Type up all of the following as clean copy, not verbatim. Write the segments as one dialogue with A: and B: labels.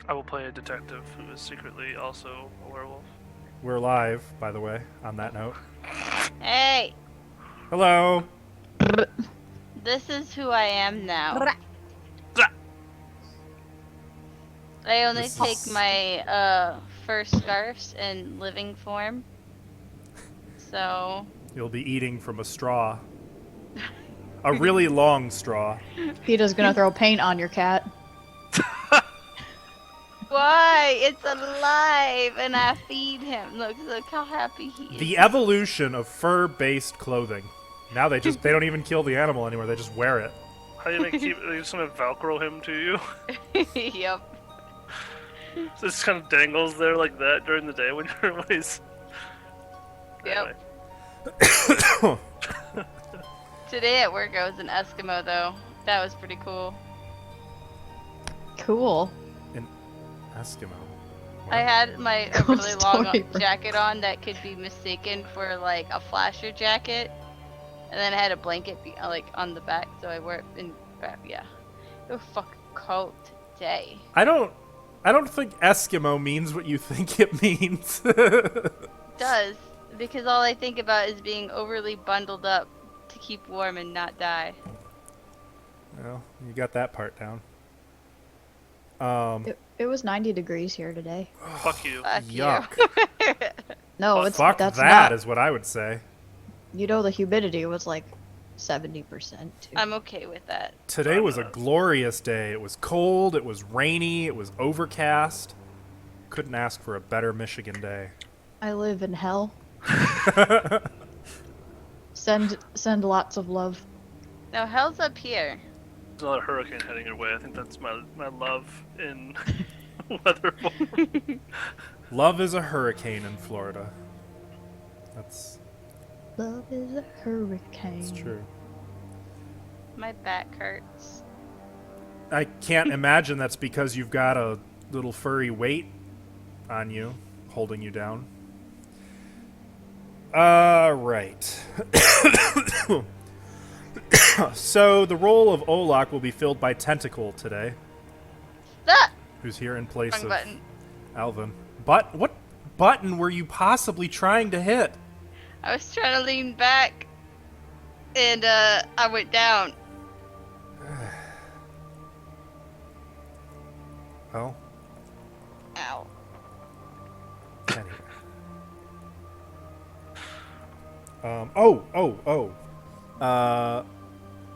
A: I will play a detective who is secretly also a werewolf.
B: We're live, by the way, on that note.
C: Hey,
B: Hello!
C: this is who I am now. I only
B: This
C: take
B: is-
C: my fur scarves in living form. So
B: You'll be eating from a straw. A really long straw.
D: Peter's gonna throw paint on your cat.
C: why? It's alive and I feed him. Look how happy he is.
B: The evolution of fur-based clothing. Now they don't even kill the animal anymore, they just wear it.
A: How do you keep? Are you just gonna Velcro him to you?
C: Yep.
A: So it just kind of dangles there like that during the day when everybody's.
C: Yep. Today at work I was an Eskimo though. That was pretty cool.
D: Cool.
B: An Eskimo.
C: I had my
D: Cool
C: really long
D: story, bro.
C: jacket on that could be mistaken for like a flasher jacket, and then I had a blanket like on the back, so I wore it in. Yeah, it was fucking cold today.
B: I don't think Eskimo means what you think it means.
C: It does, because all I think about is being overly bundled up to keep warm and not die.
B: Well, you got that part down.
D: It was 90 degrees here today.
A: Fuck you.
C: Fuck
B: Yuck.
C: you.
D: No, it's
B: Fuck
D: that's
B: that
D: not.
B: is what I would say.
D: You know the humidity was like 70% too.
C: I'm okay with that.
B: Today was a glorious day. It was cold, it was rainy, it was overcast. Couldn't ask for a better Michigan day.
D: I live in hell. Send lots of love.
C: No, hell's up here.
A: There's another hurricane heading your way. I think that's my love in weather form.
B: Love is a hurricane in Florida. That's
D: Love is a hurricane.
B: true.
C: My back hurts.
B: I can't imagine that's because you've got a little furry weight on you, holding you down. Right. So the role of Olak will be filled by Tentacle today,
C: Ah!
B: who's here in place
C: Wrong
B: of
C: button.
B: Alvin. But what button were you possibly trying to hit?
C: I was trying to lean back, and I went down.
B: Well,
C: Ow.
B: anyway.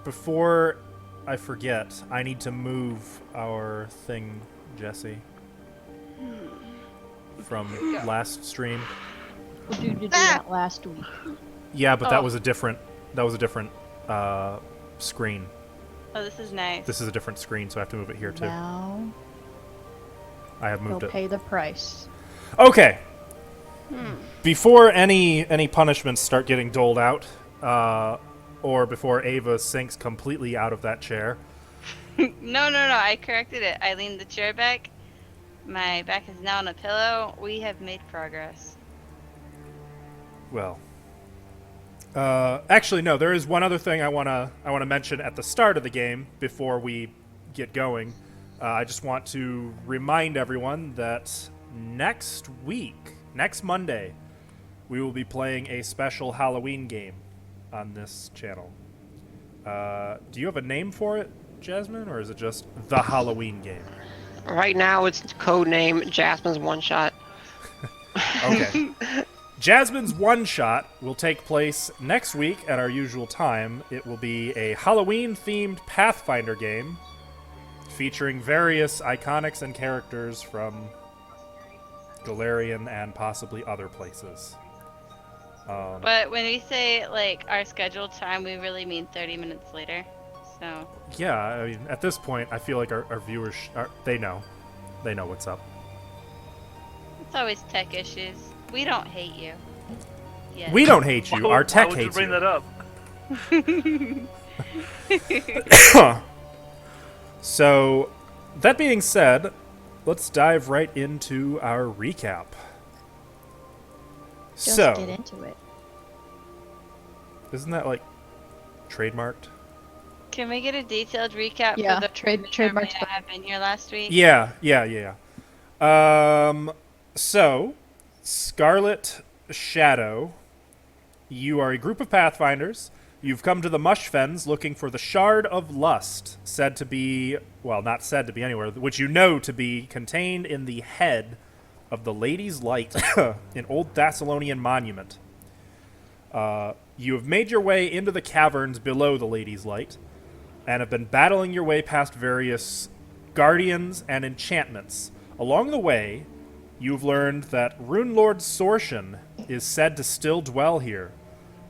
B: Before I forget, I need to move our thing, Jesse, from last stream.
D: We did that last week.
B: Yeah, but that
C: Oh.
B: was a different screen.
C: Oh, this is nice.
B: This is a different screen, so I have to move it here too.
D: Now
B: I have
D: they'll
B: moved it.
D: pay the price.
B: Okay. Before any punishments start getting doled out, or before Ava sinks completely out of that chair,
C: No, I corrected it. I leaned the chair back. My back is now on a pillow. We have made progress.
B: well, actually no, there is one other thing I wanna mention at the start of the game before we get going. I just want to remind everyone that next Monday, we will be playing a special Halloween game on this channel. Do you have a name for it, Jasmine, or is it just the Halloween game?
E: Right now, it's code name Jasmine's One Shot.
B: Okay. Jasmine's One Shot will take place next week at our usual time. It will be a Halloween-themed Pathfinder game featuring various iconics and characters from Galarian and possibly other places.
C: But when we say like our scheduled time, we really mean 30 minutes later. So
B: Yeah, I mean, at this point, I feel like our viewers, they know what's up.
C: it's always tech issues. We don't hate you. Yeah.
B: We don't hate you. Our tech
A: Why would you
B: hates
A: bring
B: you.
A: that up?
B: So, that being said, let's dive right into our recap.
D: Just
B: So,
D: get into it.
B: isn't that like trademarked?
C: Can we get a detailed recap
D: Yeah,
C: for the
D: trademark
C: I
D: stuff.
C: have been here last week?
B: Yeah. So, Scarlet Shadow, you are a group of Pathfinders. You've come to the Mush Fens looking for the Shard of Lust, said to be, well, not said to be anywhere, which you know to be contained in the head of the Lady's Light, an old Thessalonian monument. You have made your way into the caverns below the Lady's Light, and have been battling your way past various guardians and enchantments. Along the way, you've learned that Rune Lord Sorshan is said to still dwell here,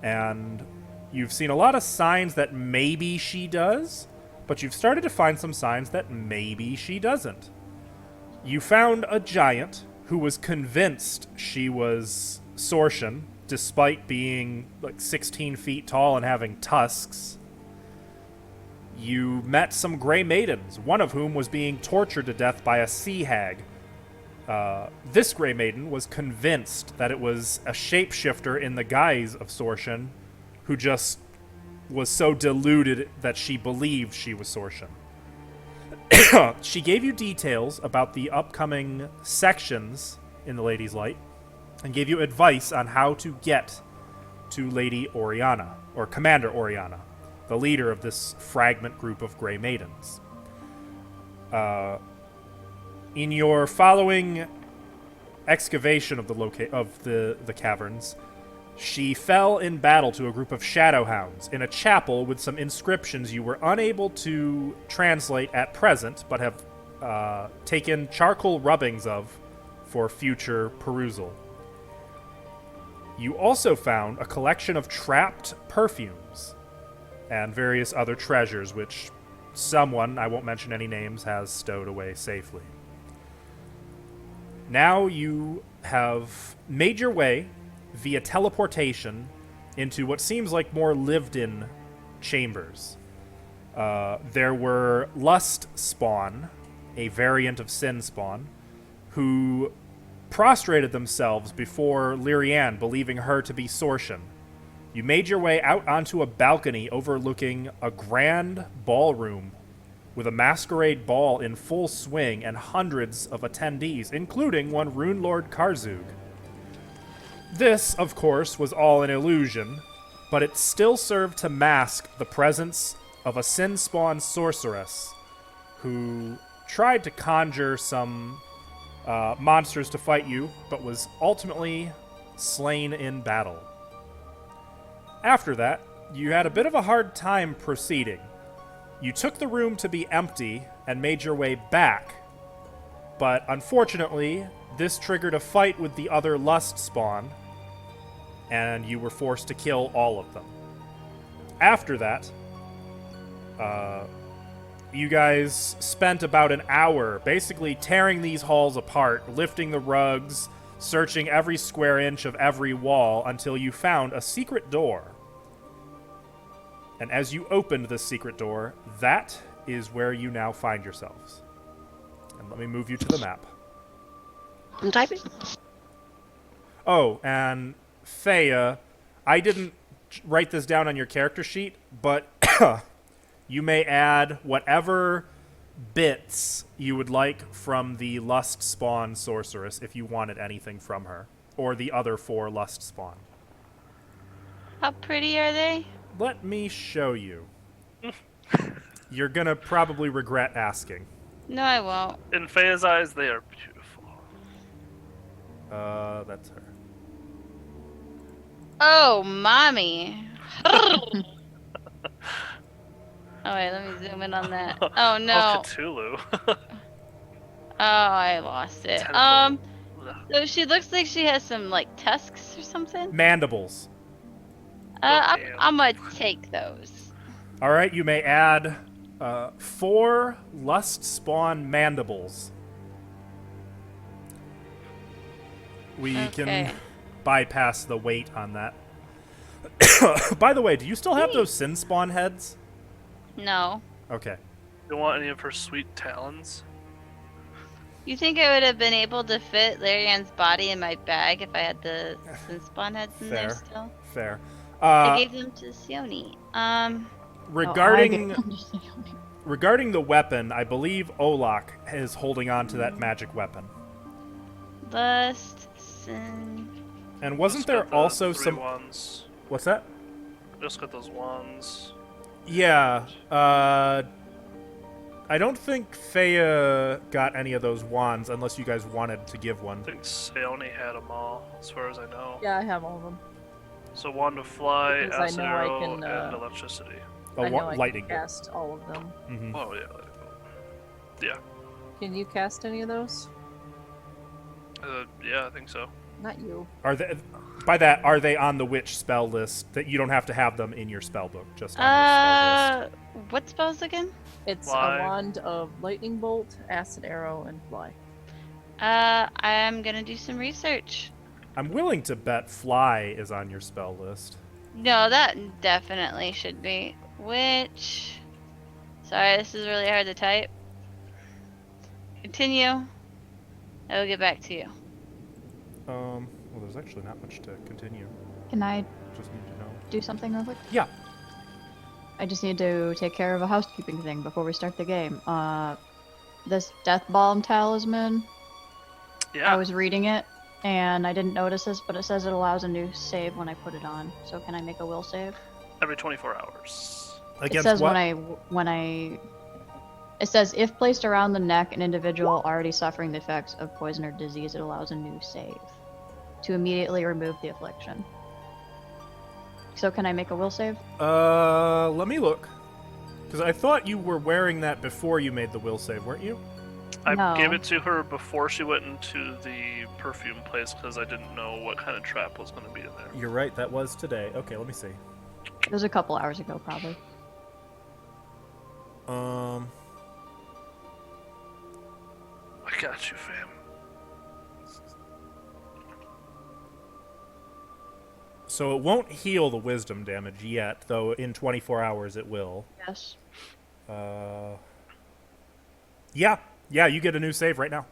B: and you've seen a lot of signs that maybe she does, but you've started to find some signs that maybe she doesn't. You found a giant who was convinced she was Sorshan, despite being like 16 feet tall and having tusks. You met some gray maidens, one of whom was being tortured to death by a sea hag. This gray maiden was convinced that it was a shapeshifter in the guise of Sorshan, who just was so deluded that she believed she was Sorshan. She gave you details about the upcoming sections in the Lady's Light, and gave you advice on how to get to Lady Oriana, or Commander Oriana, the leader of this fragment group of Grey Maidens. In your following excavation of the caverns, she fell in battle to a group of Shadowhounds in a chapel with some inscriptions you were unable to translate at present, but have taken charcoal rubbings of for future perusal. You also found a collection of trapped perfumes and various other treasures, which someone, I won't mention any names, has stowed away safely. Now you have made your way via teleportation into what seems like more lived-in chambers. There were Lust Spawn, a variant of Sin Spawn, who prostrated themselves before Lyrianne, believing her to be Sorshan. You made your way out onto a balcony overlooking a grand ballroom with a masquerade ball in full swing and hundreds of attendees, including one Rune Lord Karzug. This, of course, was all an illusion, but it still served to mask the presence of a Sin Spawn sorceress who tried to conjure some monsters to fight you, but was ultimately slain in battle. After that, you had a bit of a hard time proceeding. You took the room to be empty and made your way back, but unfortunately, this triggered a fight with the other Lust Spawn, and you were forced to kill all of them. After that, you guys spent about an hour basically tearing these halls apart, lifting the rugs, searching every square inch of every wall until you found a secret door. And as you opened this secret door, that is where you now find yourselves. And let me move you to the map.
E: I'm typing.
B: Oh, and Thea, I didn't write this down on your character sheet, but you may add whatever bits you would like from the Lust Spawn sorceress if you wanted anything from her, or the other 4 Lust Spawn.
C: How pretty are they?
B: Let me show you. You're gonna probably regret asking.
C: No, I won't.
A: In Faye's eyes, they are beautiful.
B: That's her.
C: Oh, mommy. Oh, wait, let me zoom in on that. Oh, no.
A: Oh, Cthulhu.
C: Oh, I lost it.
A: Tentacle.
C: So she looks like she has some, like, tusks or something?
B: Mandibles.
C: I'm gonna take those.
B: All right, you may add 4 Lust Spawn mandibles. We can bypass the weight on that. By the way, do you still have those Sin Spawn heads?
C: No.
B: Okay.
A: You want any of her sweet talons?
C: You think I would have been able to fit Larian's body in my bag if I had the Sin Spawn heads in there still?
B: Fair.
C: I gave them to Sione.
B: Regarding the weapon, I believe Olak is holding on to that magic weapon.
C: Lust, sin.
B: And wasn't
A: Just
B: there
A: got the
B: also
A: 3
B: some?
A: wands.
B: What's that?
A: Just got those wands.
B: Yeah. I don't think Faya got any of those wands unless you guys wanted to give one.
A: I think Seone had them all, as far as I know.
F: Yeah, I have all of them.
A: So wand of fly,
F: Because I
A: acid
F: know I
A: arrow,
F: can,
A: and electricity.
F: I know I
B: lightning
F: can
B: bolt.
F: cast all of them.
B: Mhm.
A: Oh yeah. Yeah.
F: Can you cast any of those?
A: Yeah, I think so.
F: Not you.
B: Are they? By that, are they on the witch spell list that you don't have to have them in your spell book? Just on your spell list.
C: What spells again?
F: It's
A: Fly.
F: a wand of lightning bolt, acid arrow, and fly.
C: I'm gonna do some research.
B: I'm willing to bet fly is on your spell list.
C: No, that definitely should be. Which? Sorry, this is really hard to type. Continue. I will get back to you.
B: Well, there's actually not much to continue.
D: Can I
B: Just need to know.
D: do something real quick?
B: Yeah.
D: I just need to take care of a housekeeping thing before we start the game. This Death Balm talisman,
A: Yeah.
D: I was reading it, and I didn't notice this, but it says it allows a new save when I put it on. So can I make a will save?
A: Every 24 hours.
B: Against
D: it says
B: what?
D: it says if placed around the neck, an individual already suffering the effects of poison or disease, it allows a new save to immediately remove the affliction. So can I make a will save?
B: Let me look. Because I thought you were wearing that before you made the will save, weren't you?
A: I
D: No.
A: gave it to her before she went into the perfume place because I didn't know what kind of trap was going to be in there.
B: You're right, that was today. Okay, let me see.
D: It was a couple hours ago, probably.
A: I got you, fam.
B: So it won't heal the wisdom damage yet, though in 24 hours it will.
D: Yes.
B: Yeah, you get a new save right now.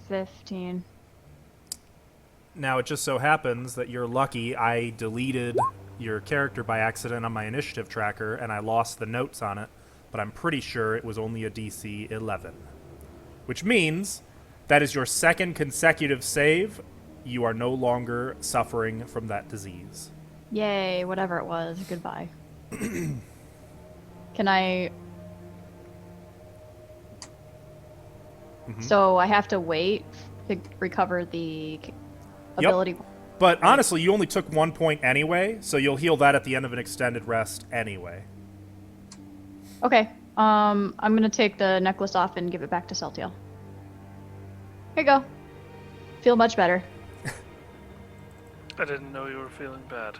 D: 15.
B: Now, it just so happens that you're lucky I deleted your character by accident on my initiative tracker, and I lost the notes on it, but I'm pretty sure it was only a DC 11. Which means that is your second consecutive save. You are no longer suffering from that disease.
D: Yay, whatever it was. Goodbye. Can I... So I have to wait to recover the ability.
B: But honestly, you only took 1 point anyway, so you'll heal that at the end of an extended rest anyway.
D: Okay. I'm gonna take the necklace off and give it back to Celtiel. Here you go. Feel much better.
A: I didn't know you were feeling bad.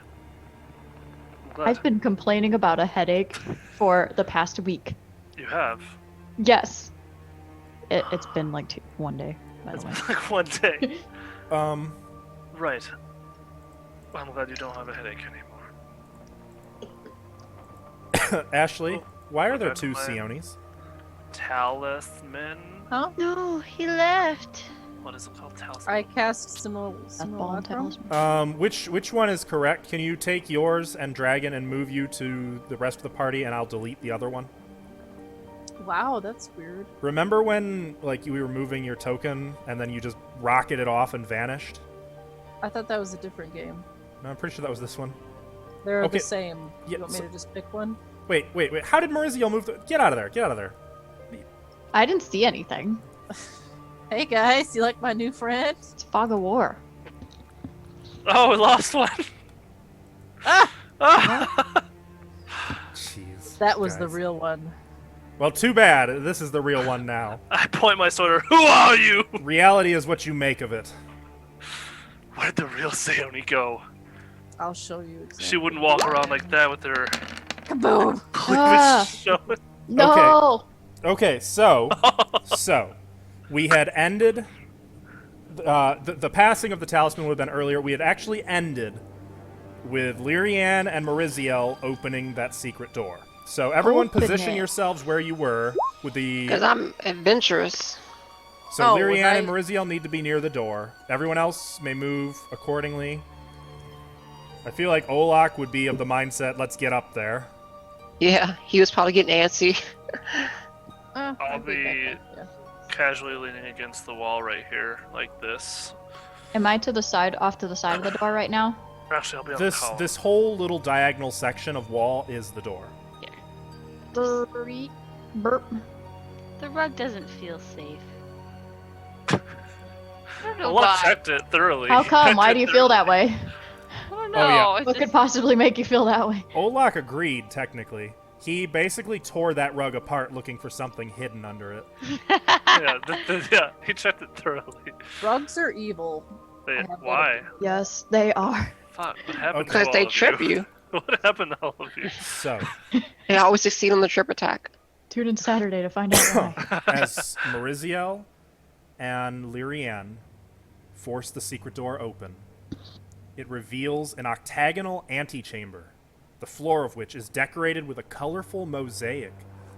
A: I'm glad.
D: I've been complaining about a headache for the past week.
A: You have.
D: Yes. It's been like 1 day, by the way.
A: Like 1 day.
B: Um,
A: Right. Well, I'm glad you don't have a headache anymore.
B: Ashley,
A: Oh,
B: why are there
A: okay,
B: 2
A: fine.
B: Sionis?
A: Talisman?
F: Huh?
C: No, he left.
A: What is it called? Talisman?
F: I cast
D: Ball
F: simulacrum.
D: talisman.
B: Which one is correct? Can you take yours and Dragon and move you to the rest of the party, and I'll delete the other one?
F: Wow, that's weird.
B: Remember when, like, you were moving your token, and then you just rocketed off and vanished?
F: I thought that was a different game.
B: No, I'm pretty sure that was this one.
F: They're
B: Okay.
F: the same.
B: Yeah,
F: You want
B: so-
F: me to just pick one?
B: Wait. How did Mariziel move? Get out of there. Get out of there.
D: I didn't see anything.
F: Hey guys, you like my new friend?
D: It's Fog of War.
A: Oh, we lost one!
F: Ah!
A: Ah!
B: Jeez.
F: That was the
B: guys.
F: real one.
B: Well, too bad. This is the real one now.
A: I point my sword. Who are you?
B: Reality is what you make of it.
A: Where'd the real Seone go?
F: I'll show you exactly.
A: She wouldn't walk around like that with her
F: Kaboom!
D: Ah.
A: cleavage showing.
D: No!
B: Okay, so we had ended. The passing of the talisman would have been earlier. We had actually ended with Lyrianne and Mariziel opening that secret door. So everyone
D: Open
B: position
D: it.
B: yourselves where you were with the.
E: Because I'm adventurous.
B: So
F: Oh,
B: Lyrianne
F: was I-
B: and Mariziel need to be near the door. Everyone else may move accordingly. I feel like Olak would be of the mindset, let's get up there.
E: Yeah, he was probably getting antsy.
A: I'll
F: I think
A: be
F: yeah.
A: casually leaning against the wall right here, like this.
D: Am I to the side, off to the side of the door right now?
A: Actually, I'll be on the
B: This
A: column.
B: this whole little diagonal section of wall is the door.
D: Burp. Burp.
C: The rug doesn't feel safe. I don't know
A: Well, I
C: why.
A: checked it thoroughly.
D: How come? Why do you feel that way?
C: I don't
B: Oh, yeah.
C: know. It's
D: What could
C: just-
D: possibly make you feel that way?
B: Olak agreed, technically. He basically tore that rug apart looking for something hidden under it.
A: Yeah, he checked it thoroughly.
F: Rugs are evil.
A: Why?
D: Yes, they are.
A: Fuck, what happened
B: Okay.
A: to
E: Because
A: all
E: they
A: of
E: trip
A: you?
E: you.
A: What happened to all of you?
B: So,
E: They always succeed on the trip attack.
D: Tune in Saturday to find out why.
B: as Mariziel and Lyrianne force the secret door open, it reveals an octagonal antechamber, the floor of which is decorated with a colorful mosaic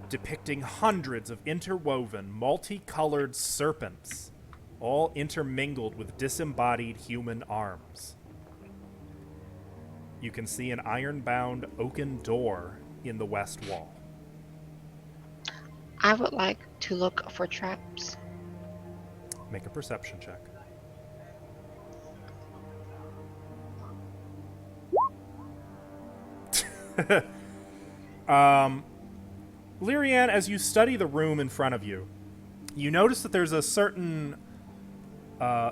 B: depicting hundreds of interwoven, multicolored serpents, all intermingled with disembodied human arms. You can see an iron-bound oaken door in the west wall.
E: I would like to look for traps.
B: Make a perception check. Lyrianne, as you study the room in front of you, you notice that there's a certain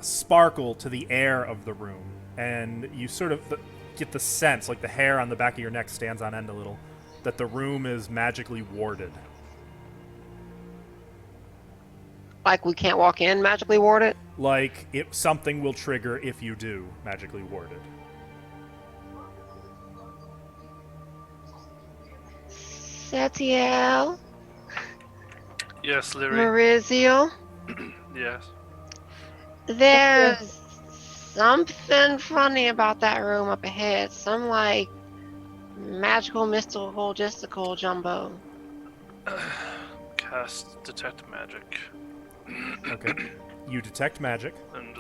B: sparkle to the air of the room, and you sort of get the sense, like the hair on the back of your neck stands on end a little, that the room is magically warded.
E: Like we can't walk in magically warded?
B: Like something will trigger if you do magically warded.
E: Setiel,
A: Yes, Lyri.
E: Marizio,
A: Yes.
E: there's something funny about that room up ahead. Some like magical, mystical, logistical jumbo.
A: Cast detect magic,
B: Okay. You detect magic.
A: and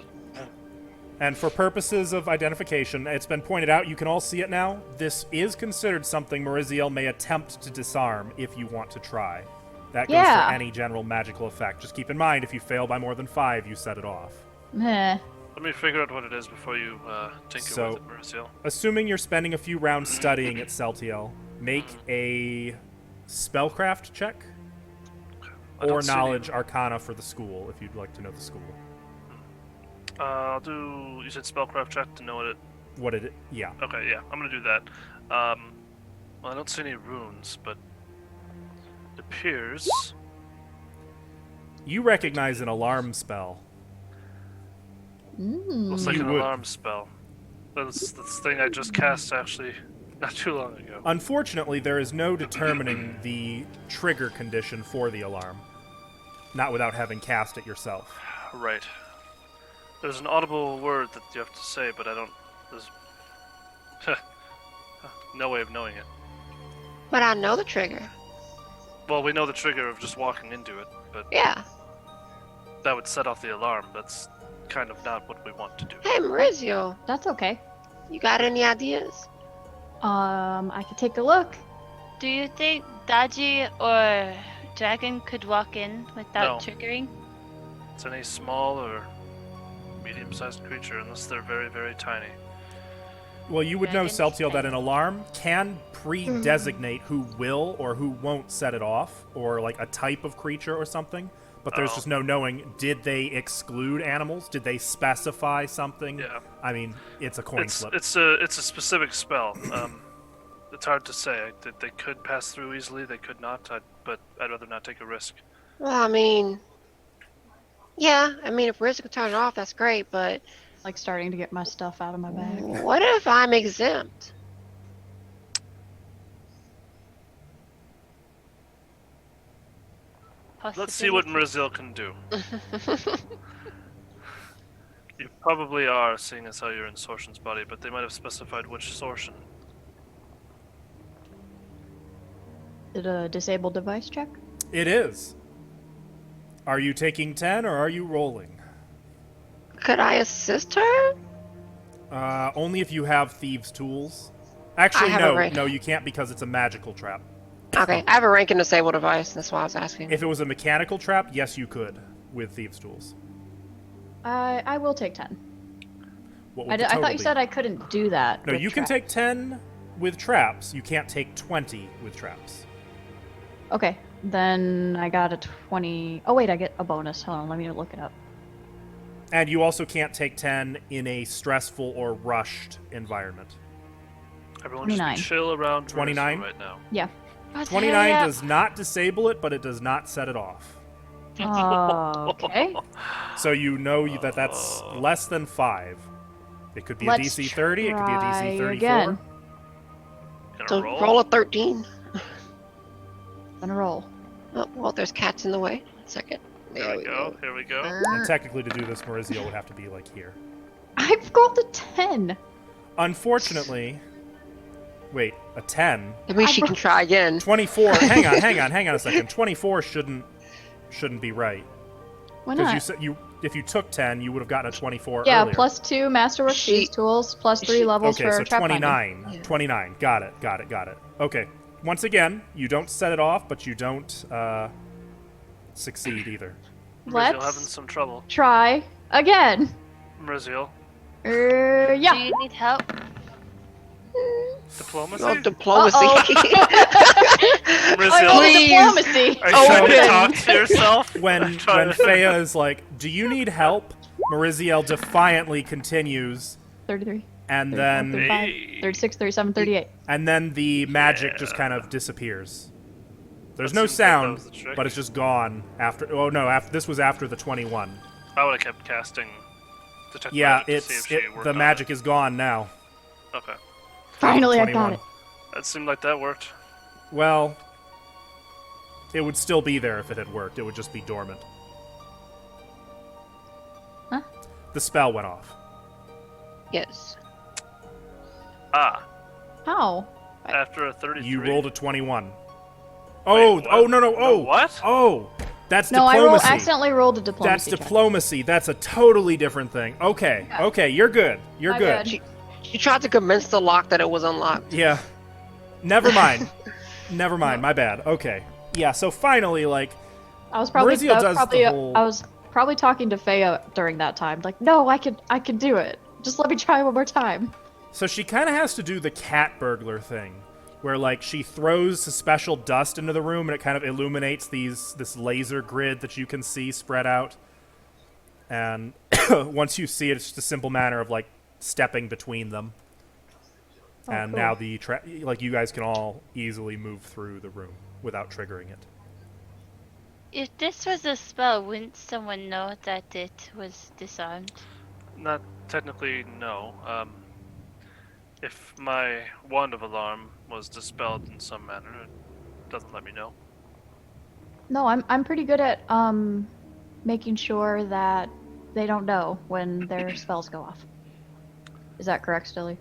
B: And for purposes of identification, it's been pointed out, you can all see it now. This is considered something Mariziel may attempt to disarm if you want to try. That goes
D: Yeah.
B: for any general magical effect. Just keep in mind, if you fail by more than 5, you set it off.
D: Meh.
A: let me figure out what it is before you tinker
B: So-
A: with it, Mauricio.
B: Assuming you're spending a few rounds studying at Celtiel, make a spellcraft check
A: I don't
B: or
A: see any-
B: knowledge arcana for the school, if you'd like to know the school.
A: I'll do. You said spellcraft check to know what it.
B: What it? Yeah.
A: Okay, yeah, I'm gonna do that. Well, I don't see any runes, but it appears.
B: You recognize an alarm spell.
A: Looks like
B: You
A: an
B: would.
A: alarm spell. That's the thing I just cast actually not too long ago.
B: Unfortunately, there is no determining the trigger condition for the alarm. Not without having cast it yourself.
A: Right. There's an audible word that you have to say, but I don't. There's no way of knowing it.
E: But I know the trigger.
A: Well, we know the trigger of just walking into it, but
E: Yeah.
A: that would set off the alarm. That's kind of not what we want to do.
E: Hey, Marizio,
D: That's okay.
E: you got any ideas?
D: I could take a look.
C: Do you think Daji or Dragon could walk in without
A: No.
C: triggering?
A: It's any small or medium-sized creature, unless they're very, very tiny.
B: Well, you would know,
C: Dragon's
B: Celtiel, that
C: tiny.
B: an alarm can pre-designate who will or who won't set it off, or like a type of creature or something. But there's
A: Oh.
B: just no knowing. Did they exclude animals? Did they specify something?
A: Yeah.
B: I mean, it's a coin
A: It's
B: flip.
A: it's a specific spell. It's hard to say. They could pass through easily. They could not. But I'd rather not take a risk.
E: Well, I mean, yeah, I mean, if Riz could turn it off, that's great, but
D: Like starting to get my stuff out of my bag.
E: what if I'm exempt?
A: Let's see what Marizil can do. You probably are, seeing as how you're in Sortion's body, but they might have specified which Sortion.
D: Did a disabled device check?
B: It is. Are you taking 10 or are you rolling?
E: Could I assist her?
B: Only if you have thieves' tools. Actually,
E: have
B: no,
E: a ring.
B: no, you can't because it's a magical trap.
E: Okay, I have a rank and disable device. That's why I was asking.
B: If it was a mechanical trap, yes, you could with thieves' tools.
D: I will take 10.
B: What
D: I
B: would the
D: thought
B: total
D: you
B: be?
D: said I couldn't do that.
B: No,
D: with
B: you can
D: trap.
B: take 10 with traps. You can't take 20 with traps.
D: Okay, then I got a 20. Oh wait, I get a bonus. Hold on, let me look it up.
B: And you also can't take 10 in a stressful or rushed environment.
A: Everyone just
D: 29.
A: be chill around
B: 29?
A: right now.
D: Yeah.
B: 29 does not disable it, but it does not set it off.
D: Okay.
B: So you know that that's less than 5. It could be a
D: Let's
B: DC 30, it could be a
D: try
B: DC 34.
D: again.
A: Gonna
E: So
A: roll?
E: roll a 13.
D: Gonna roll.
E: Oh, well, there's cats in the way. 1 second.
A: Here
E: There
A: we go. Here we go.
B: And technically to do this, Maurizio would have to be like here.
D: I've rolled a 10.
B: Unfortunately, wait, a 10?
E: That means she can try again.
B: 24, hang on a second. 24 shouldn't be right.
D: Why
B: Because
D: not?
B: you said if you took 10, you would have gotten a 24
D: Yeah,
B: earlier.
D: plus 2 masterwork
E: She-
D: thieves tools, plus 3 levels
B: Okay,
D: for
B: so
D: trap finding.
B: 29.
E: Yeah.
B: 29. Got it. Okay. Once again, you don't set it off, but you don't succeed either.
A: Maurizio having
D: Let's
A: some trouble.
D: try again.
A: Maurizio.
C: Do
D: Yeah.
C: you need help?
A: Diplomacy?
E: Oh, diplomacy.
D: I
A: Maurizio,
D: rolled a
E: Please.
D: diplomacy.
A: are you trying to
E: Open.
A: talk to yourself?
B: When
A: I'm trying to-
B: Fea is like, "Do you need help?" Mariziel defiantly continues,
D: 33,
B: and
D: 34,
B: then
D: 35,
A: Hey.
D: 36, 37, 38.
B: the magic just
A: Yeah.
B: kind of disappears. There's
A: That
B: no
A: seems like that
B: sound,
A: was the trick.
B: but it's just gone after. Oh no! This was after the 21.
A: I would have kept casting detect
B: Yeah,
A: magic to see if she worked
B: the
A: on
B: magic is gone now.
A: It. Okay.
D: Finally, I got
B: 21.
D: it.
A: That seemed like that worked.
B: Well, it would still be there if it had worked. It would just be dormant.
D: Huh?
B: The spell went off.
E: Yes.
A: Ah,
D: How?
A: after a 33.
B: You rolled a 21. Oh,
A: what?
B: oh no!
A: No, what?
B: Oh, that's
D: No, I
B: diplomacy.
D: accidentally rolled a
B: That's
D: diplomacy check.
B: diplomacy. That's a totally different thing. Okay, okay, you're good. You're
D: My
B: good.
D: bad.
E: She tried to convince the lock that it was unlocked.
B: Yeah. Never mind. Never mind. My bad. Okay. Yeah. So finally, like,
D: I was probably,
B: Maurizio does
D: probably
B: the whole-
D: I was probably talking to Fea during that time. Like, no, I could do it. Just let me try one more time.
B: so she kind of has to do the cat burglar thing, where like she throws a special dust into the room and it kind of illuminates this laser grid that you can see spread out. And once you see it, it's just a simple matter of like stepping between them.
D: Oh,
B: And
D: cool.
B: now like you guys can all easily move through the room without triggering it.
C: If this was a spell, wouldn't someone know that it was disarmed?
A: Not technically, no. If my wand of alarm was dispelled in some manner, it doesn't let me know.
D: No, I'm pretty good at making sure that they don't know when their spells go off. Is that correct, Stilly?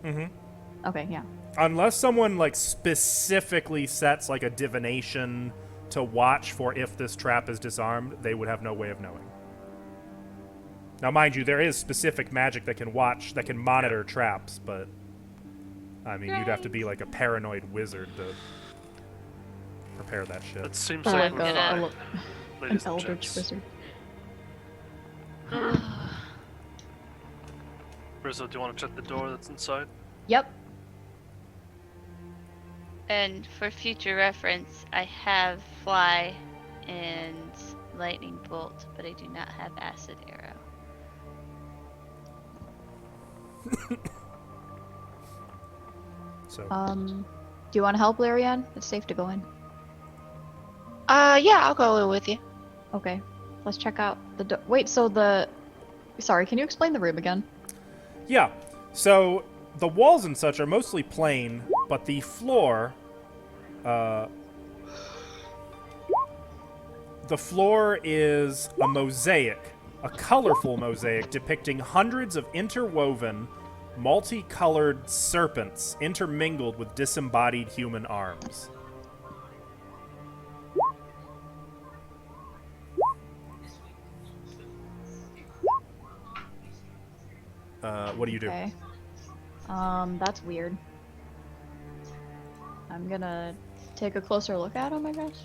B: Mm-hmm.
D: Okay, yeah.
B: Unless someone like specifically sets like a divination to watch for if this trap is disarmed, they would have no way of knowing. Now, mind you, there is specific magic that can monitor traps, but I mean, you'd have to be like a paranoid wizard to prepare that shit.
A: It seems
D: Or
A: like
D: like
A: we're
C: a-
A: fine,
D: an
A: ladies and
D: eldritch
A: gents.
D: wizard.
A: Rizzo, do you want to check the door that's inside?
D: Yep.
C: And for future reference, I have fly and lightning bolt, but I do not have acid arrow.
B: So
D: Do you want to help, Larian? It's safe to go in.
E: Yeah, I'll go in with you.
D: Okay. Let's check out the door. Wait, so the... Sorry, can you explain the room again?
B: yeah, so the walls and such are mostly plain, but the floor, the floor is a mosaic, a colorful mosaic depicting hundreds of interwoven, multicolored serpents intermingled with disembodied human arms. What do you do?
D: Okay. That's weird. I'm gonna take a closer look at him, I guess.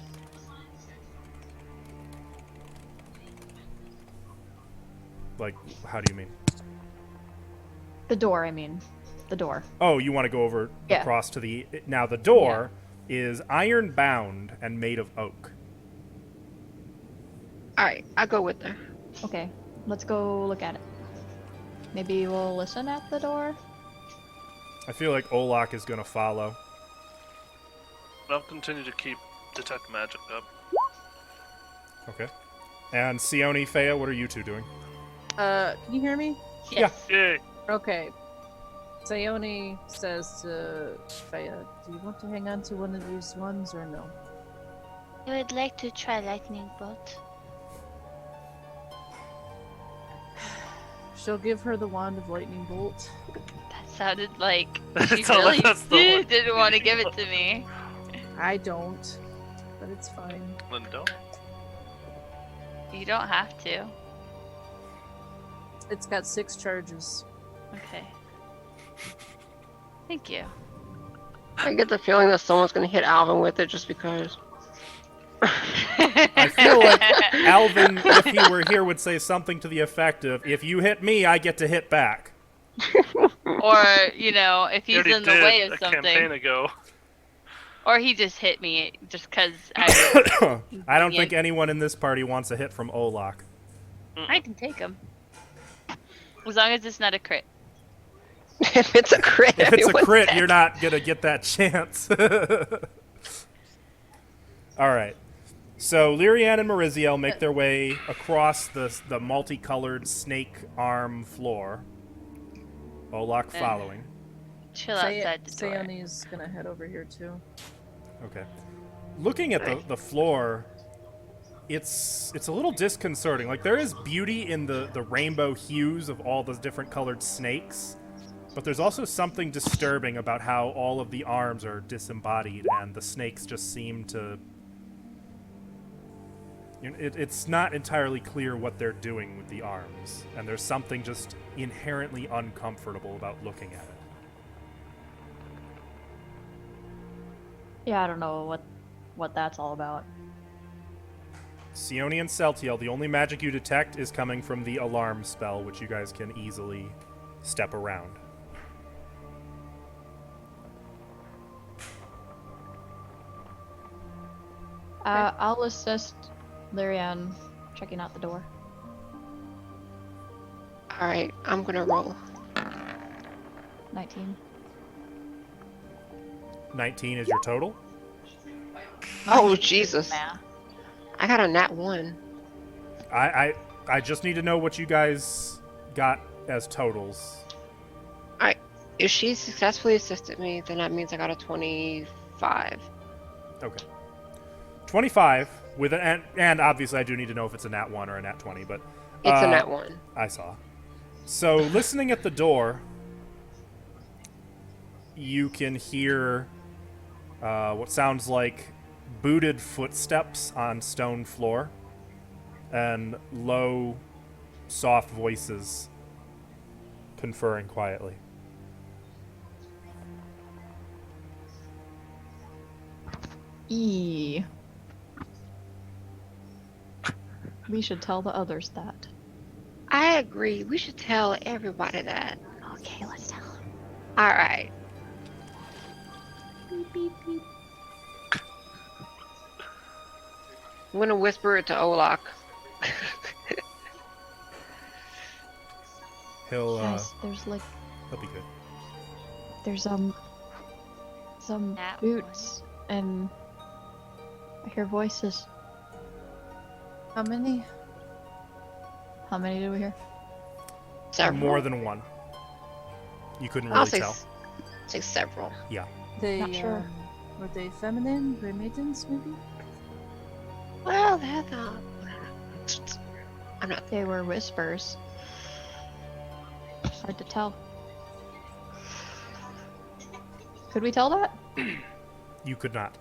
B: Like, how do you mean?
D: The door, I mean. The door.
B: Oh, you want to go over
D: Yeah.
B: across to the... Now, the door is iron bound and made of oak.
E: Alright, I'll go with her.
D: Okay, let's go look at it. Maybe we'll listen at the door?
B: I feel like Olak is going to follow.
A: I'll continue to keep detect magic up.
B: Okay. And Sione, Fea, what are you two doing?
F: Can you hear me?
C: Yes.
A: Yay!
F: Okay. Sayone says to Fea, do you want to hang on to one of these ones or no?
C: I would like to try lightning bolt.
F: She'll give her the wand of lightning bolt.
C: That sounded like she
A: Sounded like
C: really
A: that's the one.
C: didn't want to give it to me.
F: I don't, but it's fine.
A: Lindo?
C: You don't have to.
F: It's got 6 charges.
C: Okay. Thank you.
E: I get the feeling that someone's gonna hit Alvin with it just because.
B: I feel like Alvin, if he were here, would say something to the effect of, if you hit me, I get to hit back.
C: Or, you know, if
A: He
C: he's
A: already
C: in the
A: did
C: way of
A: a
C: something.
A: campaign ago.
C: Or he just hit me just because I
B: I don't think anyone in this party wants a hit from Olak.
C: I can take him. As long as it's not a crit.
E: If it's a crit,
B: If it's a
E: everyone's
B: crit,
E: dead.
B: you're not going to get that chance. All right. So Lyrian and Mariziel make their way across the multicolored snake arm floor. Olak following.
C: Chill outside the door.
F: Sayone's gonna head over here too.
B: Okay. Looking at the floor, it's a little disconcerting. Like, there is beauty in the rainbow hues of all the different colored snakes, but there's also something disturbing about how all of the arms are disembodied and the snakes just seem to... It's not entirely clear what they're doing with the arms, and there's something just inherently uncomfortable about looking at it.
D: Yeah, I don't know what that's all about.
B: Sione and Celtiel, the only magic you detect is coming from the alarm spell, which you guys can easily step around.
D: I'll assist Lyrian checking out the door.
E: Alright, I'm gonna roll.
D: 19.
B: 19 is your total?
E: Oh, Jesus.
D: Nah.
E: I got a nat 1.
B: I just need to know what you guys got as totals.
E: Alright, if she successfully assisted me, then that means I got a 25.
B: Okay. 25 with an and obviously I do need to know if it's a nat 1 or a nat 20, but
E: It's a nat 1.
B: I saw. So, listening at the door, you can hear what sounds like booted footsteps on stone floor and low, soft voices conferring quietly.
D: We should tell the others that.
E: I agree. We should tell everybody that.
D: Okay, let's tell them.
E: Alright.
D: Beep, beep, beep.
E: I'm gonna whisper it to Olak.
B: He'll
D: Guys, there's like,
B: he'll be good.
D: there's some
C: That
D: boots, and I hear voices.
F: How many?
D: How many do we hear?
E: Several.
B: More than one. You couldn't
E: I'll
B: really
E: say,
B: tell.
E: say several.
F: They,
D: Not sure.
F: Were they feminine? Grey maidens, maybe?
E: Well, that's I'm not.
D: They were whispers. Hard to tell. Could we tell that?
B: You could not.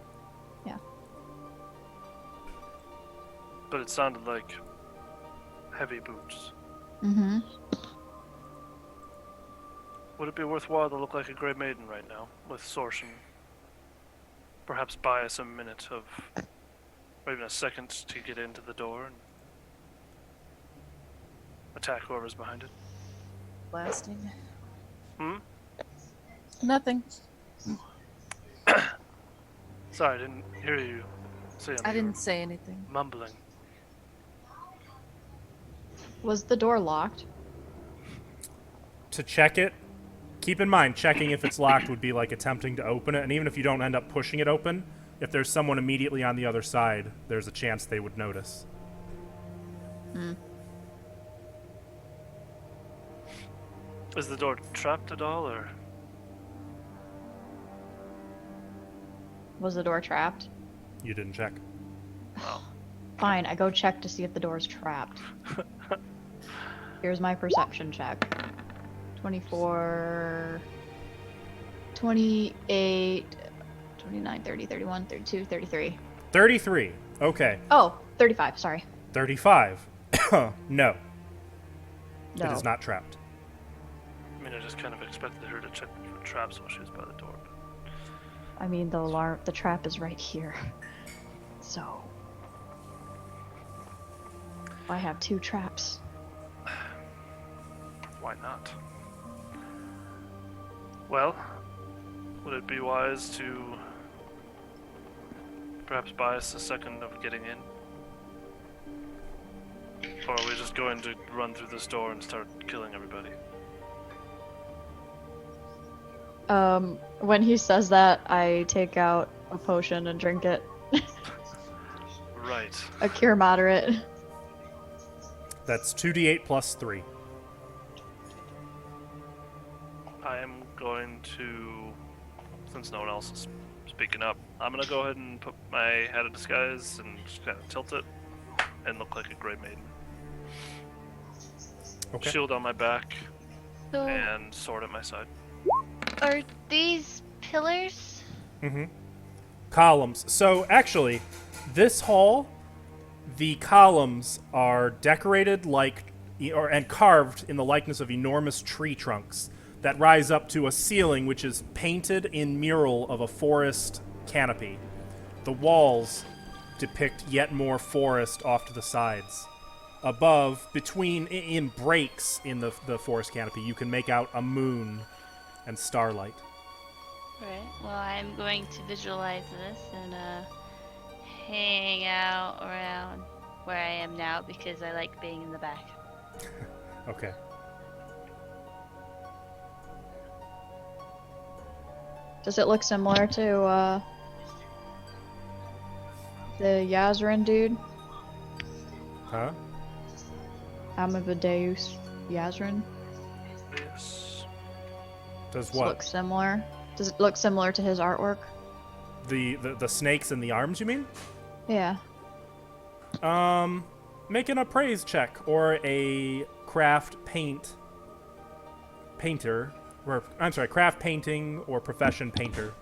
A: But it sounded like heavy boots.
D: Mm-hmm.
A: Would it be worthwhile to look like a Grey Maiden right now, with Sorcean perhaps buy us a minute of, or even a second to get into the door and attack whoever's behind it.
F: Blasting.
A: Hmm?
F: Nothing.
A: Sorry, I didn't hear you say anything.
F: I didn't say anything.
A: Mumbling.
D: Was the door locked?
B: To check it, keep in mind, checking if it's locked would be like attempting to open it, and even if you don't end up pushing it open, if there's someone immediately on the other side, there's a chance they would notice.
A: Is the door trapped at all, or?
D: Was the door trapped?
B: You didn't check.
A: Oh.
D: Fine, I go check to see if the door's trapped. Here's my perception check. 24, 28, 29, 30, 31, 32, 33.
B: 33. Okay.
D: Oh, 35, sorry.
B: 35. No.
D: No.
B: It is not trapped.
A: I mean, I just kind of expected her to check for traps while she was by the door. But...
D: I mean, the trap is right here. So... I have 2 traps.
A: Why not? Well, would it be wise to perhaps buy us a second of getting in? Or are we just going to run through this door and start killing everybody?
D: When he says that, I take out a potion and drink it.
A: Right.
D: A cure moderate.
B: That's 2d8 plus 3.
A: I am going to, since no one else is speaking up, I'm going to go ahead and put my hat of disguise and just kind of tilt it and look like a Grey Maiden.
B: Okay.
A: Shield on my back
C: So,
A: and sword at my side.
C: are these pillars?
B: Mm-hmm. Columns. So, actually, this hall, the columns are decorated and carved in the likeness of enormous tree trunks that rise up to a ceiling which is painted in mural of a forest canopy. The walls depict yet more forest off to the sides. Above, in breaks in the forest canopy, you can make out a moon and starlight.
C: Right. Well, I'm going to visualize this and hang out around where I am now because I like being in the back.
B: Okay.
D: Does it look similar to, the Yazran dude?
B: Huh?
D: Amadeus Yazran?
A: Yes.
B: Does
D: Does it
B: what?
D: look similar? Does it look similar to his artwork?
B: The snakes and the arms, you mean?
D: Yeah.
B: Make an appraise check or a craft painting or profession painter.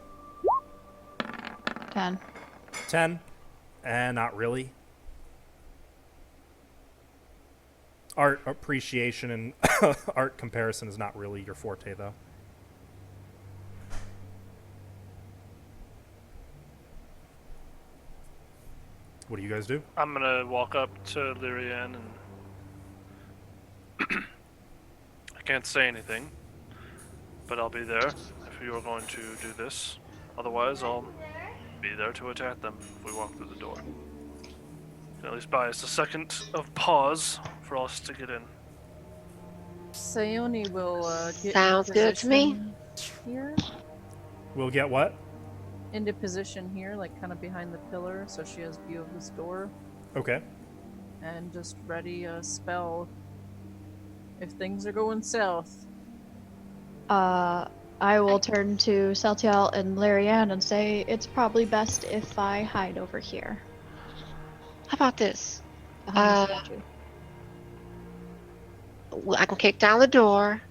D: 10.
B: 10? Not really. Art appreciation and art comparison is not really your forte, though. What do you guys do?
A: I'm gonna walk up to Lyrian and I can't say anything, but I'll be there if you're going to do this. Otherwise, I'll be there to attack them if we walk through the door. Can at least buy us a second of pause for us to get in.
F: Sayoni will get
E: Sounds
F: into
E: good to me.
F: position Here,
B: We'll get what?
F: into position here, like kind of behind the pillar, so she has view of this door,
B: Okay.
F: and just ready a spell if things are going south.
D: I will turn to Celtial and Larianne and say it's probably best if I hide over here.
E: How about this?
D: Behind the statue.
E: I can kick down the door.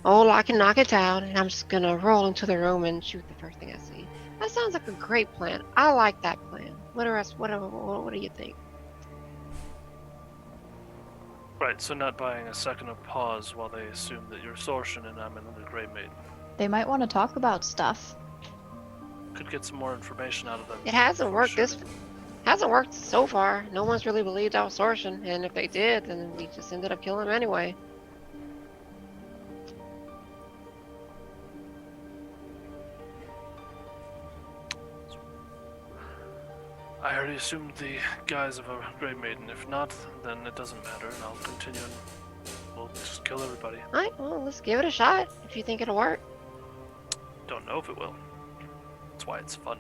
E: Oh, I can knock it down, and I'm just gonna roll into the room and shoot the first thing I see. That sounds like a great plan. I like that plan. What do you think?
A: Right, so not buying a second of pause while they assume that you're Sorshin and I'm in the Grey Maiden.
D: They might want to talk about stuff.
A: Could get some more information out of them.
E: It hasn't
A: before
E: worked
A: shooting.
E: hasn't worked so far. No one's really believed our Sorcean, and if they did, then we just ended up killing him anyway.
A: I already assumed the guise of a Grey Maiden. If not, then it doesn't matter, and I'll continue and we'll just kill everybody.
E: Alright, well, let's give it a shot if you think it'll work.
A: Don't know if it will. That's why it's fun.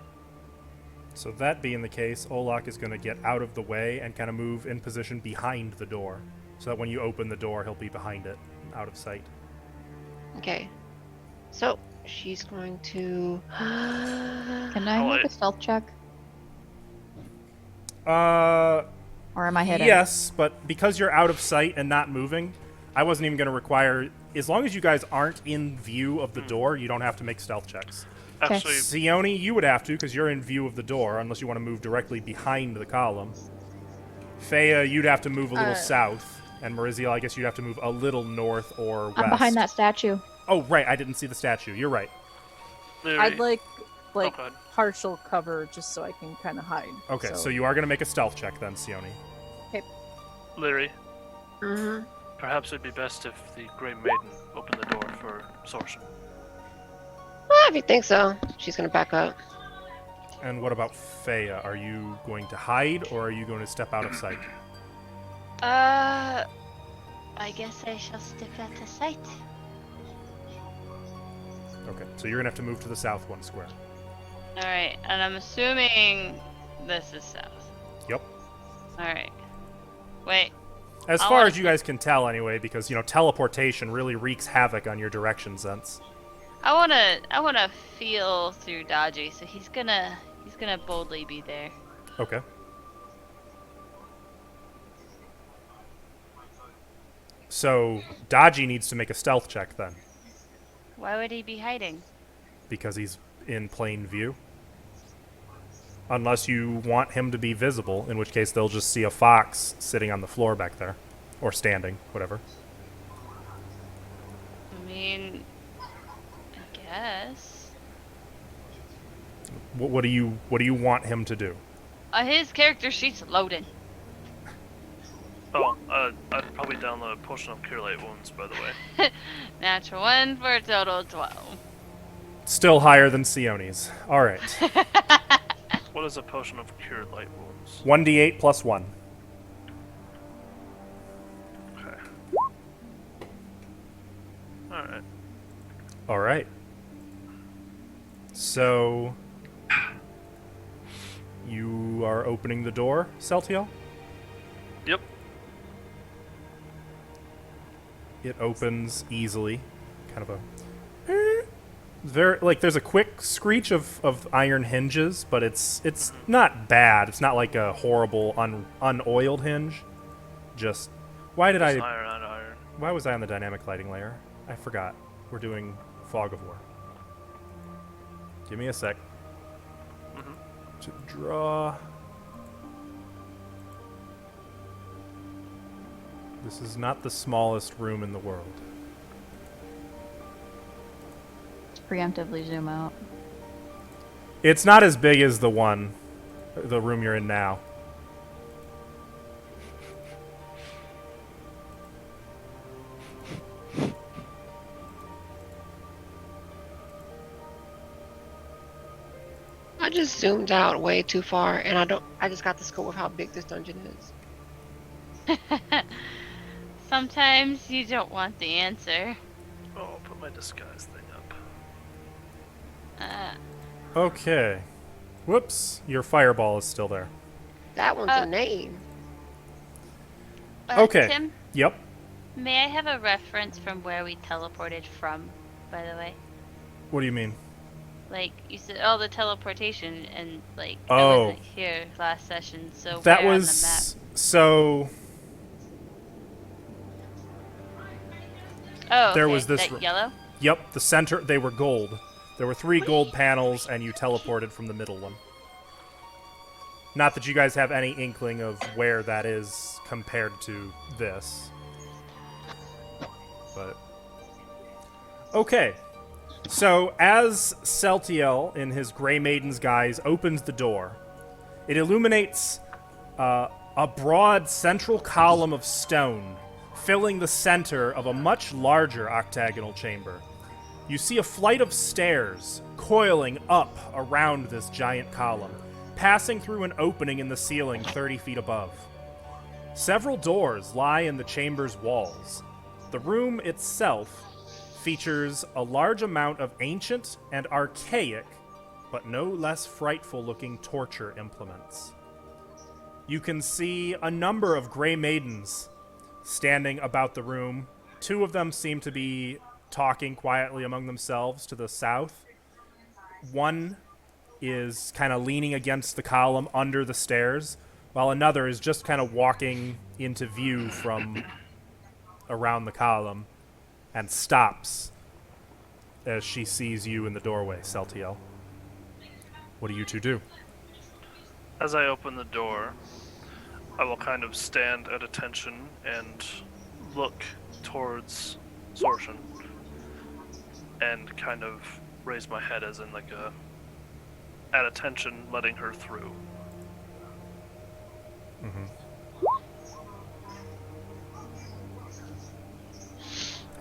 B: So that being the case, Olak is going to get out of the way and kind of move in position behind the door, so that when you open the door, he'll be behind it, out of sight.
E: Okay. So, she's going to.
D: Can I
A: Oh,
D: make
A: wait.
D: a stealth check?
B: Uh,
D: Or am I hidden?
B: yes, but because you're out of sight and not moving, I wasn't even going to require. As long as you guys aren't in view of the door, you don't have to make stealth checks.
D: Okay.
A: Actually,
B: Sione, you would have to because you're in view of the door, unless you want to move directly behind the column. Fea, you'd have to move a little south, and Mariziel, I guess you'd have to move a little north or west.
D: I'm behind that statue.
B: Oh, right, I didn't see the statue. You're right.
A: Leary,
F: I'd like
A: go ahead.
F: partial cover just so I can kind of hide.
B: Okay, so you are going to make a stealth check then, Sione.
A: Leary,
E: Mm-hmm.
A: perhaps it'd be best if the Grey Maiden opened the door for Sorcerer.
E: Well, if you think so, she's gonna back up.
B: And what about Fea? Are you going to hide, or are you going to step out of sight?
C: I guess I shall step out of sight.
B: Okay, so you're going to have to move to the south one square.
C: Alright, and I'm assuming this is south.
B: Yep.
C: Alright. Wait.
B: As
C: I
B: far
C: wanna
B: as you guys can tell, anyway, because, teleportation really wreaks havoc on your direction sense.
C: I wanna feel through Dodgy, so he's gonna boldly be there.
B: Okay. So, Dodgy needs to make a stealth check then,
C: Why would he be hiding?
B: because he's in plain view. Unless you want him to be visible, in which case they'll just see a fox sitting on the floor back there. Or standing, whatever.
C: I mean, I guess.
B: What do you want him to do?
C: His character sheet's loading.
A: Oh, I'd probably download Potion of Cure Light Wounds, by the way.
C: Natural 1 for a total of 12.
B: Still higher than Sione's. Alright.
A: What is a Potion of Cure Light Wounds?
B: 1d8 plus 1.
A: Okay. Alright.
B: Alright. So, you are opening the door, Celtiel?
A: Yep.
B: It opens easily. Kind of a... there's a quick screech of iron hinges, but it's not bad. It's not like a horrible unoiled hinge. Just... Why
A: Iron on iron.
B: Why was I on the dynamic lighting layer? I forgot. We're doing Fog of War. Give me a sec. To draw. This is not the smallest room in the world.
D: Let's preemptively zoom out.
B: It's not as big as the room you're in now.
E: I just zoomed out way too far, and I just got the scope of how big this dungeon is.
C: Sometimes you don't want the answer.
A: Oh, I'll put my disguise thing up.
B: Okay. Whoops. Your fireball is still there.
E: That one's a name.
B: Okay.
C: Tim,
B: Yep.
C: may I have a reference from where we teleported from, by the way?
B: What do you mean?
C: Like, you said, the teleportation, and, like,
B: Oh.
C: I wasn't here last session, so
B: That
C: where
B: was...
C: on the map?
B: So...
C: Oh,
B: there
C: okay,
B: was this
C: that yellow?
B: Yep, the center, they were gold. There were 3 gold panels, and you teleported from the middle one. Not that you guys have any inkling of where that is compared to this. But... Okay. So, as Celtiel, in his Grey Maiden's guise, opens the door, it illuminates a broad central column of stone, filling the center of a much larger octagonal chamber. You see a flight of stairs coiling up around this giant column, passing through an opening in the ceiling 30 feet above. Several doors lie in the chamber's walls. The room itself features a large amount of ancient and archaic, but no less frightful-looking torture implements. You can see a number of Grey Maidens standing about the room. Two of them seem to be talking quietly among themselves to the south. One is kind of leaning against the column under the stairs, while another is just kind of walking into view from around the column and stops as she sees you in the doorway, Celtiel. What do you two do?
A: As I open the door, I will kind of stand at attention and look towards Sorshan and kind of raise my head as in like a at attention, letting her through.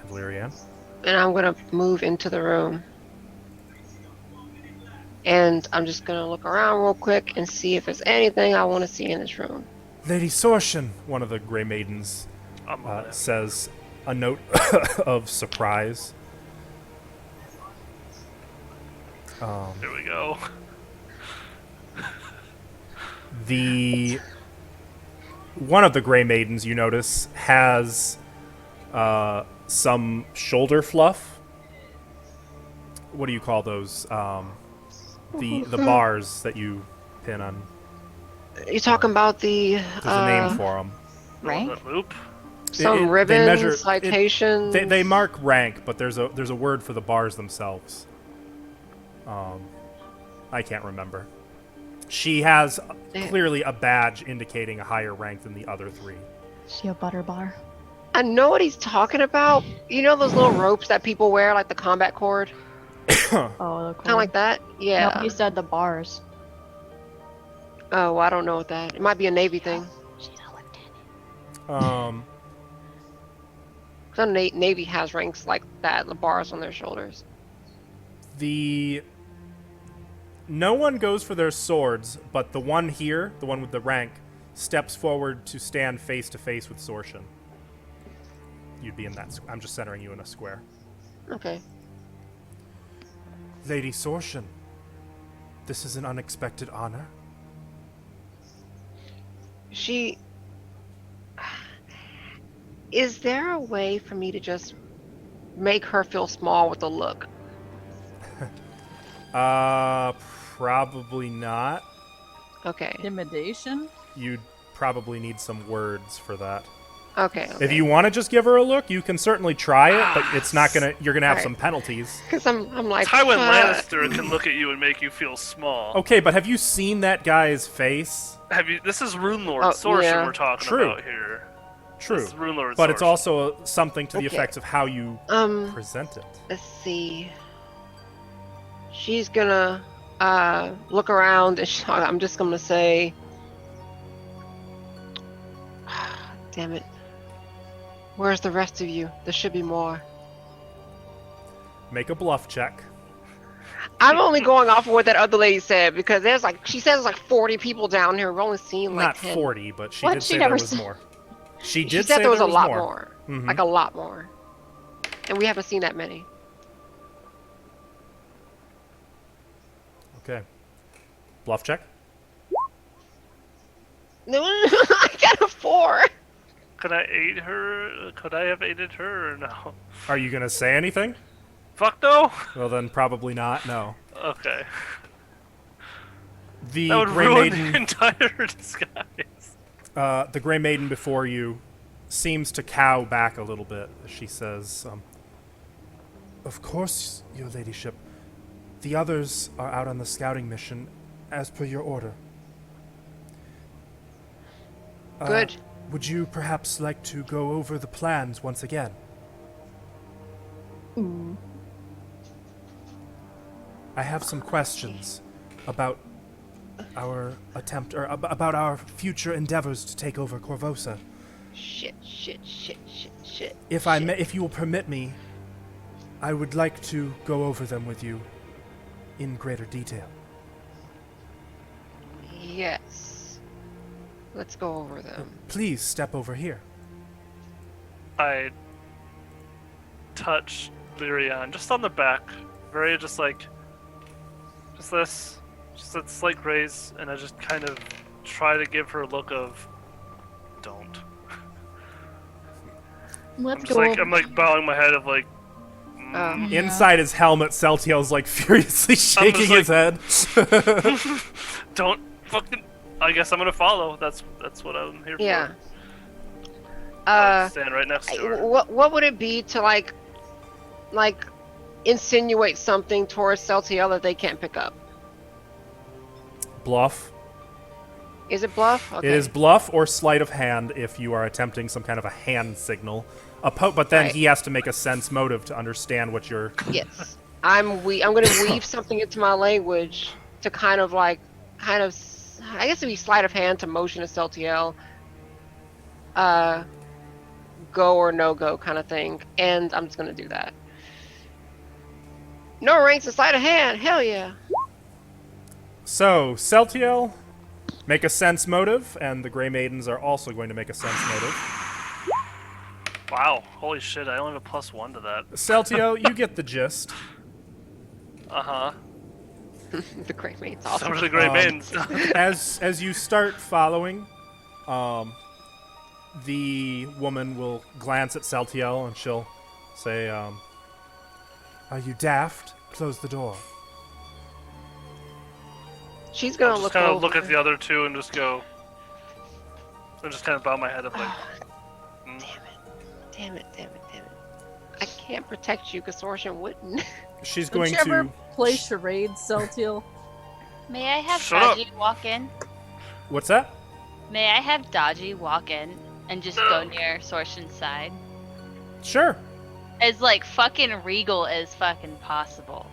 B: And Lyrianne?
E: And I'm gonna move into the room. And I'm just gonna look around real quick and see if there's anything I want to see in this room.
B: Lady Sorshan, one of the Grey Maidens
A: I'm on it.
B: says, a note of surprise.
A: Here we go.
B: One of the Grey Maidens, you notice, has some shoulder fluff. What do you call those? The bars that you pin on.
E: You talking about the
B: There's a name for them.
D: Rank?
A: That loop.
E: some
B: they
E: ribbons,
B: measure-
E: citations?
B: They mark rank, but there's a word for the bars themselves. I can't remember. She has clearly a badge indicating a higher rank than the other three.
D: See a butter bar?
E: I know what he's talking about. You know those little ropes that people wear, like the combat cord?
D: Oh, the
E: Kind of like that? Yeah.
D: No, he said the bars.
E: Oh, well, I don't know what that. It might be a Navy thing.
D: She's a lieutenant.
E: Some Navy has ranks like that, the bars on their shoulders.
B: No one goes for their swords, but the one here, the one with the rank, steps forward to stand face to face with Sorshan. You'd be in that. I'm just centering you in a square.
E: Okay.
B: Lady Sorshan, this is an unexpected honor.
E: Is there a way for me to just make her feel small with a look?
B: Probably not.
E: Okay.
F: Intimidation?
B: You'd probably need some words for that.
E: Okay.
B: If you want to just give her a look, you can certainly try it, but it's not you're gonna have
E: Alright.
B: some penalties.
E: Because I'm like.
A: Tywin Lannister can look at you and make you feel small.
B: Okay, but have you seen that guy's face?
A: Have you? This is Rune Lord
E: Oh,
A: Sorshan
E: yeah.
A: we're talking
B: True.
A: about here.
B: True.
A: This is Rune Lord
B: But it's
A: Sorshan.
B: also something to the
E: Okay.
B: effects of how you
E: Um.
B: present it.
E: Let's see. She's gonna look around and I'm just gonna say, damn it. Where's the rest of you? There should be more.
B: Make a bluff check.
E: I'm only going off of what that other lady said because she says there's like 40 people down here. We've only seen like
B: Not
E: 10.
B: 40, but she
D: What?
B: did
D: She
B: say there
D: never
B: was
D: said-
B: more. She
E: She
B: did
E: said
B: say
E: there was a lot
B: more.
E: more.
B: Mhm.
E: Like a lot more. And we haven't seen that many.
B: Okay. Bluff check.
E: No, I got a 4.
A: Could I aid her? Could I have aided her or no?
B: Are you gonna say anything?
A: Fuck no.
B: Well, then probably not. No.
A: Okay.
B: The
A: That would
B: Grey
A: ruin
B: Maiden.
A: the entire disguise.
B: The Grey Maiden before you seems to cow back a little bit as she says, "Of course, your ladyship. The others are out on the scouting mission, as per your order.
E: Good.
B: Would you perhaps like to go over the plans once again?" I have some questions about our attempt, or about our future endeavors to take over Corvosa.
E: Shit.
B: If you will permit me, I would like to go over them with you in greater detail.
E: Yes. Let's go over them.
B: Please step over here.
A: I touch Lyrian just on the back, very just this, just that slight graze, and I just kind of try to give her a look of, don't.
D: Let's
A: I'm
D: go.
A: just I'm like bowing my head of like,
E: Um,
D: Yeah.
B: Inside his helmet, Celtiel's like furiously shaking his head.
A: don't fucking. I guess I'm gonna follow. That's what I'm here
E: yeah.
A: for. I'll stand right next to her.
E: What would it be to like insinuate something towards Celtiel that they can't pick up?
B: Bluff.
E: Is it bluff? Okay.
B: It is bluff or sleight of hand if you are attempting some kind of a hand signal. But then
E: Right.
B: he has to make a sense motive to understand what you're.
E: Yes. I'm going to weave something into my language to kind of I guess it'd be sleight of hand to motion to Celtiel. Go or no go kind of thing, and I'm just going to do that. No ranks and sleight of hand. Hell yeah.
B: So, Celtiel, make a sense motive, and the Grey Maidens are also going to make a sense motive.
A: Wow, holy shit! I only have a +1 to that.
B: Celtiel, you get the gist.
E: The Great Mate's
A: Some
E: awesome.
A: of the great maidens.
B: As you start following, the woman will glance at Celtiel and she'll say, "Are you daft? Close the door."
E: She's going
A: I'll
E: to
A: just
E: look
A: kind
E: over.
A: of look at the other two and just go, and just kind of bow my head of like,
E: Damn it. I can't protect you, Consortium wouldn't.
B: She's
F: Don't
B: going
F: you ever
B: to.
F: play charades, Celtiel?
C: May I have
A: Shut up.
C: Dodgy walk in?
B: What's that?
C: May I have Dodgy walk in and just go near Sorshin's side?
B: Sure.
C: As like fucking regal as fucking possible.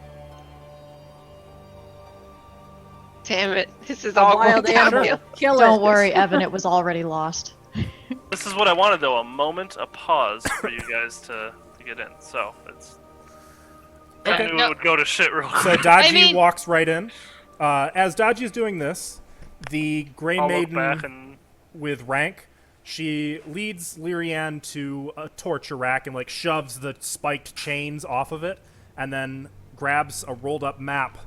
E: Damn it. This is
F: A
E: all going
F: wild
E: downhill.
F: animal. Kill
D: Don't
F: it.
D: worry, Evan. It was already lost.
A: this is what I wanted though, a pause for you guys to get in. So it's.
B: Okay.
A: I knew it would go to shit real
B: So
A: quick.
B: Dodgy walks right in. As Dodgy is doing this, the Grey
A: I'll look
B: Maiden
A: back and
B: with rank, she leads Lyrian to a torture rack and like shoves the spiked chains off of it, and then grabs a rolled up map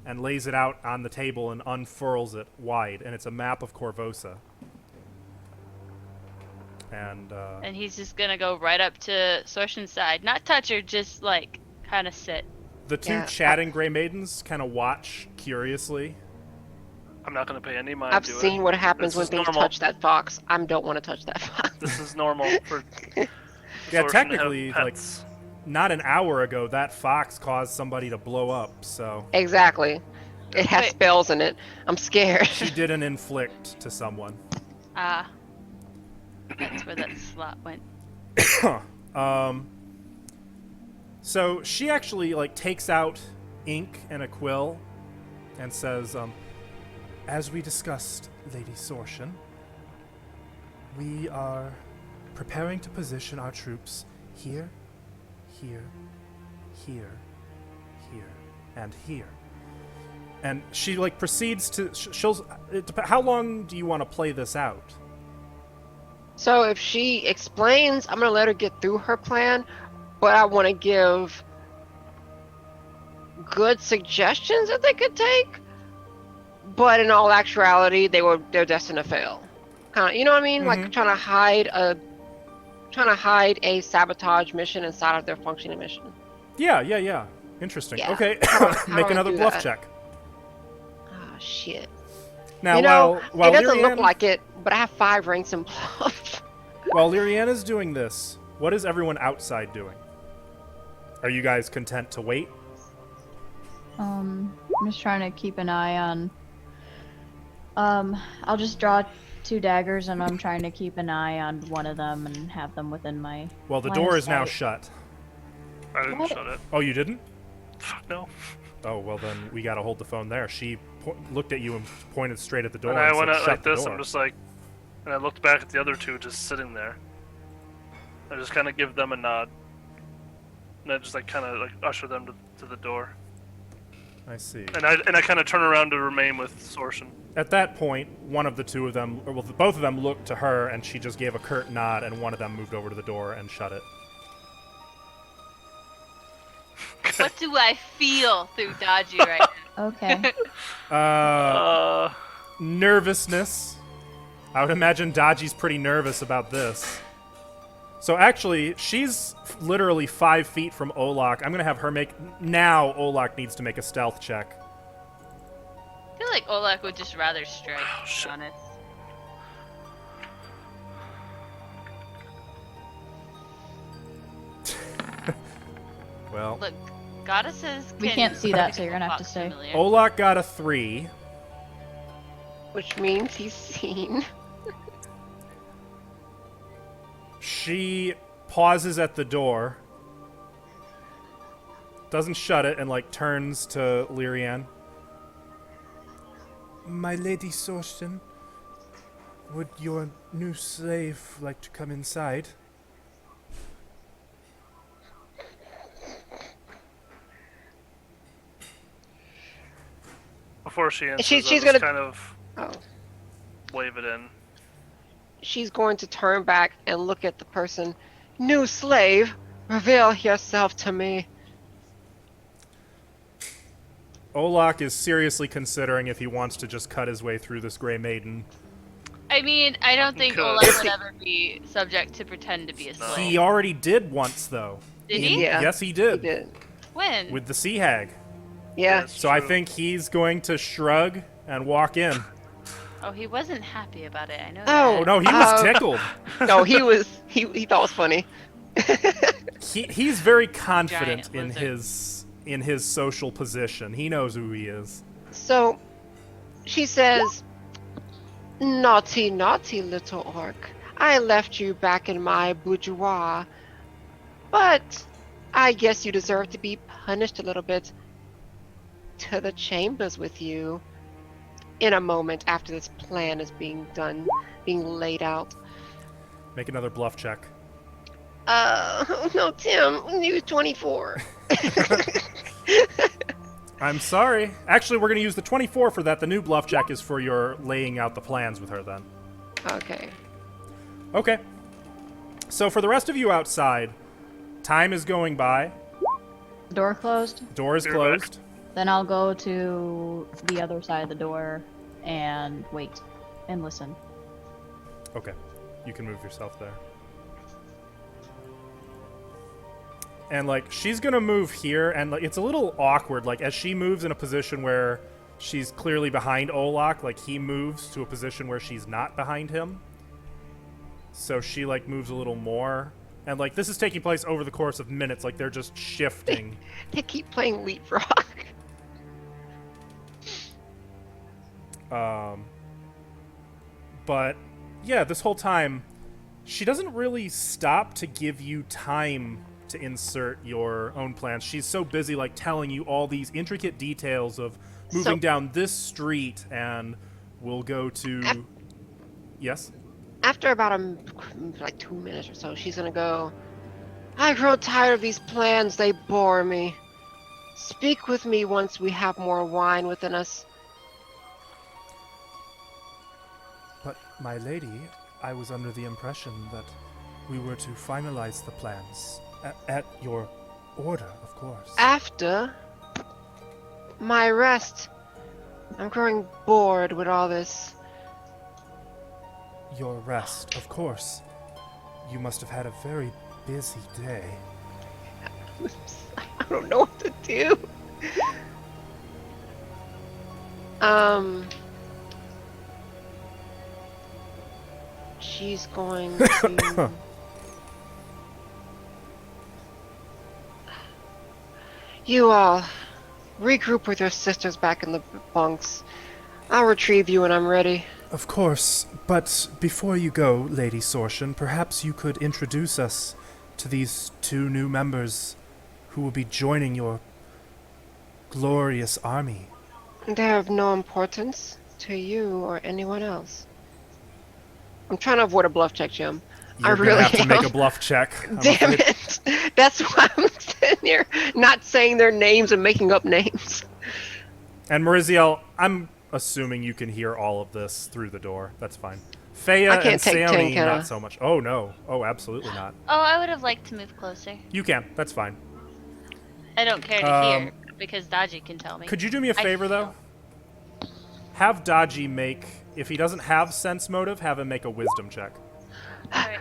B: and lays it out on the table and unfurls it wide, and it's a map of Corvosa. And
C: he's just gonna go right up to Sorshin's side. Not touch her, just like kind of sit.
B: the two
E: Yeah,
B: chatting Grey Maidens kind of watch curiously.
A: I'm not gonna pay any mind
E: I've
A: to
E: seen
A: it.
E: what happens
A: This
E: when
A: is
E: things
A: normal.
E: touch that fox. I don't want to touch that fox.
A: This is normal for.
B: Yeah,
A: Sorshin to have
B: technically, like,
A: pets.
B: not an hour ago, that fox caused somebody to blow up, so
E: Exactly. It has
C: Wait.
E: spells in it. I'm scared.
B: she didn't inflict to someone.
C: Ah. That's where that slot went.
B: So she actually like takes out ink and a quill and says, as we discussed, Lady Sorshin, we are preparing to position our troops here, here, here, here, and here. And she like proceeds to how long do you want to play this out?
E: So if she explains, I'm gonna let her get through her plan, but I want to give good suggestions that they could take. But in all actuality, they're destined to fail. Kind of, you know what I mean? Like trying to hide a sabotage mission inside of their functioning mission.
B: Yeah. Interesting.
E: Yeah.
B: Okay,
E: How
B: make
E: do I
B: another
E: do
B: bluff
E: that?
B: check.
E: Oh shit.
B: Now,
E: You know,
B: while
E: it doesn't look
B: Lyrian-
E: like it, but I have 5 ranks in bluff.
B: While Lyriana's doing this, what is everyone outside doing? Are you guys content to wait?
D: I'm just trying to keep an eye on. I'll just draw 2 daggers, and I'm trying to keep an eye on one of them and have them within my.
B: Well, the
D: line of
B: door is now
D: sight.
B: shut.
A: I didn't
D: What?
A: shut it.
B: Oh, you didn't?
A: Fuck no.
B: Oh, well then we gotta hold the phone there. She looked at you and pointed straight at the door
A: And
B: and
A: I went
B: said,
A: out
B: shut
A: like
B: the
A: this.
B: door.
A: I'm just like, and I looked back at the other two just sitting there. I just kind of give them a nod, and I just like kind of like usher them to the door.
B: I see.
A: And I kind of turn around to remain with Sorshin.
B: At that point, one of the two of them, or well, both of them looked to her, and she just gave a curt nod, and one of them moved over to the door and shut it.
C: What do I feel through Dodgy right now?
D: Okay.
B: Nervousness. I would imagine Dodgy's pretty nervous about this. So actually, she's literally 5 feet from Olak. I'm gonna have her make... Now Olak needs to make a stealth check.
C: I feel like Olak would just rather strike, to be
A: shit.
C: honest.
B: Well,
C: Look, goddesses
D: We
C: can
D: can't see that, so you're gonna have
C: talk
D: to stay.
C: familiar.
B: Olak got a 3.
E: Which means he's seen.
B: She pauses at the door, doesn't shut it, and like turns to Lyrian. My lady Sorston, would your new slave like to come inside?
A: Before she answers,
E: She's
A: I just
E: gonna-
A: kind of
E: Oh.
A: wave it in.
E: She's going to turn back and look at the person. New slave, reveal yourself to me.
B: Olak is seriously considering if he wants to just cut his way through this Grey Maiden.
C: I mean, I don't think
A: Could.
C: Olaf would ever be subject to pretend to be a
A: No.
C: slave.
B: He already did once, though.
C: Did he?
E: Yeah.
B: Yes, he
E: He
B: did.
E: did.
C: When?
B: With the Sea Hag.
E: Yeah.
A: That's
B: So I
A: true.
B: think he's going to shrug and walk in.
C: Oh, he wasn't happy about it. I know
B: Oh
C: that.
B: no, he was tickled.
E: No, he was. He thought it was funny.
B: He's very confident
C: Giant
B: in his social position. He knows who he is.
E: So, she says, "Naughty, naughty little orc. I left you back in my boudoir, but I guess you deserve to be punished a little bit. To the chambers with you." In a moment after this plan is being laid out.
B: Make another bluff check.
E: No, Tim, you 24.
B: I'm sorry. Actually, we're going to use the 24 for that. The new bluff check is for your laying out the plans with her then.
E: Okay.
B: Okay. So for the rest of you outside, time is going by.
D: Door closed.
B: Door is
A: You're
B: closed.
D: Then I'll go to the other side of the door and wait and listen.
B: Okay. You can move yourself there. And like she's gonna move here, and like it's a little awkward. Like as she moves in a position where she's clearly behind Olak, like he moves to a position where she's not behind him. So she like moves a little more, and like this is taking place over the course of minutes. Like they're just shifting.
E: They keep playing leapfrog.
B: But yeah, this whole time, she doesn't really stop to give you time to insert your own plans. She's so busy like telling you all these intricate details of moving
E: So-
B: down this street, and we'll go to... Yes?
E: After about like 2 minutes or so, she's gonna go, "I grow tired of these plans, they bore me. Speak with me once we have more wine within us."
B: But, my lady, I was under the impression that we were to finalize the plans. At your order, of course.
E: After my rest, I'm growing bored with all this.
B: Your rest, of course. You must have had a very busy day.
E: I don't know what to do. She's going to. You all regroup with your sisters back in the bunks. I'll retrieve you when I'm ready.
B: Of course, but before you go, Lady Sorshan, perhaps you could introduce us to these two new members who will be joining your glorious army.
E: They're of no importance to you or anyone else. I'm trying to avoid a bluff check, Jim. I
B: You're gonna
E: really
B: have to make a
E: am.
B: bluff check. I'm
E: Damn
B: afraid.
E: it. That's why I'm sitting here not saying their names and making up names.
B: And Mariziel, I'm assuming you can hear all of this through the door. That's fine. Feya
E: I
B: and
E: can't take 10,
B: Seoni,
E: can I?
B: not so much. Oh, no. Oh, absolutely not.
C: Oh, I would have liked to move closer.
B: You can. That's fine.
C: I don't care to hear because Dodgy can tell me.
B: Could you do me a
C: I
B: favor, though? Have Dodgy make, if he doesn't have sense motive, have him make a wisdom check.
C: Alright.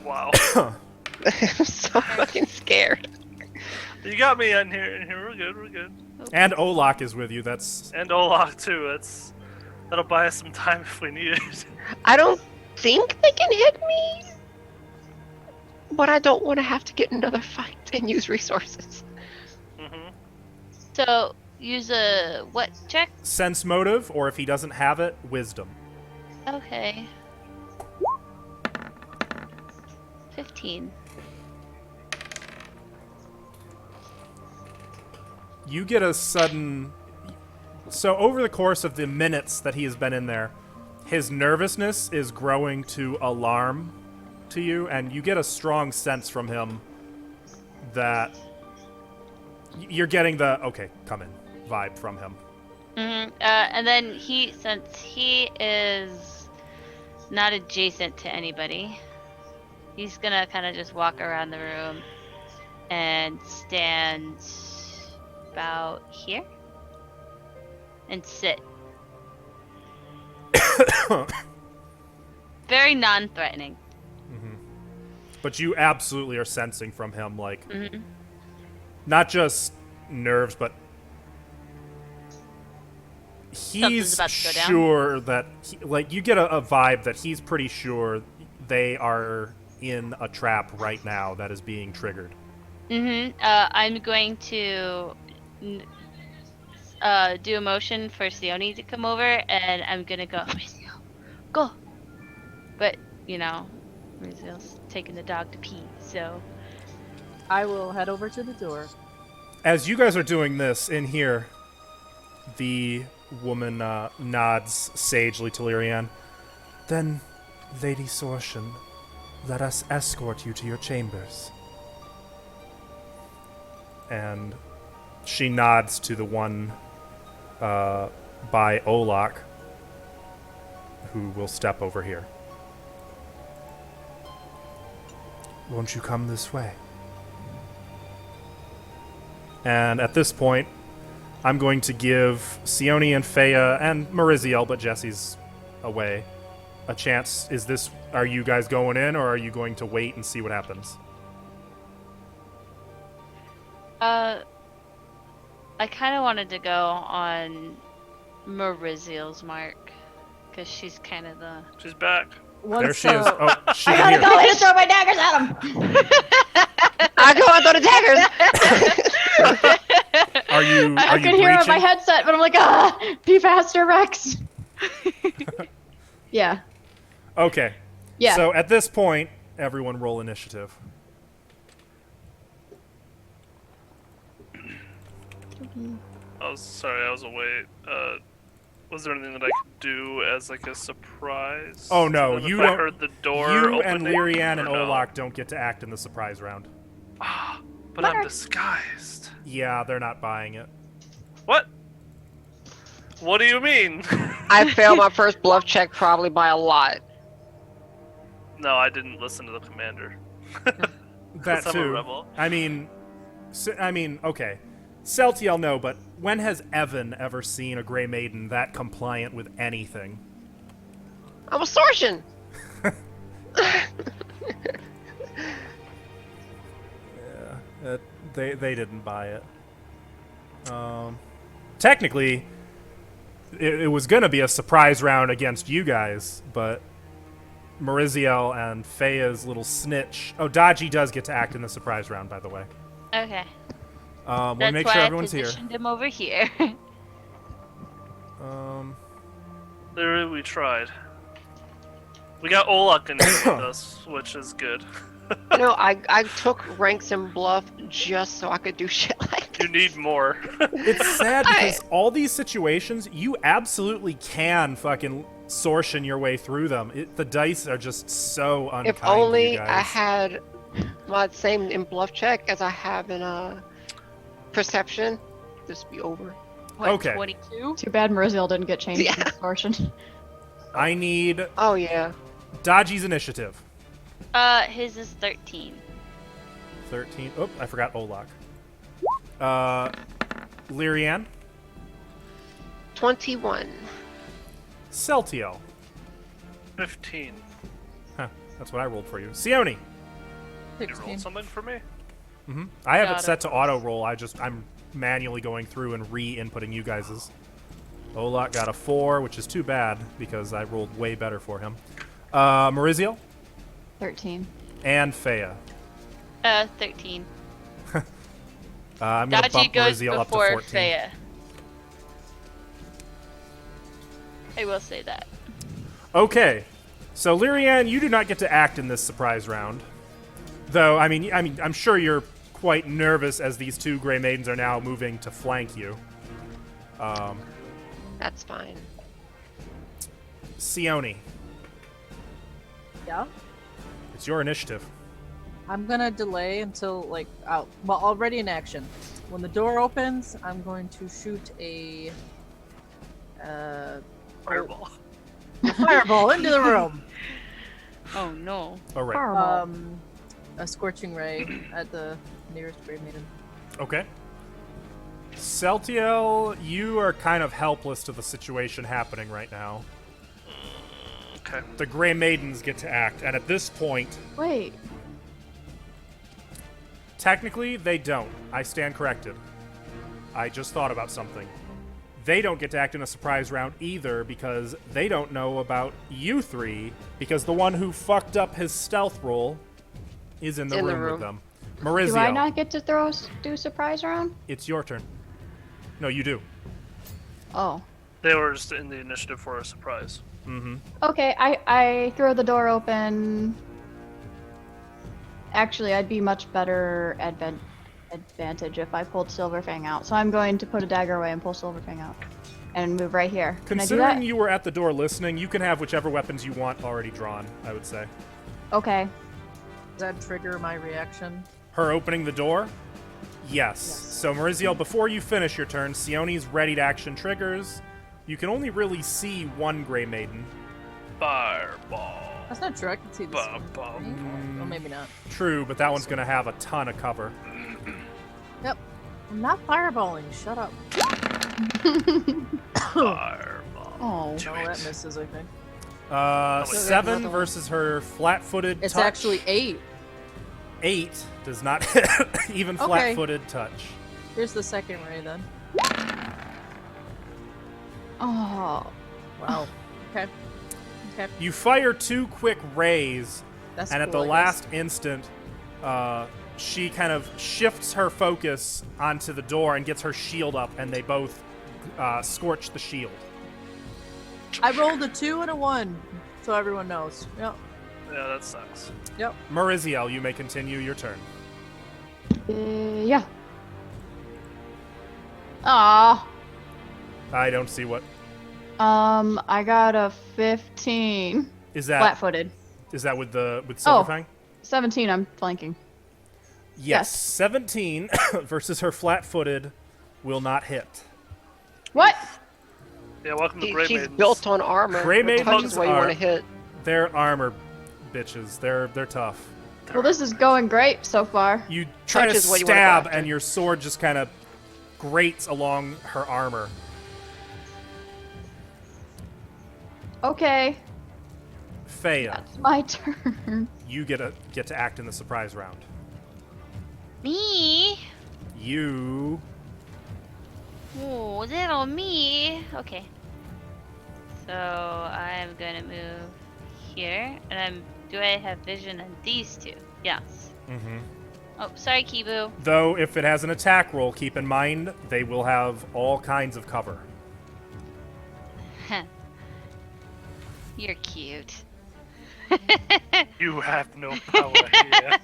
A: Wow.
E: I'm so fucking scared.
A: You got me in here. We're good. We're good.
B: And Olak is with you. That's
A: And Olaf too. That'll buy us some time if we need it.
E: I don't think they can hit me, but I don't want to have to get in another fight and use resources.
A: Mm-hmm.
C: So, use a what check?
B: sense motive, or if he doesn't have it, wisdom.
C: Okay. 15.
B: You get a sudden... So over the course of the minutes that he has been in there, his nervousness is growing to alarm to you, and you get a strong sense from him that you're getting the, okay, come in, vibe from him.
C: And then since he is not adjacent to anybody, he's gonna kind of just walk around the room and stand about here and sit. Very non-threatening.
B: But you absolutely are sensing from him, like, not just nerves, but he's
C: about to go down.
B: sure that, like, you get a vibe that he's pretty sure they are in a trap right now that is being triggered.
C: I'm going to do a motion for Sione to come over, and I'm gonna go, Rizio, go! But, Rizio's taking the dog to pee, so...
F: I will head over to the door.
B: As you guys are doing this in here, the woman nods sagely to Lyrian. Then, Lady Sorshan, let us escort you to your chambers. And she nods to the one by Olak, who will step over here. Won't you come this way? And at this point, I'm going to give Sione and Feya and Mariziel, but Jesse's away, a chance. Are you guys going in, or are you going to wait and see what happens?
C: I kind of wanted to go on Mariziel's mark, because she's kind of the...
A: She's back.
B: There she is. Oh, she
D: I
B: can
D: gotta
B: hear.
D: go in and throw my daggers at him!
E: I go and throw the daggers.
B: Are you
D: I can hear it on my headset, but I'm like, be faster, Rex! Yeah.
B: Okay.
D: Yeah.
B: So at this point, everyone roll initiative.
A: I was away. Was there anything that I could do as like a surprise?
B: Oh no,
A: If
B: you
A: I
B: don't.
A: heard the door
B: You and
A: opening,
B: Lyrian and
A: or no?
B: Olak don't get to act in the surprise round.
A: But I'm disguised.
B: Yeah, they're not buying it.
A: What? What do you mean?
E: I failed my first bluff check probably by a lot.
A: No, I didn't listen to the commander.
B: That
A: 'Cause I'm a
B: too.
A: rebel.
B: I mean, okay. Celtiel, no, but when has Evan ever seen a Grey Maiden that compliant with anything?
E: I'm a Sorshan.
B: They didn't buy it. Technically, it was going to be a surprise round against you guys, but Mariziel and Feya's little snitch. Oh, Dodgy does get to act in the surprise round, by the way.
C: Okay.
B: We'll
C: That's
B: make
C: why
B: sure
C: I
B: everyone's here.
C: positioned him over here.
A: Literally, we tried. We got Olak in here with us, which is good.
E: You know, I took ranks in bluff just so I could do shit like
A: You
E: that.
A: need more.
B: It's sad because all these situations, you absolutely can fucking sortion your way through them. The dice are just so unkind
E: If
B: to you
E: only
B: guys.
E: I had my same in bluff check as I have in perception, this would be over.
C: What,
B: Okay.
C: 22?
D: Too bad Mariziel didn't get changed
E: Yeah.
D: to distortion.
B: I need
E: Oh yeah.
B: Dodgy's initiative.
C: His is 13.
B: 13. Oh, I forgot Olak. Lyrian.
E: 21.
B: Celtiel.
A: 15.
B: Huh, that's what I rolled for you. Sione.
A: You
F: 16.
A: rolled something for me?
B: I have
C: Got
B: it
C: it.
B: set to auto roll. I'm manually going through and re-inputting you guys's. Olak got a 4, which is too bad because I rolled way better for him. Maurizio
D: 13.
B: and Fea.
C: 13.
B: I'm going to
C: Dodgy
B: bump
C: goes
B: Maurizio up to
C: before
B: 14.
C: Fea. I will say that.
B: Okay, so Lyrian, you do not get to act in this surprise round. Though, I mean, I'm sure you're quite nervous as these two Grey Maidens are now moving to flank you.
E: That's fine.
B: Sione,
F: Yeah.
B: it's your initiative.
F: I'm gonna delay until already in action. When the door opens, I'm going to shoot a
A: Fireball.
F: fireball into the room.
C: Oh no.
B: All right.
D: Fireball.
F: A scorching ray at the nearest Grey Maiden.
B: Okay. Celtiel, you are kind of helpless to the situation happening right now.
A: Okay.
B: The Grey Maidens get to act, and at this point,
D: Wait.
B: technically, they don't. I stand corrected. I just thought about something. They don't get to act in a surprise round either because they don't know about you three, because the one who fucked up his stealth roll is in the,
E: In the
B: room with
E: room.
B: them.
D: Do
B: Maurizio,
D: I not get to do surprise round?
B: it's your turn. No, you do.
D: Oh.
A: They were just in the initiative for a surprise.
D: Okay, I throw the door open. Actually, I'd be much better advantage if I pulled Silverfang out. So I'm going to put a dagger away and pull Silverfang out. And move right here. Can I do
B: Considering
D: that?
B: you were at the door listening, you can have whichever weapons you want already drawn, I would say.
D: Okay.
F: Does that trigger my reaction?
B: Her opening the door? Yes. So, Maurizio, before you finish your turn, Sione's ready to action triggers. You can only really see one Grey Maiden.
A: Fireball.
F: That's not true. I can see this
A: Bum,
F: one.
A: bum.
F: Well, maybe not.
B: True, but that one's going to have a ton of cover.
F: Yep. I'm not fireballing. Shut up.
A: Fireball.
D: Oh.
A: Do
F: Oh,
A: it.
F: that misses, I think.
A: wait,
B: 7
F: another one.
B: versus her flat-footed
F: It's
B: touch.
F: actually 8.
B: 8 does not hit even
F: Okay.
B: flat-footed touch.
F: Here's the second ray then.
D: Oh.
F: Wow. Okay. Okay.
B: You fire 2 quick rays,
F: That's
B: and at the
F: cool, I
B: last
F: guess.
B: instant, she kind of shifts her focus onto the door and gets her shield up, and they both scorch the shield.
F: I rolled a 2 and a 1, so everyone knows. Yep.
A: Yeah, that sucks.
F: Yep.
B: Maurizio, you may continue your turn.
D: Yeah. Aw.
B: I don't see what
D: I got a 15.
B: is that.
D: Flat-footed.
B: Is that with
D: Oh.
B: Silverfang?
D: 17, I'm flanking.
B: Yes.
D: Yes.
B: 17 versus her flat-footed will not hit.
D: What?
A: Yeah, welcome to Grey
E: She's
A: Maidens.
E: built on armor.
B: Grey
E: Her touch
B: Maidens
E: is what you want
B: are-
E: to hit.
B: They're armor bitches. They're tough.
D: Well, this is going great so far.
B: You try
E: Touch
B: to
E: is what you wanna go
B: stab,
E: after.
B: and your sword just kind of grates along her armor.
D: Okay.
B: Fea,
D: It's my turn.
B: you get to act in the surprise round.
C: Me?
B: You
C: Oh, little me. Okay. So I'm gonna move here, and do I have vision on these two? Yes.
B: Mm-hmm.
C: Oh, sorry, Kibu.
B: Though, if it has an attack roll, keep in mind they will have all kinds of cover.
C: You're cute.
A: You have no power here.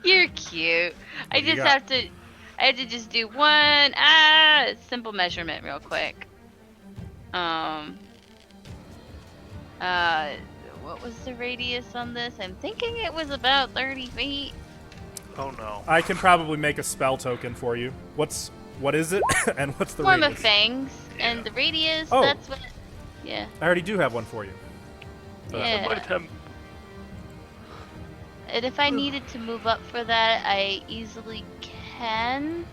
C: You're cute. I
B: What do you
C: just
B: got?
C: have to. I have to just do one simple measurement real quick. What was the radius on this? I'm thinking it was about 30 feet.
A: Oh no.
B: I can probably make a spell token for you. What is it? And what's the
C: Form
B: radius?
C: of fangs,
A: Yeah.
C: and the radius.
B: Oh.
C: That's what. Yeah.
B: I already do have one for you.
C: Yeah.
A: Let him.
C: And if I needed to move up for that, I easily can.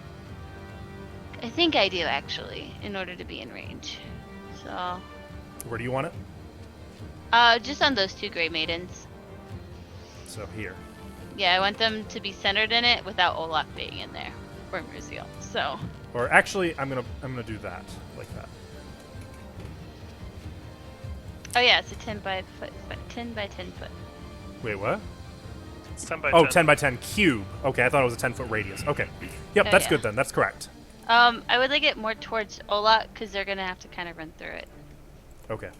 C: I think I do actually, in order to be in range. So,
B: Where do you want it?
C: just on those two gray maidens.
B: So here.
C: Yeah, I want them to be centered in it without Olaf being in there, or Murziel. So,
B: Or actually, I'm gonna do that like that.
C: oh yeah, it's a 10 by 10 foot.
B: Wait, what?
A: It's 10 by
B: Oh,
A: 10.
B: 10 by 10 cube. Okay, I thought it was a 10-foot radius. Okay. Yep,
C: Oh,
B: that's
C: yeah.
B: good then. That's correct.
C: I would like it more towards Olaf because they're gonna have to kind of run through it.
B: Okay.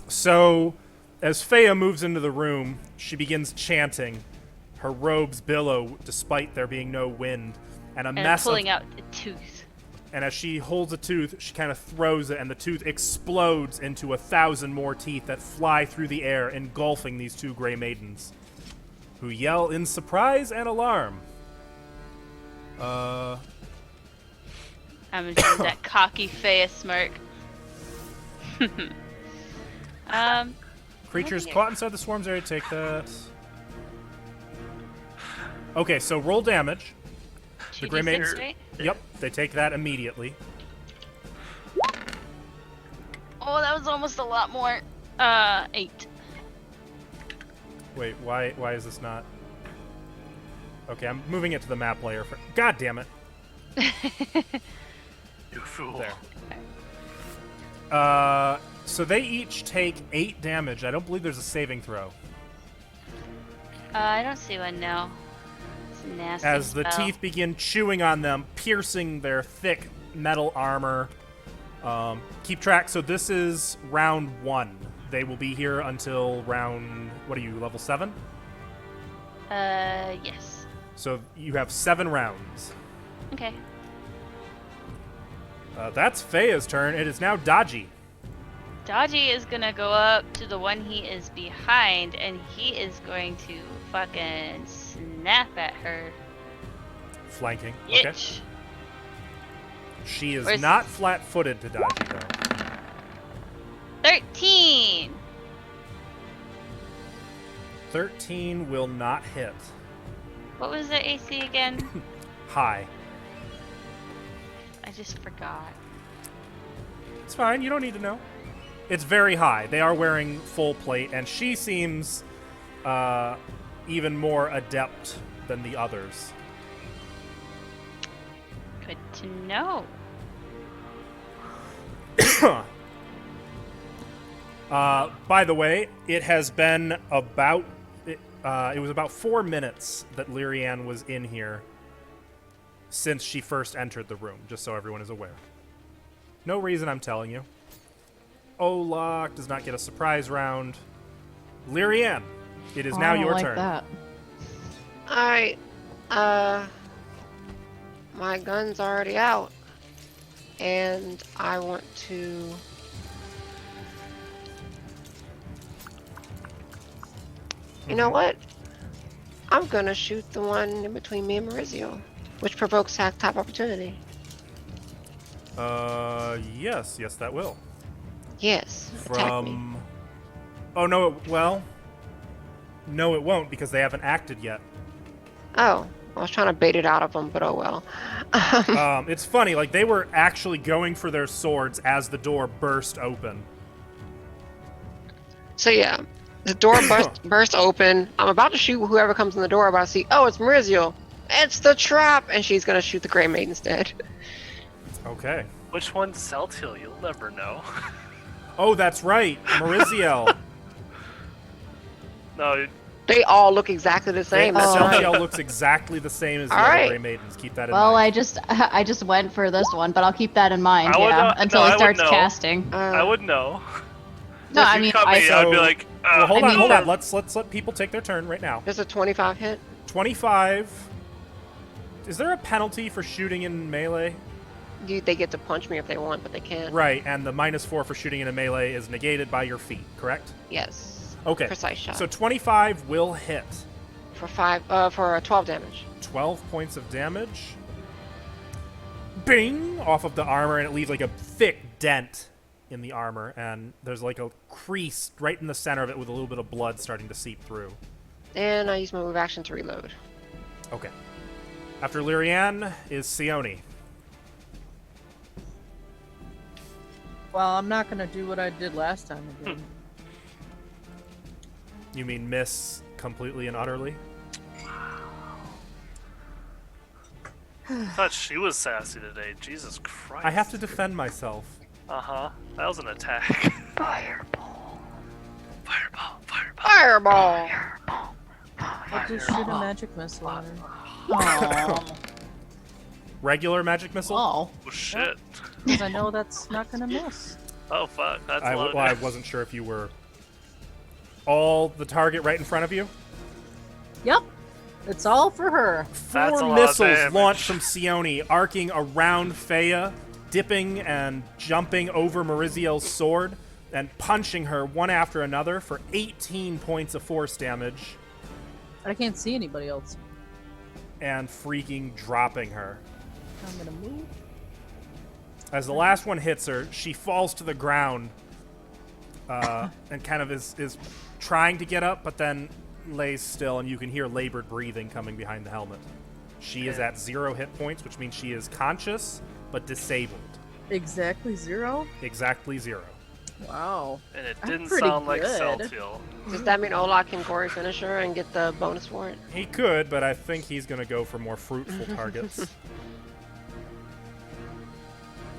B: So, as Fea moves into the room, she begins chanting. Her robes billow despite there being no wind, and a
C: And I'm
B: mess of.
C: pulling out a tooth.
B: And as she holds a tooth, she kind of throws it, and the tooth explodes into 1,000 more teeth that fly through the air, engulfing these two gray maidens, who yell in surprise and alarm.
C: I'm gonna do that cocky face smirk.
B: Creatures
C: Okay.
B: caught inside the swarm's area take that. Okay, so roll damage. The gray
C: 2d6,
B: maidens.
C: right?
B: Yep, they take that immediately.
C: Oh, that was almost a lot more. 8.
B: Wait, why is this not? Okay, I'm moving it to the map layer. God damn it!
A: You fool.
B: There. So they each take 8 damage. I don't believe there's a saving throw.
C: I don't see one, no. It's a nasty
B: As the
C: spell.
B: teeth begin chewing on them, piercing their thick metal armor. Keep track. So this is round 1. They will be here until round. What are you, level 7?
C: Yes.
B: So you have 7 rounds.
C: Okay.
B: That's Fea's turn. It is now Dodgy.
C: Dodgy is gonna go up to the one he is behind, and he is going to fucking snap at her.
B: Flanking. Okay.
C: Itch.
B: She is
C: Where's-
B: not flat-footed to Dodgy, though.
C: 13!
B: 13 will not hit.
C: What was their AC again?
B: High.
C: I just forgot.
B: It's fine. You don't need to know. It's very high. They are wearing full plate, and she seems even more adept than the others.
C: Good to know.
B: By the way, it has been about it was about 4 minutes that Lyrianne was in here since she first entered the room, just so everyone is aware. No reason I'm telling you. Olak does not get a surprise round. Lyrianne, it is now
D: I don't
B: your
D: like
B: turn.
D: That.
E: Alright. My gun's already out. And I want to... You know what? I'm gonna shoot the one in between me and Maurizio, which provokes top opportunity.
B: Yes, that will.
E: Yes, attack me.
B: From. Oh no! No, it won't because they haven't acted yet.
E: Oh, I was trying to bait it out of them, but oh well.
B: It's funny, like they were actually going for their swords as the door burst open.
E: So yeah, the door burst open. I'm about to shoot whoever comes in the door. About to see, oh, it's Maurizio. It's the trap, and she's gonna shoot the Grey Maid instead.
B: Okay.
A: Which one's Celtial? You'll never know.
B: Oh, that's right, Mariziel.
A: No,
E: They all look exactly the same. That's
D: Oh.
E: right.
B: Celtiel looks exactly the same as the
E: All
B: other
E: right.
B: Grey Maidens. Keep that in
D: Well,
B: mind.
D: I just went for this one, but I'll keep that in mind.
A: I would
D: Yeah,
A: know-
D: until
A: no,
D: he
A: I would
D: starts
A: know.
D: casting.
A: I would know.
D: No,
A: if
D: I
A: you
D: mean,
A: cut me,
B: So-
A: I'd be like,
B: Well, hold
D: I
B: on,
D: mean-
B: hold on. Let's let people take their turn right now.
E: Does a 25 hit?
B: 25. Is there a penalty for shooting in melee?
E: They get to punch me if they want, but they can't.
B: Right, and the -4 for shooting in a melee is negated by your feet, correct?
E: Yes.
B: Okay.
E: Precise shot.
B: So 25 will hit.
E: For 12 damage.
B: 12 points of damage. Bing! Off of the armor, and it leaves like a thick dent in the armor, and there's like a crease right in the center of it with a little bit of blood starting to seep through.
E: And I use my move action to reload.
B: Okay. After Lyrianne is Sione.
F: Well, I'm not gonna do what I did last time again.
B: You mean miss completely and utterly?
A: I thought she was sassy today. Jesus Christ.
B: I have to defend myself.
A: Uh-huh. That was an attack.
C: Fireball.
A: Fireball, fireball.
E: Fireball!
F: I'll just shoot a magic missile at her.
D: Aww.
B: Regular magic missile?
D: Oh.
A: Oh, shit.
F: Because I know that's not gonna miss.
A: Oh, fuck. That's
B: I
A: a lot of
B: I
A: damage.
B: wasn't sure if you were all the target right in front of you.
F: Yep. It's all for her.
A: That's a
B: Four
A: lot of
B: missiles
A: damage.
B: launched from Sione, arcing around Fea, dipping and jumping over Mariziel's sword, and punching her one after another for 18 points of force damage,
F: I can't see anybody else.
B: and freaking dropping her.
F: I'm gonna move.
B: As the last one hits her, she falls to the ground and kind of is trying to get up, but then lays still, and you can hear labored breathing coming behind the helmet. She is at 0 hit points, which means she is conscious but disabled.
F: Exactly 0?
B: Exactly 0.
F: Wow.
A: And it
F: I'm
A: didn't
F: pretty
A: sound like
F: good.
A: Celtial.
E: Does that mean Olak can Gory finish her and get the bonus for it?
B: He could, but I think he's going to go for more fruitful targets.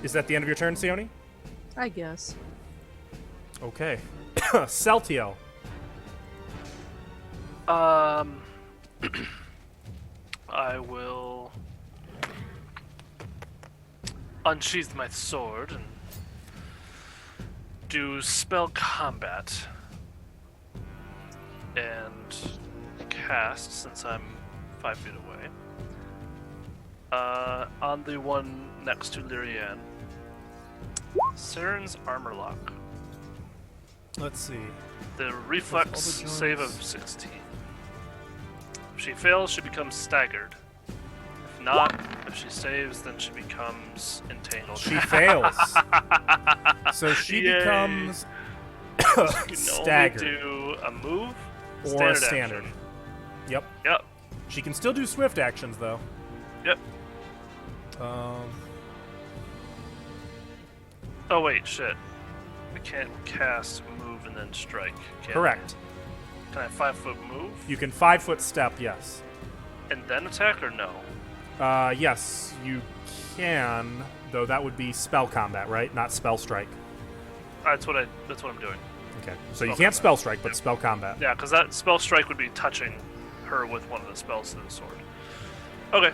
B: Is that the end of your turn, Sione?
F: I guess.
B: Okay. Celtiel.
A: I will unsheath my sword and do spell combat and cast, since I'm 5 feet away, on the one next to Lyrianne, Saren's armor lock.
B: Let's see.
A: The reflex save of 16. If she fails, she becomes staggered. If not, if she saves, then she becomes entangled.
B: She fails. So she
A: Yay.
B: becomes
A: You can
B: staggered.
A: only do a move
B: Or a standard.
A: action.
B: Yep.
A: Yep.
B: She can still do swift actions, though.
A: Yep. Oh wait, shit. I can't cast, move, and then strike. Can
B: Correct.
A: I? Can I 5-foot move
B: You can 5-foot step, yes.
A: and then attack, or no?
B: Yes, you can, though that would be spell combat, right? Not spell strike.
A: That's what I'm doing.
B: Okay. So you
A: Spell
B: can't
A: combat.
B: spell strike, but
A: Yep.
B: spell combat.
A: Yeah, because that spell strike would be touching her with one of the spells to the sword. Okay,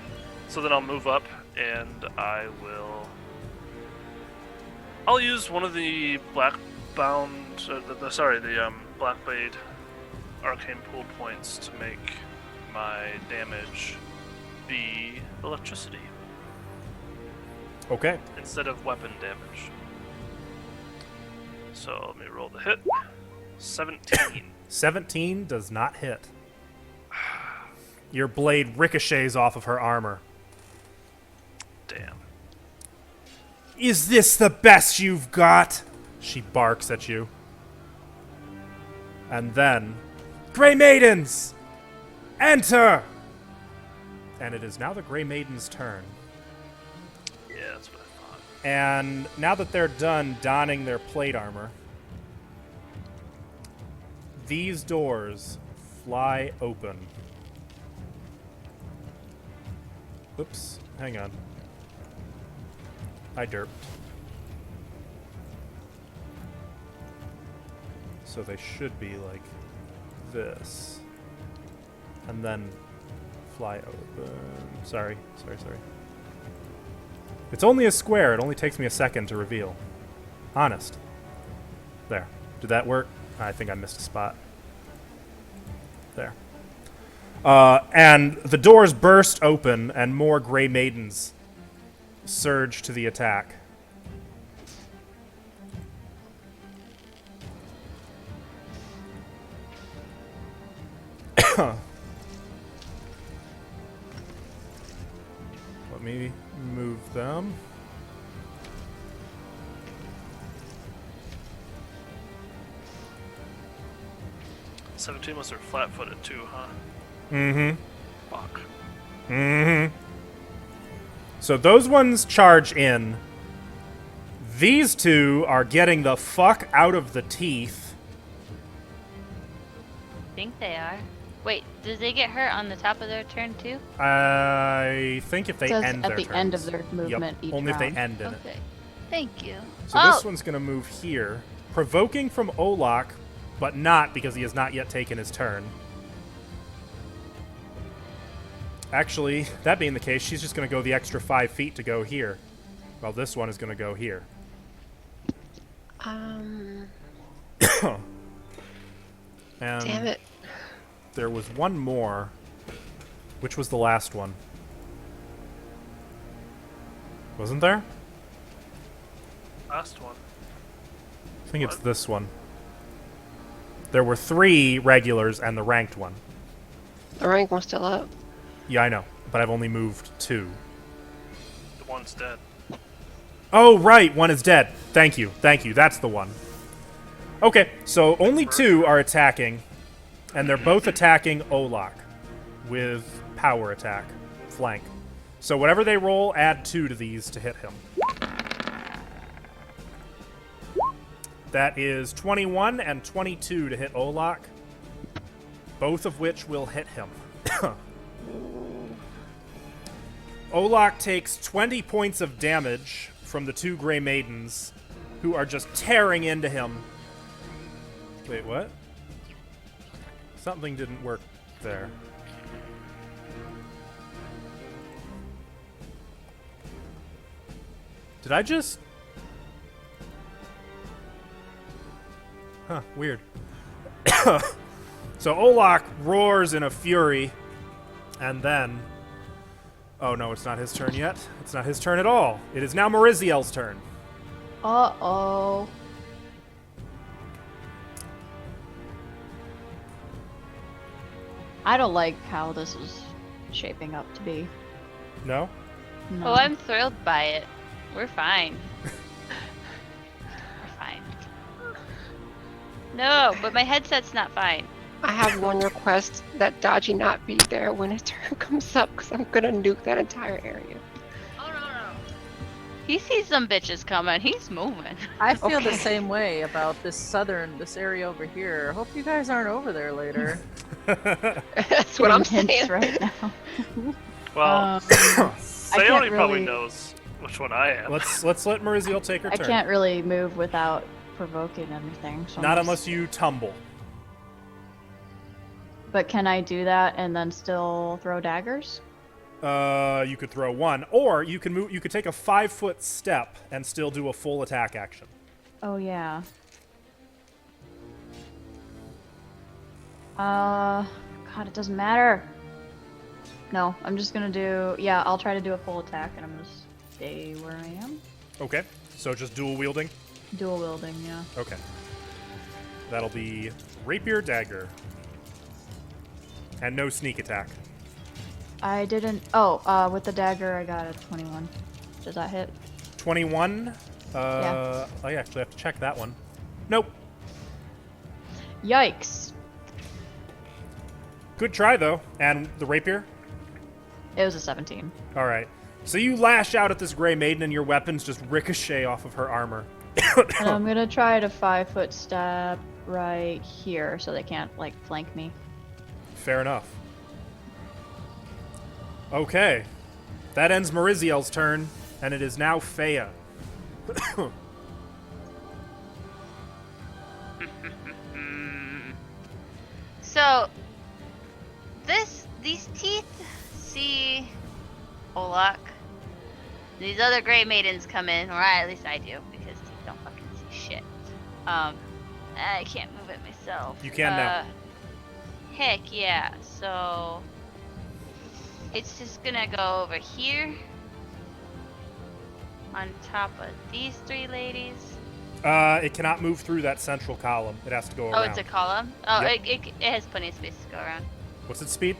A: so then I'll move up and I'll use one of the black bound, the black blade arcane pool points to make my damage be electricity
B: Okay.
A: instead of weapon damage. So let me roll the hit. 17.
B: 17 does not hit. Your blade ricochets off of her armor.
A: Damn.
B: Is this the best you've got? She barks at you. And then, Grey Maidens! Enter! And it is now the Grey Maidens' turn.
A: Yeah, that's what I thought.
B: And now that they're done donning their plate armor, these doors fly open. Oops, hang on. I derped. So they should be like this. And then fly open. Sorry. It's only a square. It only takes me a second to reveal. Honest. There. Did that work? I think I missed a spot. There. And the doors burst open, and more Grey Maidens surge to the attack. Let me move them.
A: The 17 was flat-footed too, huh?
B: Mm-hmm.
A: Fuck.
B: Mm-hmm. So those ones charge in. These two are getting the fuck out of the teeth.
C: I think they are. Wait, did they get hurt on the top of their turn too?
B: I think if they
D: Says
B: end
D: at
B: their
D: the end of
B: turns.
D: their movement
B: Yep.
D: each
B: Only if they
D: round.
B: end in it.
C: Okay. Thank you.
B: So
C: oh!
B: this one's going to move here, provoking from Olak, but not because he has not yet taken his turn. Actually, that being the case, she's just going to go the extra 5 feet to go here. Well, this one is going to go here. And
E: Damn it.
B: there was one more. Which was the last one? Wasn't there?
A: Last one.
B: I think it's
A: What?
B: this one. There were 3 regulars and the ranked one.
E: The rank one's still up.
B: Yeah, I know, but I've only moved 2.
A: The one's dead.
B: Oh, right, one is dead. Thank you, that's the one. Okay, so only 2 are attacking, and they're both attacking Olak with power attack, flank. So whatever they roll, add 2 to these to hit him. That is 21 and 22 to hit Olak, both of which will hit him. Olak takes 20 points of damage from the 2 Grey Maidens, who are just tearing into him. Wait, what? Something didn't work there. Did I just... Huh, weird. So Olak roars in a fury, and then... Oh no, it's not his turn yet. It's not his turn at all. It is now Mariziel's turn.
D: Uh-oh. I don't like how this is shaping up to be.
B: No?
D: No.
C: Oh, I'm thrilled by it. We're fine. We're fine. No, but my headset's not fine.
E: I have one request that Dodgy not be there when his turn comes up because I'm gonna nuke that entire area.
C: Oh, no. He sees some bitches coming. He's moving.
F: I feel the
E: Okay.
F: same way about this area over here. Hope you guys aren't over there later.
E: That's what I'm
D: Intense
E: saying.
D: right now.
A: Well,
D: I
A: Sayori
D: can't
A: probably
D: really-
A: knows which one I am.
B: Let's let Mariziel take her
D: I
B: turn.
D: can't really move without provoking anything. So I'm
B: Not
D: just-
B: unless you tumble.
D: But can I do that and then still throw daggers?
B: You could throw 1, or you can move. You could take a 5-foot step and still do a full attack action.
D: Oh yeah. God, it doesn't matter. No, I'm just gonna do. Yeah, I'll try to do a full attack, and I'm gonna stay where I am.
B: Okay, so just dual wielding.
D: Dual wielding, yeah.
B: Okay, that'll be rapier dagger, and no sneak attack.
D: I didn't. Oh, with the dagger, I got a 21. Does that hit?
B: 21.
D: Yeah.
B: I actually have to check that one. Nope.
D: Yikes!
B: Good try though. And the rapier.
D: It was a 17.
B: All right. So you lash out at this Grey Maiden, and your weapons just ricochet off of her armor.
D: And I'm gonna try to 5-foot step right here, so they can't like flank me.
B: Fair enough. Okay. That ends Mariziel's turn, and it is now Fea.
C: So, these teeth see Olak. These other Grey Maidens come in, or at least I do, because teeth don't fucking see shit. I can't move it myself.
B: You can now.
C: Heck yeah. So it's just gonna go over here on top of these three ladies.
B: It cannot move through that central column. It has to go
C: Oh,
B: around.
C: it's a column. Oh,
B: Yep.
C: it has plenty of space to go around.
B: What's its speed?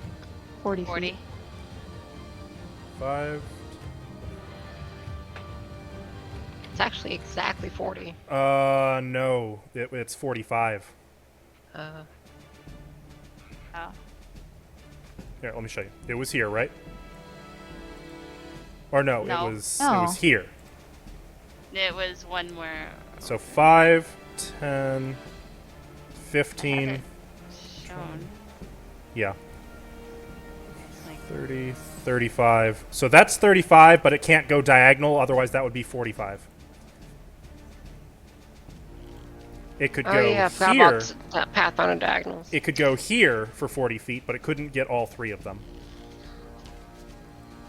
D: 40
C: 40.
D: feet.
B: 5.
E: It's actually exactly 40.
B: No. It's 45.
E: Uh,
C: Oh.
B: Here, let me show you. It was here, right? Or no,
C: No.
B: it was
D: No.
B: here.
C: It was one more.
B: So 5, 10, 15,
C: Shown.
B: yeah,
C: Like,
B: 30, 35. So that's 35, but it can't go diagonal, otherwise that would be 45. It could
E: oh
B: go
E: yeah, I forgot
B: here.
E: about Pathfinder diagonals.
B: It could go here for 40 feet, but it couldn't get all three of them.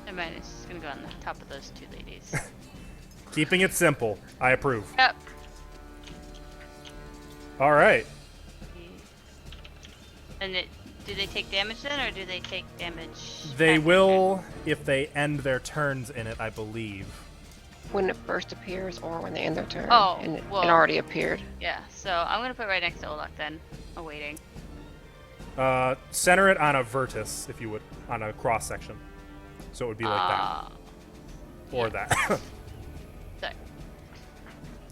C: never mind, it's just gonna go on the top of those two ladies.
B: Keeping it simple. I approve.
C: Yep.
B: All right.
C: And do they take damage then, or do they take damage?
B: They
C: after
B: will if they end their turns in it, I believe.
E: When it first appears or when they end their turn.
C: Oh,
E: and it
C: well.
E: already appeared.
C: turn? Yeah. So I'm gonna put it right next to Olak then, awaiting.
B: Center it on a vertex, if you would, on a cross section. So it would be like that. Or that.
C: Sorry.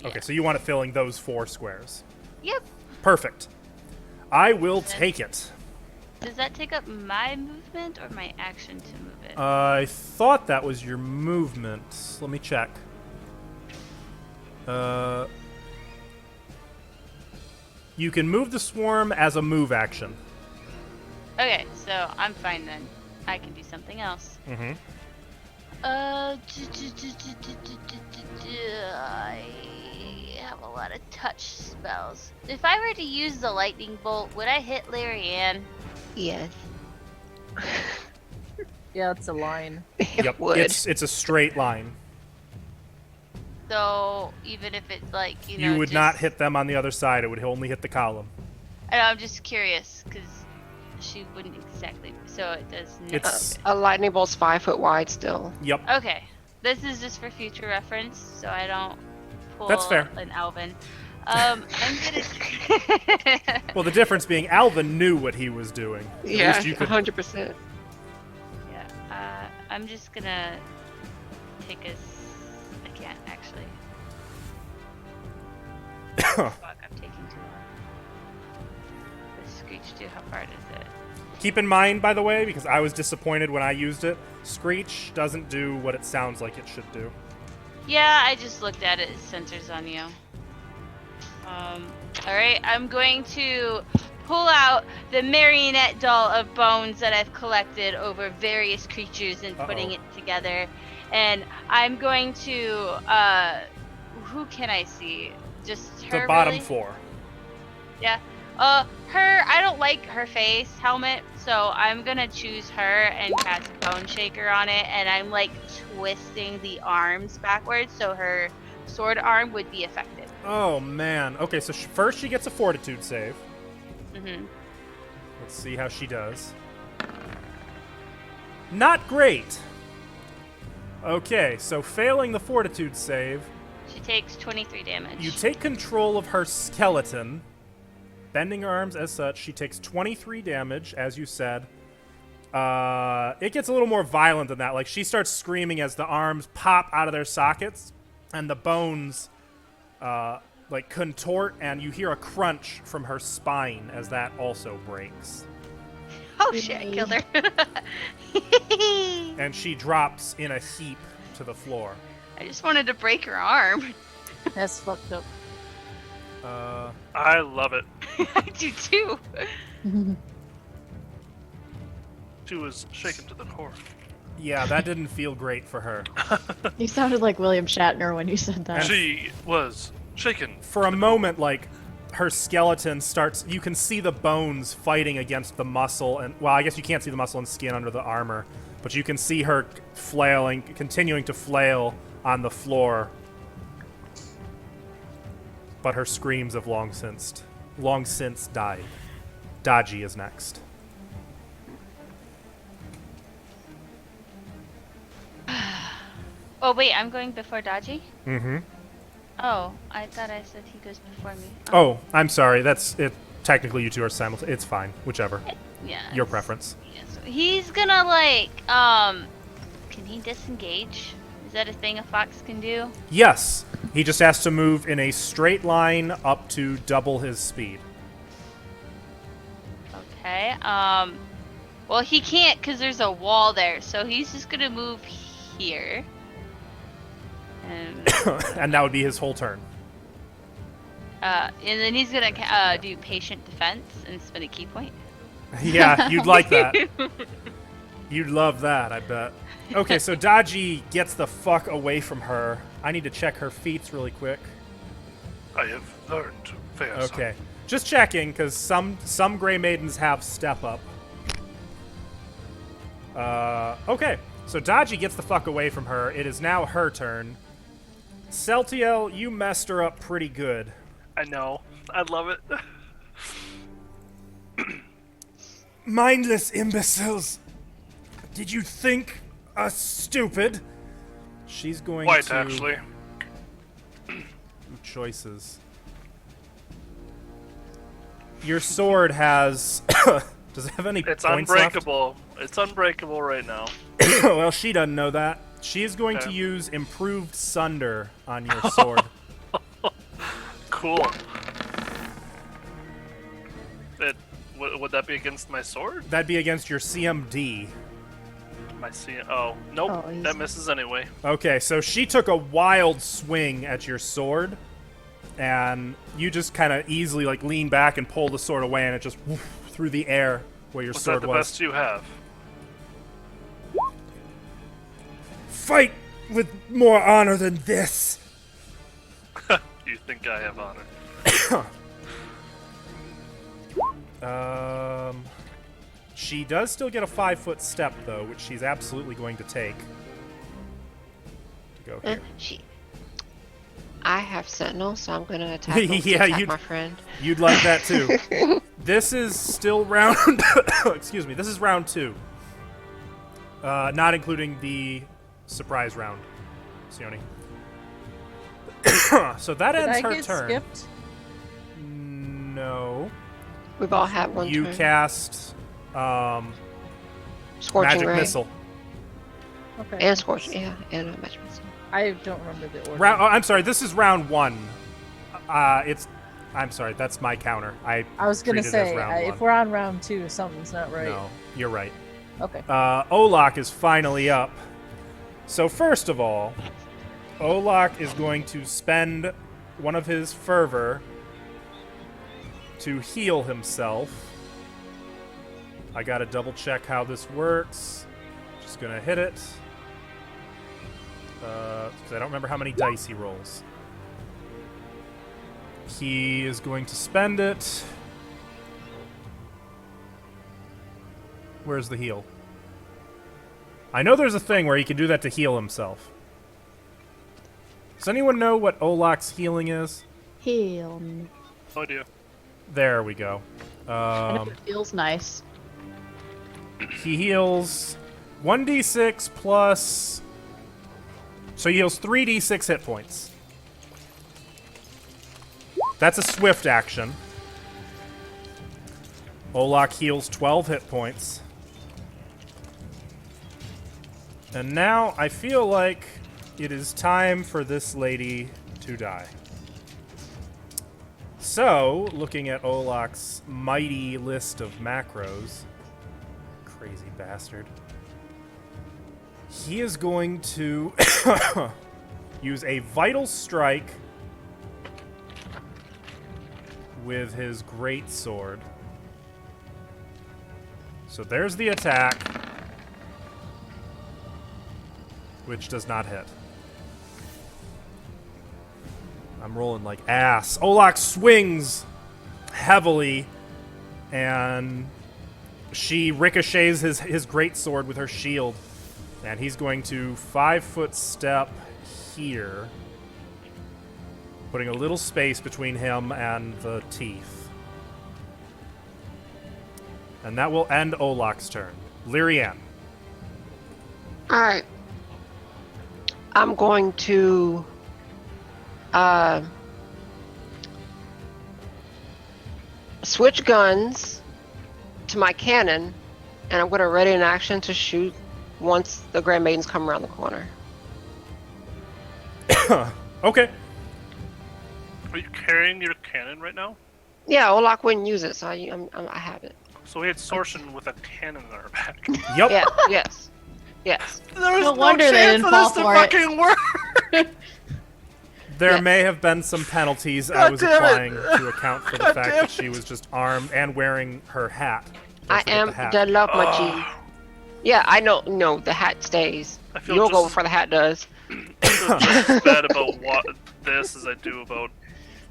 B: Okay, so you want it filling those 4 squares.
C: Yep.
B: Perfect. I will take it.
C: Does that take up my movement or my action to move it?
B: I thought that was your movement. Let me check. You can move the swarm as a move action.
C: Okay, so I'm fine then. I can do something else.
B: Mm-hmm.
C: I have a lot of touch spells. If I were to use the lightning bolt, would I hit Larry Ann?
E: Yes.
F: Yeah, it's a line.
E: It
B: Yep.
E: would.
B: It's a straight line.
C: So even if it's like
B: You would not hit them on the other side. It would only hit the column.
C: I'm just curious because she wouldn't exactly. So it does. Not.
B: It's
E: A lightning bolt's 5 foot wide still.
B: yep.
C: Okay. This is just for future reference, so I don't pull
B: That's fair.
C: an Alvin. I'm gonna.
B: Well, the difference being Alvin knew what he was doing. At
E: Yeah,
B: least you could
E: 100%.
C: Yeah. I'm just gonna take a. I can't actually. Fuck, I'm taking too long. The screech do. How far is it?
B: Keep in mind, by the way, because I was disappointed when I used it, Screech doesn't do what it sounds like it should do.
C: Yeah, I just looked at it. It centers on you. Alright, I'm going to pull out the marionette doll of bones that I've collected over various creatures and putting it together. And I'm going to, who can I see? Just her,
B: The bottom
C: really?
B: 4.
C: Yeah. I don't like her face helmet, so I'm gonna choose her and cast Bone Shaker on it, and I'm like twisting the arms backwards so her sword arm would be affected.
B: Oh, man. Okay, so first she gets a fortitude save.
C: Mm-hmm.
B: Let's see how she does. Not great. Okay, so failing the fortitude save,
C: She takes 23 damage.
B: you take control of her skeleton. Bending her arms as such, she takes 23 damage, as you said. It gets a little more violent than that. Like, she starts screaming as the arms pop out of their sockets, and the bones, like, contort, and you hear a crunch from her spine as that also breaks.
C: Oh shit, I killed her.
B: And she drops in a heap to the floor.
C: I just wanted to break her arm.
F: That's fucked up.
A: I love it.
C: I do too.
A: She was shaken to the core.
B: Yeah, that didn't feel great for her.
D: You sounded like William Shatner when you said that.
A: She was shaken.
B: For a moment, like, her skeleton starts, you can see the bones fighting against the muscle, and, well, I guess you can't see the muscle and skin under the armor, but you can see her flailing, continuing to flail on the floor. But her screams have long since long since died. Daji is next.
C: Oh wait, I'm going before Daji?
B: Mm-hmm.
C: Oh, I thought I said he goes before me.
B: Oh, I'm sorry. That's it. Technically, you two are simultaneous. It's fine. Whichever.
C: Yeah.
B: Your
C: it's-
B: preference.
C: Yeah, so he's gonna like, can he disengage? Is that a thing a fox can do?
B: Yes. He just has to move in a straight line up to double his speed.
C: Okay. Well, he can't because there's a wall there, so he's just gonna move here. And,
B: And that would be his whole turn.
C: and then he's gonna do patient defense and spend a key point.
B: Yeah, you'd like that. You'd love that, I bet. Okay, so Daji gets the fuck away from her. I need to check her feats really quick.
A: I have learned fair.
B: Okay. Just checking, because some Grey Maidens have step up. Okay. So Daji gets the fuck away from her. It is now her turn. Celtiel, you messed her up pretty good.
A: I know. I love it.
B: Mindless imbeciles. Did you think us stupid? She's going
A: Quite
B: to
A: actually.
B: do choices. Your sword has... Does it have any
A: It's
B: points
A: unbreakable. It's unbreakable right now.
B: left? Well, she doesn't know that. She is going to
A: Okay.
B: use Improved Sunder on your sword.
A: Cool. Would that be against my sword?
B: That'd be against your CMD.
A: My C. Oh, nope.
D: Oh, he's-
A: That misses anyway.
B: Okay, so she took a wild swing at your sword, and you just kind of easily like lean back and pull the sword away, and it just woof, through the air where your
A: Was
B: sword
A: that the
B: was.
A: best you have?
B: Fight with more honor than this.
A: You think I have honor?
B: She does still get a 5-foot step though, which she's absolutely going to take. To go here.
E: I have Sentinel, so I'm gonna attack, him to
B: Yeah,
E: attack
B: you'd-
E: my friend.
B: You'd like that too. This is still round. Excuse me. This is round 2. Not including the surprise round, Sione. So that
F: Did
B: ends
F: I
B: her
F: get
B: turn.
F: skipped?
B: No.
E: We've all had one
B: You
E: turn.
B: cast
E: Scorching
B: magic
E: Ray.
B: missile.
F: Okay.
E: And Scorching, yeah, and Magic Missile.
F: I don't remember the order.
B: I'm sorry. This is round 1. I'm sorry. That's my counter. I
F: I was gonna
B: treat it as
F: say,
B: round
F: if
B: one.
F: we're on round 2, something's not right.
B: No, you're right.
F: Okay.
B: Olak is finally up. So first of all, Olak is going to spend one of his fervor to heal himself. I gotta double check how this works. Just gonna hit it. Because I don't remember how many dice he rolls. He is going to spend it. Where's the heal? I know there's a thing where he can do that to heal himself. Does anyone know what Olak's healing is?
D: Heal.
A: No idea.
B: There we go.
D: And if it feels nice.
B: He heals 1d6 plus... So he heals 3d6 hit points. That's a swift action. Olak heals 12 hit points. And now I feel like it is time for this lady to die. So, looking at Olak's mighty list of macros, crazy bastard, he is going to use a vital strike with his great sword. So there's the attack, which does not hit. I'm rolling like ass. Olak swings heavily, and she ricochets his great sword with her shield. And he's going to 5-foot step here, putting a little space between him and the teeth. And that will end Olak's turn. Lyrianne.
E: All right. I'm going to switch guns to my cannon, and I'm going to ready an action to shoot once the Grand Maidens come around the corner.
B: Okay.
A: Are you carrying your cannon right now?
E: Yeah, Olak wouldn't use it, so I have it.
A: So we had Sortion with a cannon in our back.
B: Yep.
E: Yeah, yes. Yes.
A: There's
D: No wonder they didn't fall for it.
A: fucking work.
B: There
E: Yes.
B: may have been some penalties I
A: God
B: was
A: damn it.
B: applying to account for the
A: God
B: fact
A: damn
B: that she was just armed and wearing her hat. Don't
E: I
B: forget
E: am
B: the hat.
E: the love machine. Yeah, I know. No, the hat stays.
A: I feel
E: You'll go
A: just-
E: before the hat does.
A: I feel just as bad about this as I do about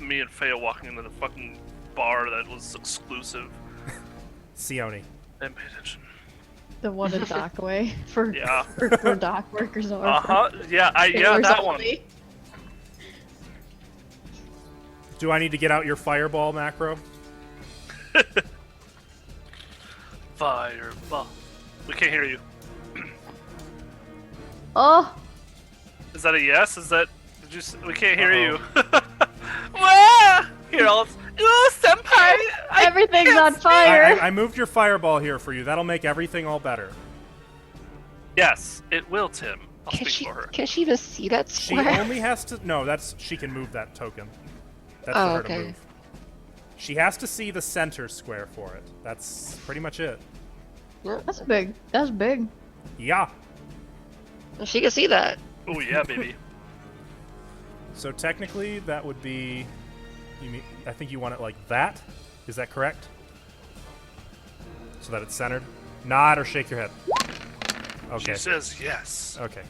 A: me and Faya walking into the fucking bar that was exclusive.
B: Sione.
A: Didn't pay attention.
D: The one in Dockway for
A: Yeah.
D: for dock workers or
A: Uh huh. Yeah, yeah,
D: sailors
A: that one.
D: only.
B: Do I need to get out your fireball macro?
A: Fireball. We can't hear you.
D: Oh,
A: Is that a yes? Is that? Did you? We can't hear you.
B: Uh-oh.
A: Wah! Here, all. Ooh, senpai!
D: everything's on
B: I,
D: fire.
B: I moved your fireball here for you. That'll make everything all better.
A: Yes, it will, Tim. I'll
E: Can
A: speak
E: she?
A: for her.
E: Can she even see that
B: She
E: square?
B: only has to. No, that's she can move that token. That's
E: Oh,
B: for her
E: okay.
B: to move. She has to see the center square for it. That's pretty much it.
D: That's big. That's big.
B: Yeah.
E: She can see that.
A: Oh yeah, baby.
B: So technically, that would be. I think you want it like that. Is that correct? So that it's centered. Nod or shake your head. Okay.
A: She says yes.
B: Okay.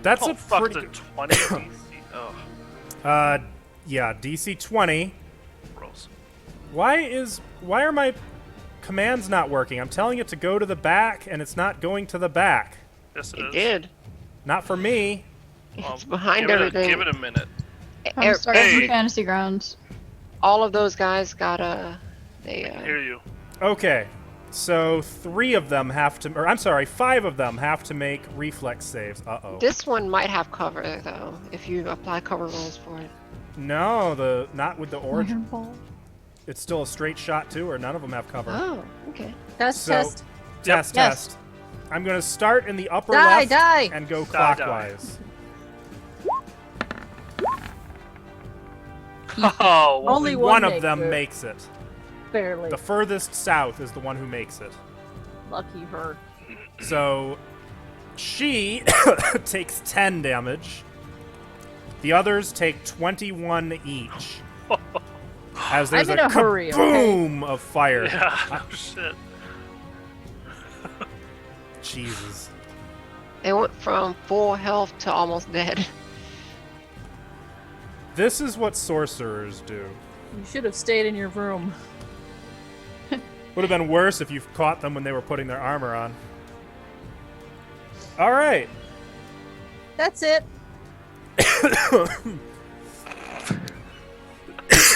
B: That's
A: Oh
B: a
A: fuck
B: pretty.
A: the 20 DC. Oh,
B: Yeah, DC 20.
A: gross.
B: Why are my commands not working? I'm telling it to go to the back, and it's not going to the back.
A: Yes, it
E: It
A: is.
E: did.
B: Not for me.
A: Well,
E: It's behind
A: give
E: everything.
A: Give it a minute.
D: I'm starting
A: hey.
D: from Fantasy Grounds.
E: All of those guys got
A: I can hear you.
B: Okay, so 3 of them have to, or I'm sorry, 5 of them have to make reflex saves. Uh-oh.
E: This one might have cover though, if you apply cover rolls for it.
B: No, not with the origin.
D: Fireball.
B: It's still a straight shot too, or none of them have cover.
E: Oh, okay.
F: Test,
B: So-
F: test.
B: Test,
F: Yes.
B: test. I'm gonna start in the upper
F: Die,
B: left
F: die.
B: and go
A: Die, die.
B: clockwise.
A: Oh, well,
F: Only
B: One
F: one
B: of them
F: makes it.
B: makes it.
F: Barely.
B: The furthest south is the one who makes it.
F: Lucky her.
B: So she takes 10 damage. The others take 21 each. As there's
F: I'm in
B: a
F: a hurry, okay?
B: kaboom of fire.
A: yeah, no shit.
B: Jesus.
E: They went from full health to almost dead.
B: This is what sorcerers do.
F: You should have stayed in your room.
B: Would have been worse if you caught them when they were putting their armor on. All right.
F: That's it.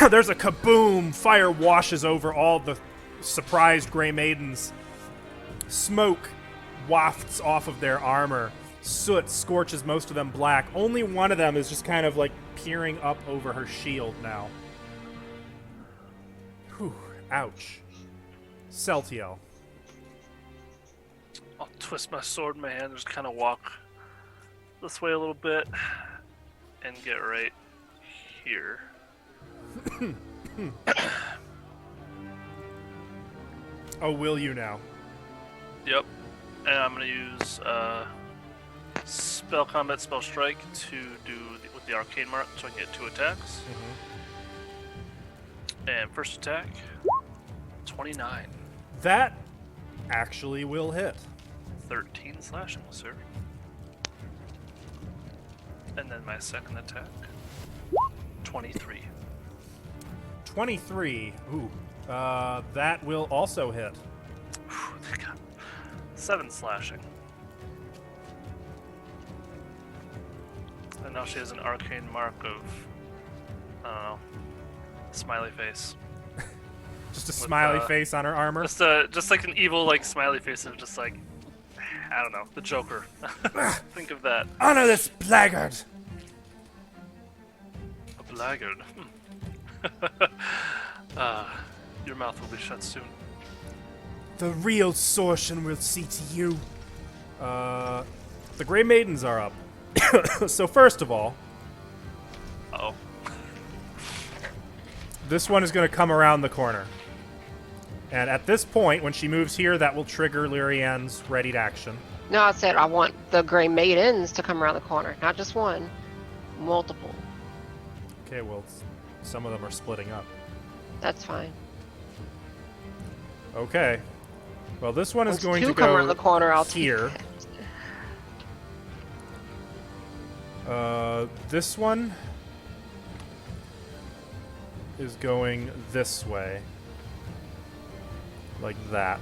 B: There's a kaboom. Fire washes over all the surprised Grey Maidens. Smoke wafts off of their armor. Soot scorches most of them black. Only one of them is just kind of like peering up over her shield now. Whew. Ouch. Celtiel.
A: I'll twist my sword in my hand and just kind of walk this way a little bit and get right here.
B: Oh, will you now?
A: Yep. And I'm going to use spell combat, spell strike to do with the arcane mark so I can get 2 attacks. And first attack, 29.
B: That actually will hit.
A: 13 slashing, sir. And then my second attack, 23.
B: 23. Ooh. That will also hit.
A: Whew, they got 7 slashing. And now she has an arcane mark of, I don't know, smiley face.
B: Just a smiley face on her armor.
A: Just like an evil like smiley face of just like I don't know, the Joker. Think of that.
B: Honor this blackguard.
A: A blackguard. Your mouth will be shut soon.
B: The real Sortion will see to you. The Grey Maidens are up. So first of all,
A: Oh.
B: this one is going to come around the corner. And at this point, when she moves here, that will trigger Lyrian's readied action.
E: No, I said I want the Grey Maidens to come around the corner, not just one, multiple.
B: Okay, well, some of them are splitting up.
E: That's fine.
B: Okay. Well, this one is
E: Once
B: going
E: two
B: to
E: come
B: go
E: around the corner, I'll
B: here.
E: take
B: This one is going this way. Like that.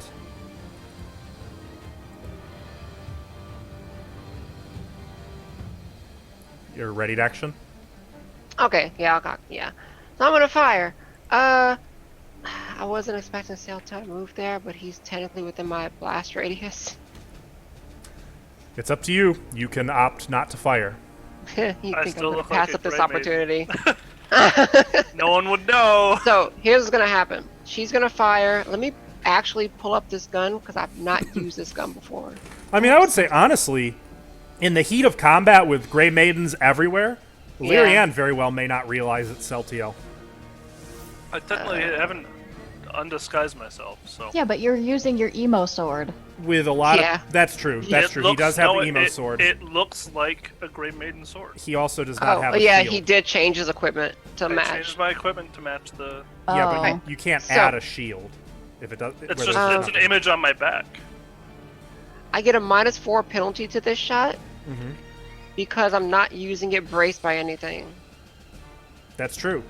B: You're ready to action?
E: Okay, yeah, yeah. So I'm gonna fire. I wasn't expecting Sailtime to move there, but he's technically within my blast radius.
B: It's up to you. You can opt not to fire.
E: You
A: I
E: think I'm
A: still
E: gonna
A: look like
E: pass
A: a
E: up this
A: Grey Maiden.
E: opportunity?
A: No one would know.
E: So here's what's gonna happen. She's gonna fire. Let me actually pull up this gun because I've not used this gun before.
B: I mean, I would say, honestly, in the heat of combat with Grey Maidens everywhere,
E: Yeah.
B: Lyrian very well may not realize it's Celtiel.
A: I technically haven't undisguised myself, so.
D: Yeah, but you're using your emo sword.
B: With a lot
E: Yeah.
B: of... That's true. That's
A: It
B: true. He
A: looks-
B: does have
A: no,
B: the emo
A: it-
B: sword.
A: It looks like a Grey Maiden sword.
B: He also does not have
E: Oh,
B: a
E: yeah,
B: shield.
E: he did change his equipment to
A: I
E: match.
A: changed my equipment to match the.
B: Yeah, but
D: Oh.
B: you can't
E: So-
B: add a shield. If it does...
A: It's
B: where
A: just
B: there's
A: it's an
B: nothing.
A: image on my back.
E: I get a -4 penalty to this shot
B: Mhm.
E: because I'm not using it braced by anything.
B: That's true.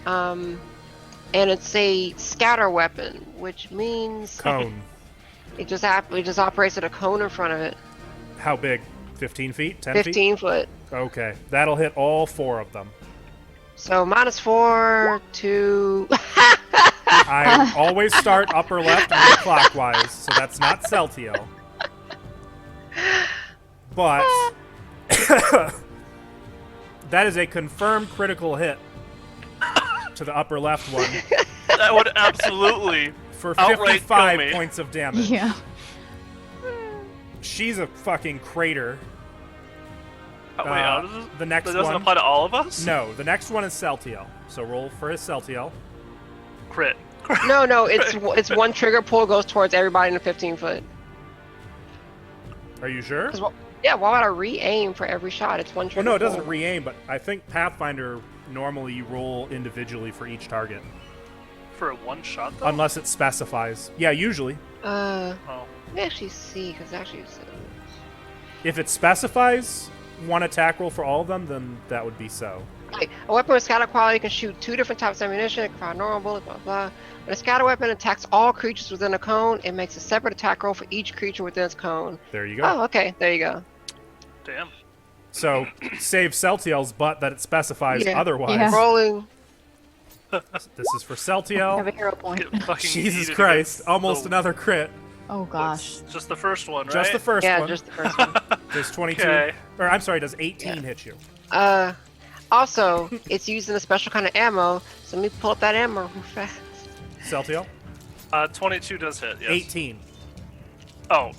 E: And it's a scatter weapon, which means
B: Cone.
E: it just operates at a cone in front of it.
B: How big? 15 feet? 10 feet?
E: 15 foot.
B: Okay. That'll hit all 4 of them.
E: So -4 to.
B: I always start upper left and go clockwise, so that's not Celtiel. But that is a confirmed critical hit to the upper left one
A: That would absolutely.
B: for
A: Outright
B: 55
A: kill me.
B: points of damage.
D: Yeah.
B: She's a fucking crater.
A: Wait, how does this,
B: the next
A: that doesn't
B: one-
A: apply to all of us?
B: No, the next one is Celtiel. So roll for his Celtiel.
A: Crit.
E: No, it's one trigger pull goes towards everybody in the 15 foot.
B: Are you sure?
E: Yeah, why would I re-aim for every shot? It's one
B: Well,
E: trigger.
B: no, it doesn't
E: pull.
B: re-aim, but I think Pathfinder normally you roll individually for each target.
A: For a one shot though?
B: Unless it specifies. Yeah, usually.
A: Oh.
E: Let me actually see, because actually it says.
B: If it specifies one attack roll for all of them, then that would be so.
E: Okay, a weapon with scatter quality can shoot 2 different types of ammunition, it can fire normal bullets, blah, blah. When a scatter weapon attacks all creatures within a cone, it makes a separate attack roll for each creature within its cone.
B: There you go.
E: Oh, okay, there you go.
A: Damn.
B: So save Celtiel's butt that it specifies
E: Yeah.
B: otherwise.
D: Yeah.
E: Rolling.
B: This is for
D: Have
B: Celtiel.
D: a hero point.
A: Get fucking
B: Jesus
A: yeeted
B: Christ,
A: against
B: almost
A: the-
B: another crit.
D: Oh gosh.
A: Just the first one, right?
B: Just the first
E: Yeah,
B: one.
E: just the first one.
B: Does 22,
A: Okay.
B: or I'm sorry, does 18 hit you?
E: Also, it's using a special kind of ammo, so let me pull up that ammo real fast.
B: Celtiel?
A: 22 does hit, yes.
B: 18.
A: Oh,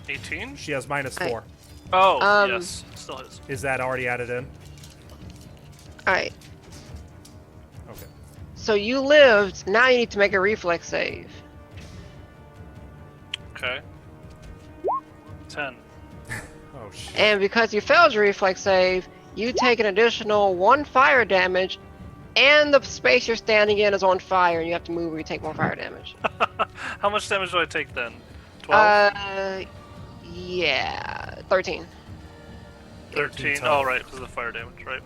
A: 18?
B: She has -4.
A: Oh, yes. Still hits.
B: Is that already added in?
E: Alright,
B: Okay.
E: so you lived, now you need to make a reflex save.
A: Okay. 10.
B: Oh, shit.
E: And because you failed your reflex save, you take an additional 1 fire damage, and the space you're standing in is on fire, and you have to move or you take more fire damage.
A: How much damage do I take then? 12?
E: Yeah, 13.
A: 13.
B: total.
A: Oh, right, because of the fire damage, right?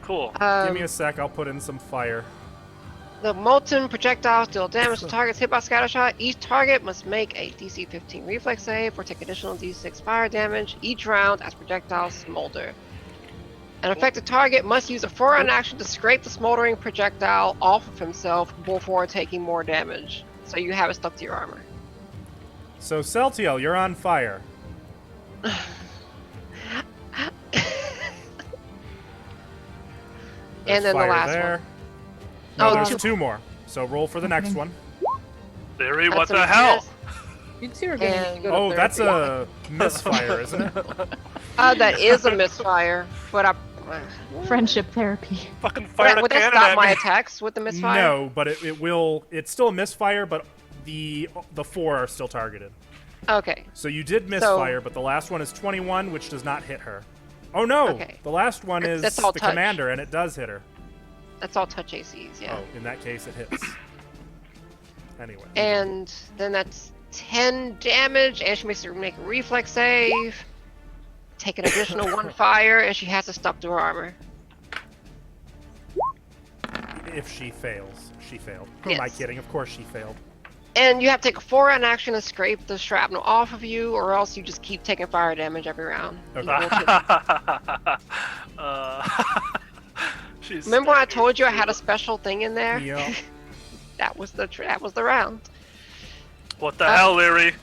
A: Cool.
B: Give me a sec, I'll put in some fire.
E: The molten projectiles deal damage to targets hit by scatter shot. Each target must make a DC 15 reflex save or take additional D6 fire damage each round as projectiles smolder. An affected target must use a 4-round action to scrape the smoldering projectile off of himself before taking more damage. So you have it stuck to your armor.
B: So, Celtiel, you're on fire.
E: And then the
B: fire
E: last
B: there.
E: one.
B: No,
E: Oh,
B: there's
E: 2.
B: two more. So roll for the next one.
A: Theory, what
E: That's
A: the
E: a
A: hell?
E: miss.
F: You two are gonna need to go to
B: Oh, that's
F: therapy.
B: a misfire, isn't it?
E: That is a misfire, but I.
D: Friendship therapy.
A: Fucking fire the
E: Would that
A: cannon
E: stop
A: at
E: my
A: me.
E: attacks with the misfire?
B: No, but it will. It's still a misfire, but the 4 are still targeted.
E: Okay.
B: So you did misfire, but the last one is 21, which does not hit her. Oh no!
E: Okay.
B: The last one is
E: That's all
B: the
E: touch.
B: commander, and it does hit her.
E: That's all touch ACs, yeah.
B: Oh, in that case, it hits. Anyway.
E: And then that's 10 damage, and she makes her make a reflex save. Take an additional 1 fire, and she has to stuck to her armor.
B: If she fails, she failed. Who am I
E: Yes.
B: kidding? Of course she failed.
E: And you have to take a 4-round action to scrape the shrapnel off of you, or else you just keep taking fire damage every round.
B: Okay.
A: She's
E: Remember when I
A: stabbing
E: told you I had a special thing in there?
B: Yeah.
E: That was the round.
A: What the hell, Leary?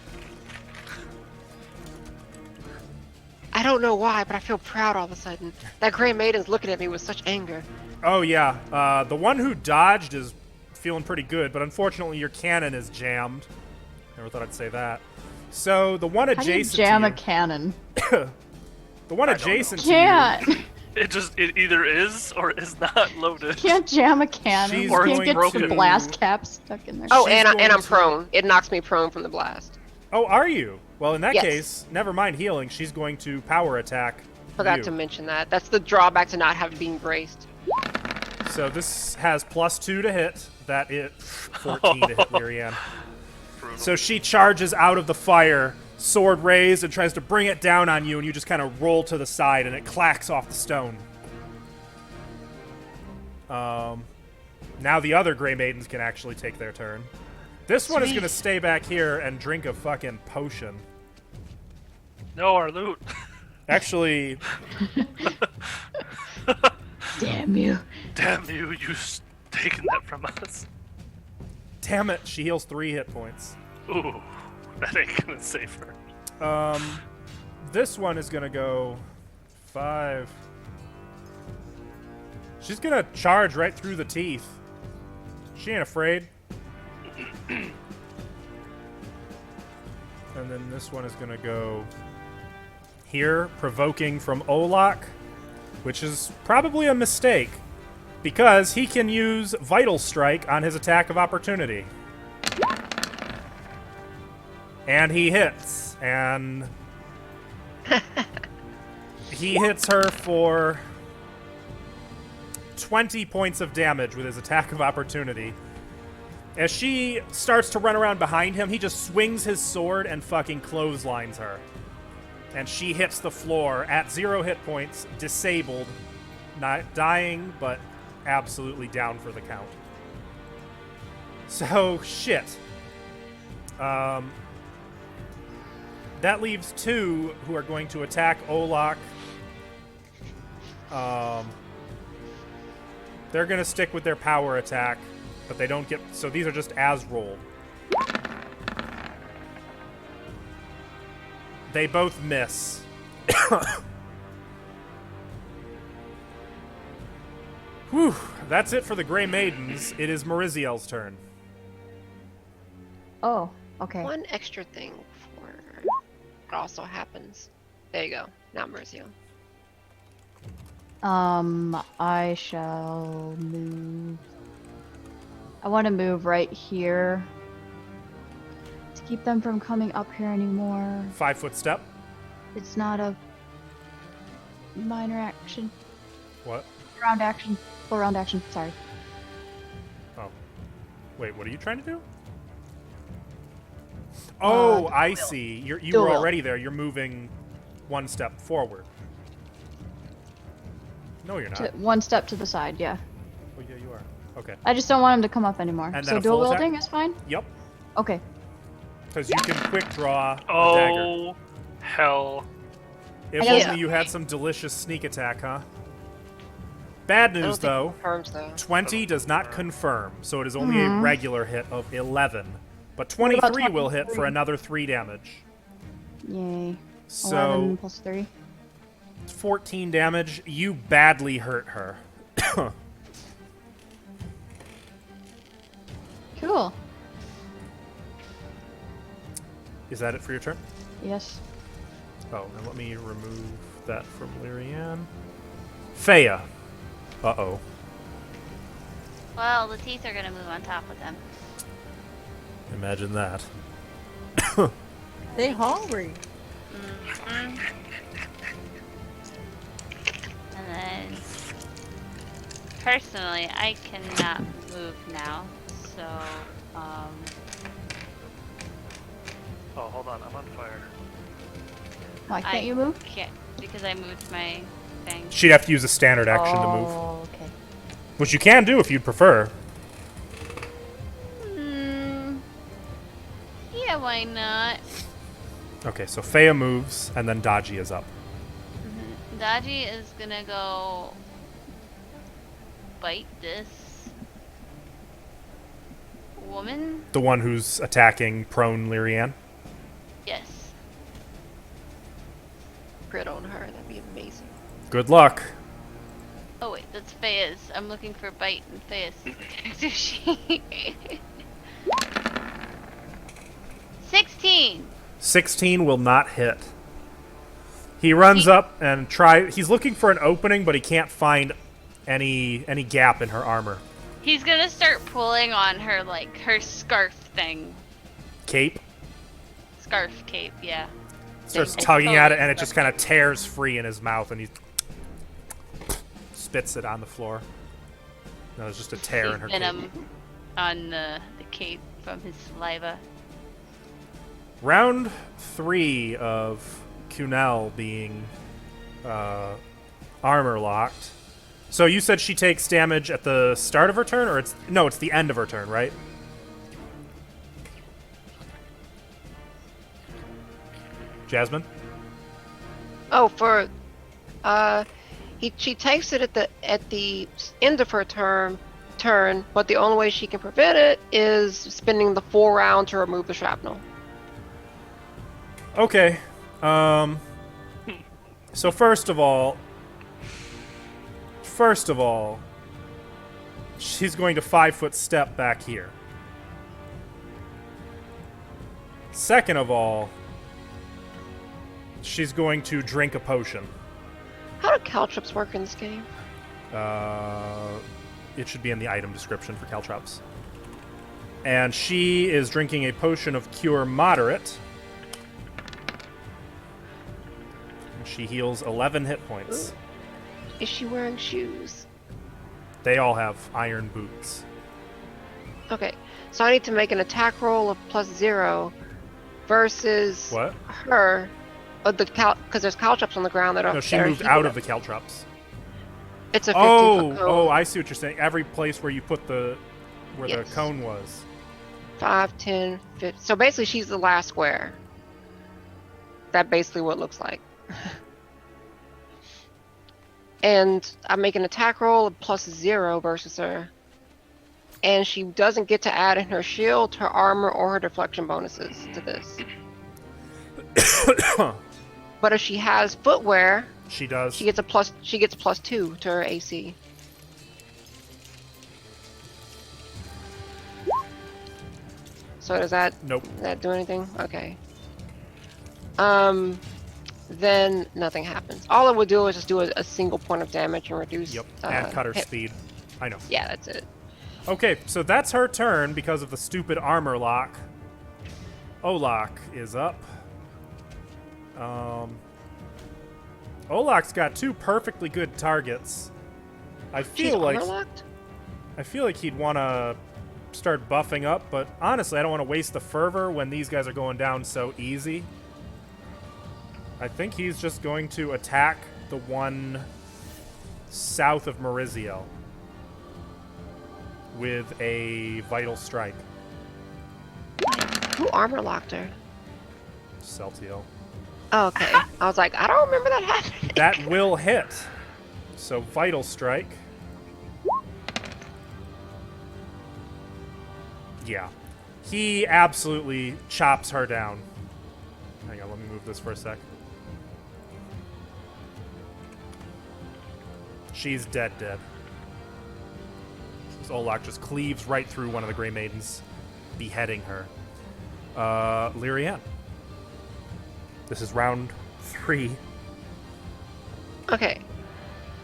E: I don't know why, but I feel proud all of a sudden. That Grey Maiden's looking at me with such anger.
B: Oh yeah. The one who dodged is feeling pretty good, but unfortunately your cannon is jammed. Never thought I'd say that. So the one
D: How do you
B: adjacent
D: jam
B: to
D: a
B: you,
D: cannon?
B: the one adjacent to you,
D: Can't.
A: It either is or is not loaded.
D: Can't jam a cannon.
B: She's
D: You can't
A: going
D: get
A: broken.
D: the blast cap stuck in there.
E: Oh,
B: She's
E: and
B: going
E: I'm
B: to-
E: prone. It knocks me prone from the blast.
B: Oh, are you? Well, in that
E: Yes.
B: case, never mind healing. She's going to power attack
E: Forgot
B: you.
E: to mention that. That's the drawback to not having being braced.
B: So this has +2 to hit. That is 14 to hit Lyrianne.
A: Brutal.
B: So she charges out of the fire, sword raised, and tries to bring it down on you, and you just kind of roll to the side, and it clacks off the stone. Now the other Grey Maidens can actually take their turn. This one is going to stay back here and drink a fucking potion.
A: No, our loot.
B: Actually,
D: Damn you.
A: Damn you, taking that from us.
B: damn it, she heals 3 hit points.
A: Ooh, that ain't gonna save her.
B: This one is going to go 5. She's going to charge right through the teeth. She ain't afraid. And then this one is going to go here, provoking from Olak, which is probably a mistake because he can use Vital Strike on his attack of opportunity. And he hits, and he hits her for 20 points of damage with his attack of opportunity. As she starts to run around behind him, he just swings his sword and fucking clotheslines her. And she hits the floor at 0 hit points, disabled, not dying, but absolutely down for the count. So, shit. That leaves 2 who are going to attack Olak. They're going to stick with their power attack, but they don't get... So these are just as rolled. They both miss. Whew. That's it for the Grey Maidens. It is Mariziel's turn.
D: Oh, okay.
E: One extra thing for what also happens. There you go. Now Mercio.
D: I shall move. I want to move right here to keep them from coming up here anymore.
B: 5-foot step.
D: It's not a minor action.
B: What?
D: Round action. Full round action. Sorry.
B: Oh. Wait, what are you trying to do? Oh, I see. You
D: Dual
B: were
D: wield.
B: already there. You're moving 1 step forward. No, you're not.
D: One step to the side, yeah.
B: Oh, yeah, you are. Okay.
D: I just don't want him to come up anymore.
B: And then
D: So
B: a
D: dual
B: full attack?
D: wielding is fine?
B: Yep.
D: Okay.
B: Because you can quick draw a dagger.
A: Oh, hell.
B: If
D: I guess-
B: only you had some delicious sneak attack, huh? Bad
E: I don't
B: news,
E: think
B: though.
E: it confirms though.
B: 20 does not confirm, so it is only a regular hit of 11. But
D: What about
B: 23 will hit for
D: 23?
B: another 3 damage.
D: Yay.
B: So
D: 11 plus 3.
B: 14 damage. You badly hurt her.
D: Cool.
B: Is that it for your turn?
D: Yes.
B: Oh, and let me remove that from Lyrianne. Faya. Uh-oh.
C: Well, the teeth are gonna move on top of them.
B: Imagine that.
F: They hungry.
C: Mm-hmm. And then, personally, I cannot move now, so,
A: Oh, hold on, I'm on fire.
D: Why can't
C: I
D: you move?
C: can't, because I moved my thing.
B: She'd have to use a standard action to move.
D: Oh, okay.
B: Which you can do if you'd prefer.
C: Yeah, why not?
B: Okay, so Faya moves, and then Daji is up.
C: Daji is gonna go bite this woman.
B: The one who's attacking prone Lyrianne.
C: Yes.
E: Crit on her, that'd be amazing.
B: Good luck.
C: Oh wait, that's Faye's. I'm looking for bite and Faye's character sheet. 16.
B: 16 will not hit. He runs up and he's looking for an opening, but he can't find any gap in her armor.
C: He's gonna start pulling on her, like, her scarf thing.
B: Cape
C: Scarf cape, yeah.
B: starts
C: It's
B: tugging at it,
C: totally
B: and it just
C: scarf
B: kind of tears free in his mouth, and he spits it on the floor. No, there's just a tear in her cape.
C: venom on the cape from his saliva.
B: Round 3 of Cunel being armor locked. So you said she takes damage at the start of her turn, or it's the end of her turn, right? Jasmine?
E: Oh, she takes it at the end of her turn, but the only way she can prevent it is spending the 4 round to remove the shrapnel.
B: Okay. So first of all, she's going to 5-foot step back here. Second of all, she's going to drink a potion.
E: How do caltrops work in this game?
B: It should be in the item description for caltrops. And she is drinking a potion of Cure Moderate. And she heals 11 hit points.
E: Ooh. Is she wearing shoes?
B: They all have iron boots.
E: Okay, so I need to make an attack roll of +0 versus
B: What?
E: her. Because there's caltrops on the ground that are.
B: No, she
E: that are
B: moved
E: heated
B: out
E: up.
B: of the caltrops.
E: It's a 15-foot cone.
B: Oh, I see what you're saying. Every place where you put the
E: Yes.
B: cone was.
E: 5, 10, 15. So basically, she's the last square. That's basically what it looks like. And I make an attack roll of +0 versus her. And she doesn't get to add in her shield, her armor, or her deflection bonuses to this. But if she has footwear,
B: She does.
E: she gets +2 to her AC. So does that
B: Nope.
E: do anything? Okay. Then nothing happens. All it would do is just do a single point of damage and reduce.
B: Yep. And cut her
E: hit.
B: speed. I know.
E: Yeah, that's it.
B: Okay, so that's her turn because of the stupid armor lock. Olak is up. Olak's got 2 perfectly good targets. I
E: She's
B: feel like
E: armor-locked?
B: he'd want to start buffing up, but honestly, I don't want to waste the fervor when these guys are going down so easy. I think he's just going to attack the one south of Maurizio with a vital strike.
E: Who armor locked her?
B: Celtio.
E: Oh, okay. I was like, I don't remember that happening.
B: That will hit. So vital strike. Yeah. He absolutely chops her down. Hang on, let me move this for a sec. She's dead. This Olak just cleaves right through one of the Grey Maidens, beheading her. Lyrianne. This is round 3.
E: Okay.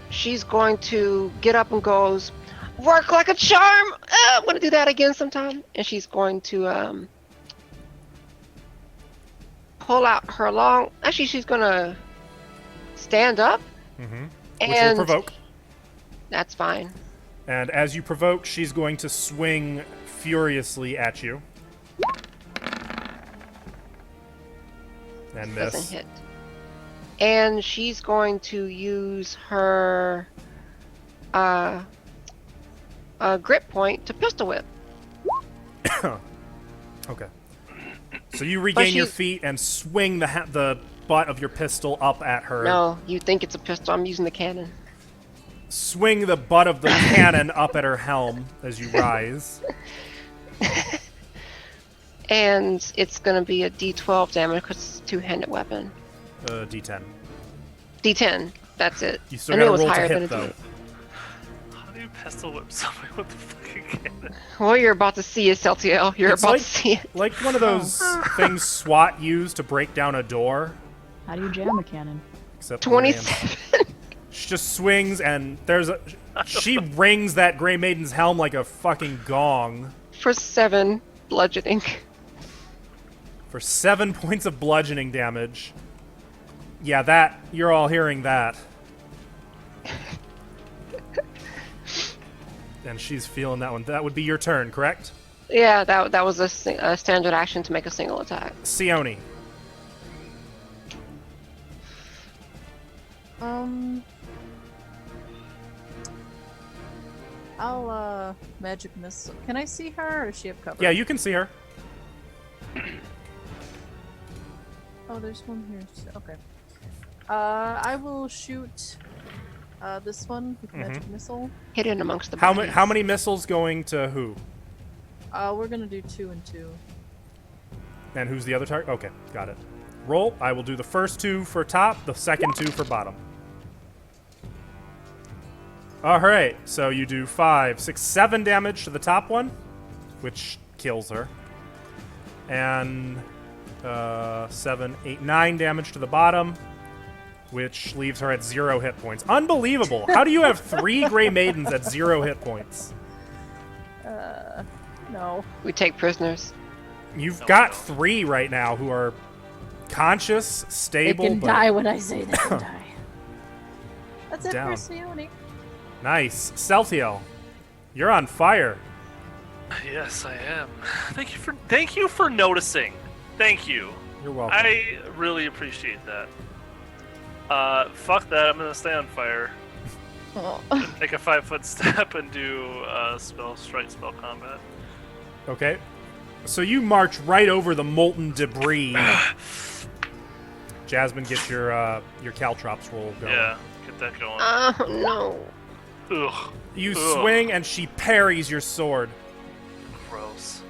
E: She's going to get up and goes, work like a charm. I'm going to do that again sometime. And she's going to pull out her long. Actually, she's going to stand up.
B: Mm-hmm. Which
E: And
B: will provoke.
E: that's fine.
B: And as you provoke, she's going to swing furiously at you. And miss.
E: Doesn't hit. And she's going to use her grip point to pistol whip.
B: Okay. So you regain your
E: she's-
B: feet and swing the butt of your pistol up at her.
E: No, you think it's a pistol. I'm using the cannon.
B: Swing the butt of the cannon up at her helm as you rise.
E: And it's going to be a D12 damage because it's a two-handed weapon.
B: D10.
E: D10. That's it.
B: You still
E: I knew
B: gotta
E: it was
B: roll to
E: higher
B: hit,
E: than a
B: though.
E: D8.
A: How do you pistol whip somebody with the fucking cannon?
E: Well, you're about to see it, LTL. You're
B: It's
E: about
B: like-
E: to see it.
B: Like one of those things SWAT use to break down a door.
D: How do you jam a cannon?
B: Except
E: 27
B: she just swings and she rings that Grey Maiden's helm like a fucking gong
E: for 7 bludgeoning.
B: for 7 points of bludgeoning damage. Yeah, that you're all hearing that. And she's feeling that one. That would be your turn, correct?
E: Yeah, that was a standard action to make a single attack.
B: Sione.
F: I'll magic missile. Can I see her, or does she have cover?
B: Yeah, you can see her.
F: Oh, there's one here. Okay. I will shoot this one with magic missile.
E: Hidden amongst the
B: How
E: bodies.
B: many missiles going to who?
F: We're gonna do 2 and 2.
B: And who's the other target? Okay, got it. Roll. I will do the first 2 for top, the second 2 for bottom. Alright, so you do 5, 6, 7 damage to the top one, which kills her. And 7, 8, 9 damage to the bottom, which leaves her at 0 hit points. Unbelievable! How do you have 3 Grey Maidens at 0 hit points?
F: No.
E: We take prisoners.
B: You've got 3 right now who are conscious,
F: They
B: stable,
F: can
B: but
F: die when I say they can die. That's it
B: Down.
F: for Sione.
B: nice. Celtiel, you're on fire.
A: Yes, I am. Thank you for noticing. Thank you.
B: You're welcome.
A: I really appreciate that. Fuck that. I'm gonna stay on fire. Take a 5-foot step and do strike spell combat.
B: Okay. So you march right over the molten debris. Jasmine, get your caltrops roll going.
A: Yeah, get that going.
E: Oh no.
A: Ugh,
B: You
A: Ugh.
B: swing and she parries your sword.
A: gross.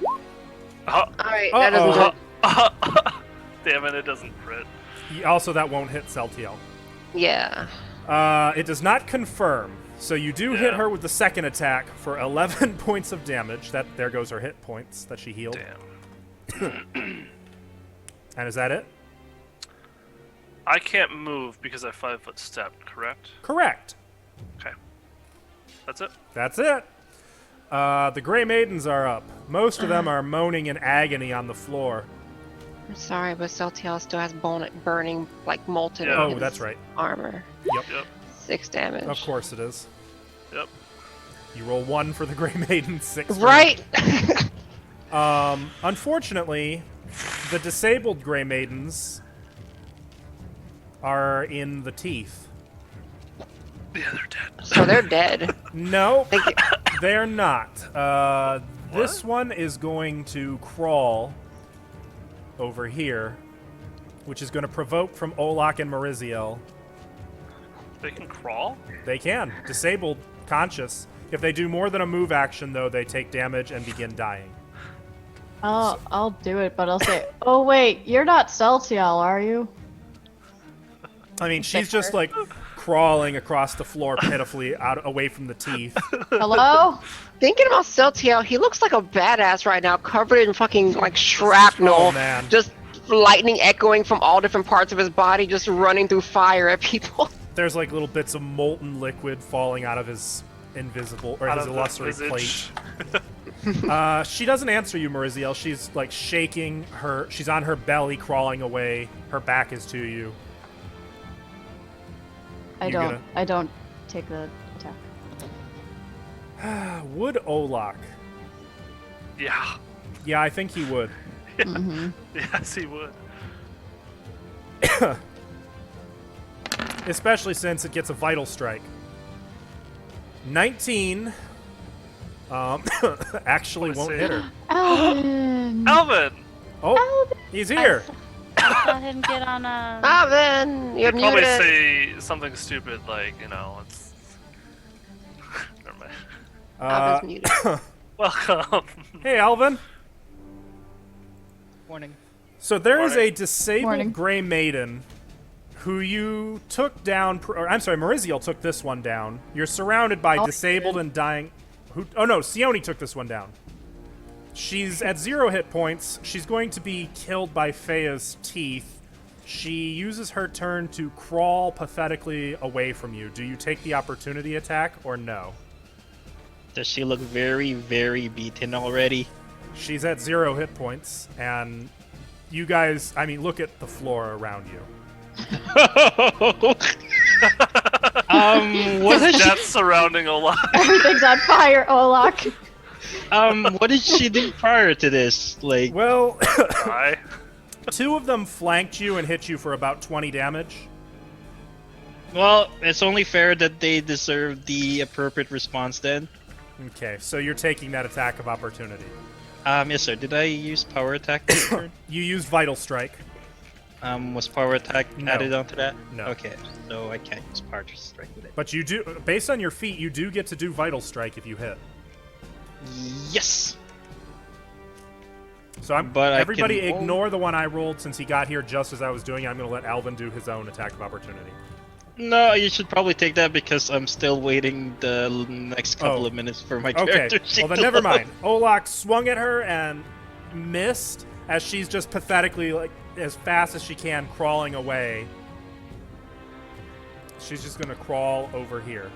E: Alright, that doesn't do
A: Damn it, it doesn't crit.
B: Also, that won't hit Celtiel.
E: Yeah.
B: It does not confirm. So you do hit
A: Yeah.
B: her with the second attack for 11 points of damage. There goes her hit points that she healed.
A: Damn.
B: And is that it?
A: I can't move because I 5-foot stepped, correct?
B: Correct.
A: Okay. That's it?
B: That's it. The Grey Maidens are up. Most of them are moaning in agony on the floor.
E: I'm sorry, but Celtiel still has burning, like molten
A: Yeah.
E: in
B: Oh,
E: his
B: that's right.
E: armor.
B: Yep.
E: 6 damage.
B: Of course it is.
A: Yep.
B: You roll 1 for the Grey Maidens, 6 for
E: Right!
B: Unfortunately, the disabled Grey Maidens are in the teeth.
A: Yeah, they're dead.
E: So they're dead.
B: No,
E: Thank you.
B: they're not. This one is going to crawl over here, which is going to provoke from Olak and Mariziel.
A: They can crawl?
B: They can. Disabled, conscious. If they do more than a move action, though, they take damage and begin dying.
D: I'll do it, but I'll say, oh wait, you're not Celtial, are you?
B: I mean, she's just like crawling across the floor pitifully out away from the teeth.
D: Hello?
E: Thinking about Celtiel, he looks like a badass right now, covered in fucking like shrapnel.
B: Oh, man.
E: Just lightning echoing from all different parts of his body, just running through fire at people.
B: There's like little bits of molten liquid falling out of his invisible or
A: Out
B: his
A: of the
B: illusory
A: visage.
B: plate. She doesn't answer you, Mariziel. She's like shaking her. She's on her belly, crawling away. Her back is to you.
D: I don't take the attack.
B: Would Olak?
A: Yeah.
B: Yeah, I think he would.
D: Mm-hmm.
A: Yes, he would.
B: Especially since it gets a vital strike. 19 actually
A: Let's
B: won't
A: see.
B: hit her.
D: Alvin!
A: Alvin!
B: Oh, he's here.
C: I saw him get on a.
E: Alvin, you're
A: Probably
E: muted.
A: say something stupid like, it's. Never mind.
E: Alvin's muted.
A: Welcome.
B: Hey, Alvin.
G: Morning.
B: So there is
A: Morning.
B: a disabled
D: Morning.
B: gray maiden who you took down. Or I'm sorry, Mariziel took this one down. You're surrounded by
D: Oh,
B: disabled and dying. Oh no, Sione took this one down. She's at 0 hit points. She's going to be killed by Fea's teeth. She uses her turn to crawl pathetically away from you. Do you take the opportunity attack or no?
G: Does she look very, very beaten already?
B: She's at 0 hit points, and you guys, I mean, look at the floor around you.
G: What did
A: Death surrounding Olaf.
D: Everything's on fire, Olak.
G: what did she do prior to this? Like,
B: Well,
A: Hi.
B: 2 of them flanked you and hit you for about 20 damage.
G: well, it's only fair that they deserve the appropriate response then.
B: Okay, so you're taking that attack of opportunity.
G: Yes, sir. Did I use power attack this turn?
B: You used Vital Strike.
G: Was power attack
B: No.
G: added onto that?
B: No.
G: Okay, so I can't use power strike with it.
B: But you do, based on your feat, you do get to do Vital Strike if you hit.
G: Yes.
B: So
G: But I
B: everybody
G: can
B: ignore the one I rolled since he got here just as I was doing it. I'm going to let Alvin do his own attack of opportunity.
G: No, you should probably take that because I'm still waiting the next couple
B: Oh.
G: of minutes for my
B: Okay,
G: character.
B: well then never mind. Olak swung at her and missed as she's just pathetically, like, as fast as she can, crawling away. She's just going to crawl over here.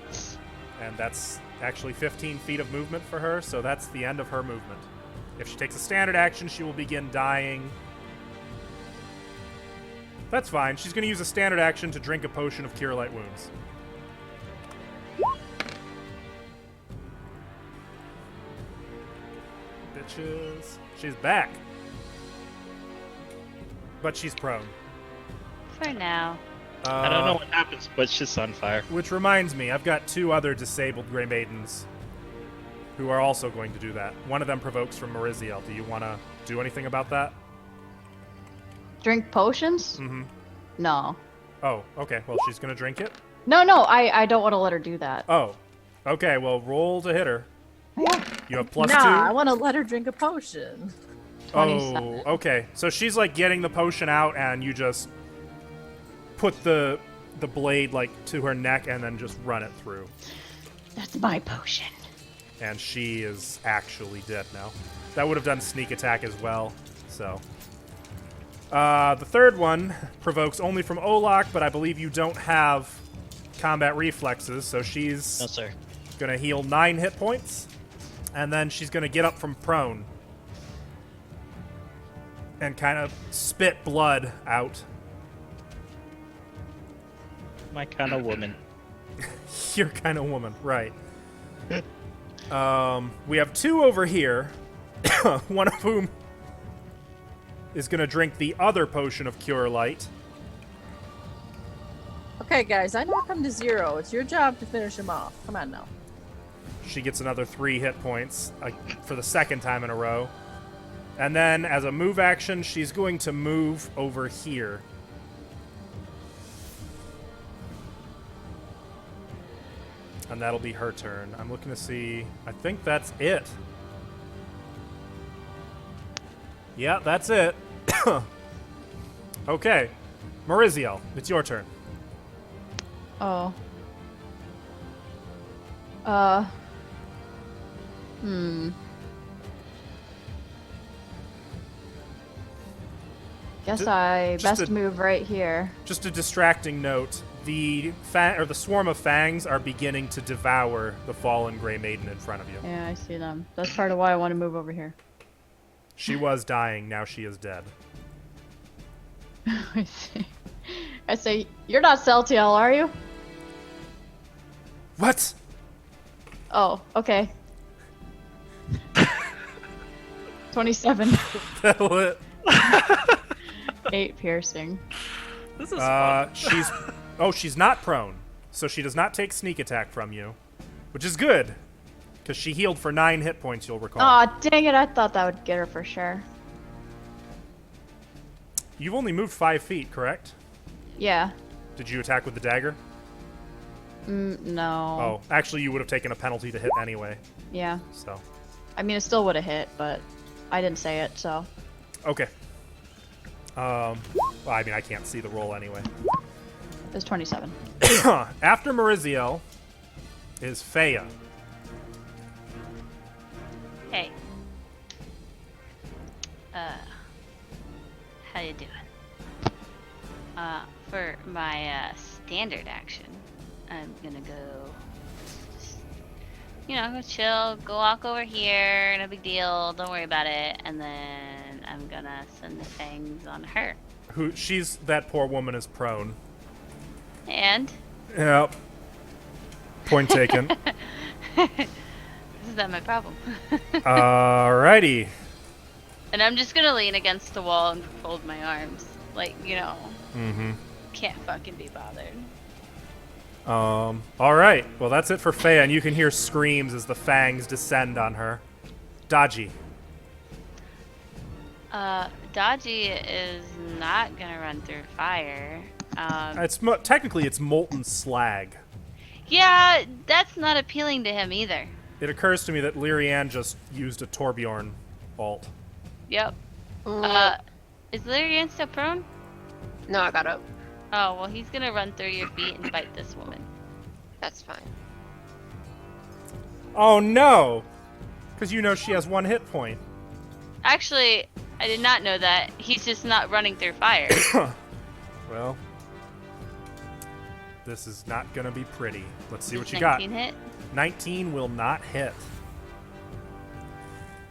B: And that's actually 15 feet of movement for her, so that's the end of her movement. If she takes a standard action, she will begin dying. That's fine. She's going to use a standard action to drink a potion of Cure Light Wounds. Bitches. She's back. But she's prone.
C: For now.
G: I don't know what happens, but she's on fire.
B: Which reminds me, I've got 2 other disabled Grey Maidens who are also going to do that. One of them provokes from Mariziel. Do you want to do anything about that?
D: Drink potions?
B: Mm-hmm.
D: No.
B: Oh, okay. Well, she's going to drink it?
D: No, I don't want to let her do that.
B: Oh. Okay, well, roll to hit her.
D: Yeah.
B: You have +2?
F: Nah, I want to let her drink a potion.
D: 27.
B: Oh, okay. So she's like getting the potion out, and you just put the blade like to her neck, and then just run it through.
D: That's my potion.
B: And she is actually dead now. That would have done sneak attack as well. So, the third one provokes only from Olak, but I believe you don't have combat reflexes, so she's
G: No, sir.
B: gonna heal 9 hit points, and then she's gonna get up from prone and kind of spit blood out.
G: My kind of woman.
B: Your kind of woman, right? We have 2 over here, one of whom is gonna drink the other potion of Cure Light.
F: Okay, guys, I knocked him to 0. It's your job to finish him off. Come on now.
B: She gets another 3 hit points for the second time in a row. And then, as a move action, she's going to move over here. And that'll be her turn. I'm looking to see... I think that's it. Yeah, that's it. Okay. Maurizio, it's your turn.
D: Oh. Guess
B: Ju-
D: I
B: just
D: best
B: a-
D: move right here.
B: Just a distracting note. The the swarm of fangs are beginning to devour the fallen Grey Maiden in front of you.
D: Yeah, I see them. That's part of why I want to move over here.
B: She was dying, now she is dead.
D: I see. I say, you're not Celtiel, are you?
B: What?
D: Oh, okay. 27. 8 piercing.
A: This is fun.
B: She's not prone, so she does not take sneak attack from you, which is good, because she healed for 9 hit points. You'll recall.
D: Aw, dang it! I thought that would get her for sure.
B: You've only moved 5 feet, correct?
D: Yeah.
B: Did you attack with the dagger?
D: No.
B: Oh, actually, you would have taken a penalty to hit anyway.
D: Yeah.
B: So,
D: I mean, it still would have hit, but I didn't say it, so.
B: okay. Well, I mean, I can't see the roll anyway.
D: It was 27.
B: After Maurizio is Feya.
C: Hey. How you doing? For my standard action, I'm gonna go, go chill, go walk over here, no big deal, don't worry about it, and then I'm gonna send the fangs on her.
B: She's that poor woman is prone.
C: And
B: Yep. Point taken.
C: is that my problem?
B: Alrighty.
C: And I'm just gonna lean against the wall and fold my arms,
B: Mm-hmm.
C: can't fucking be bothered.
B: Alright. Well, that's it for Feya, and you can hear screams as the fangs descend on her. Dodgy.
C: Dodgy is not gonna run through fire.
B: Technically, it's molten slag.
C: Yeah, that's not appealing to him either.
B: It occurs to me that Lyrianne just used a Torbjorn ult.
C: Yep.
E: Mm,
C: Is Lyrian still prone?
E: no, I got up.
C: Oh, well, he's gonna run through your feet and bite this woman.
E: That's fine.
B: Oh no! Because you know she has 1 hit point.
C: Actually, I did not know that. He's just not running through fire.
B: Well, this is not gonna be pretty. Let's see what you got.
C: 19 hit?
B: 19 will not hit.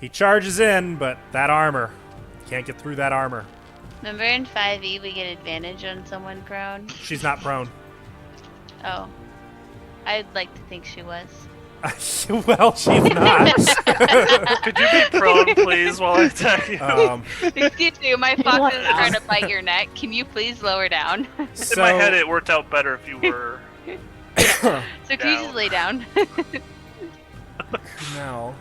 B: He charges in, but that armor. Can't get through that armor.
C: Remember in 5e we get advantage on someone prone?
B: She's not prone.
C: Oh. I'd like to think she was.
B: Well, she's not.
A: Could you be prone, please, while I attack you?
C: Excuse me, my fox is trying to bite your neck. Can you please lower down?
A: In my head, it worked out better if you were.
C: So can you
A: Down.
C: just lay down?
B: Kumail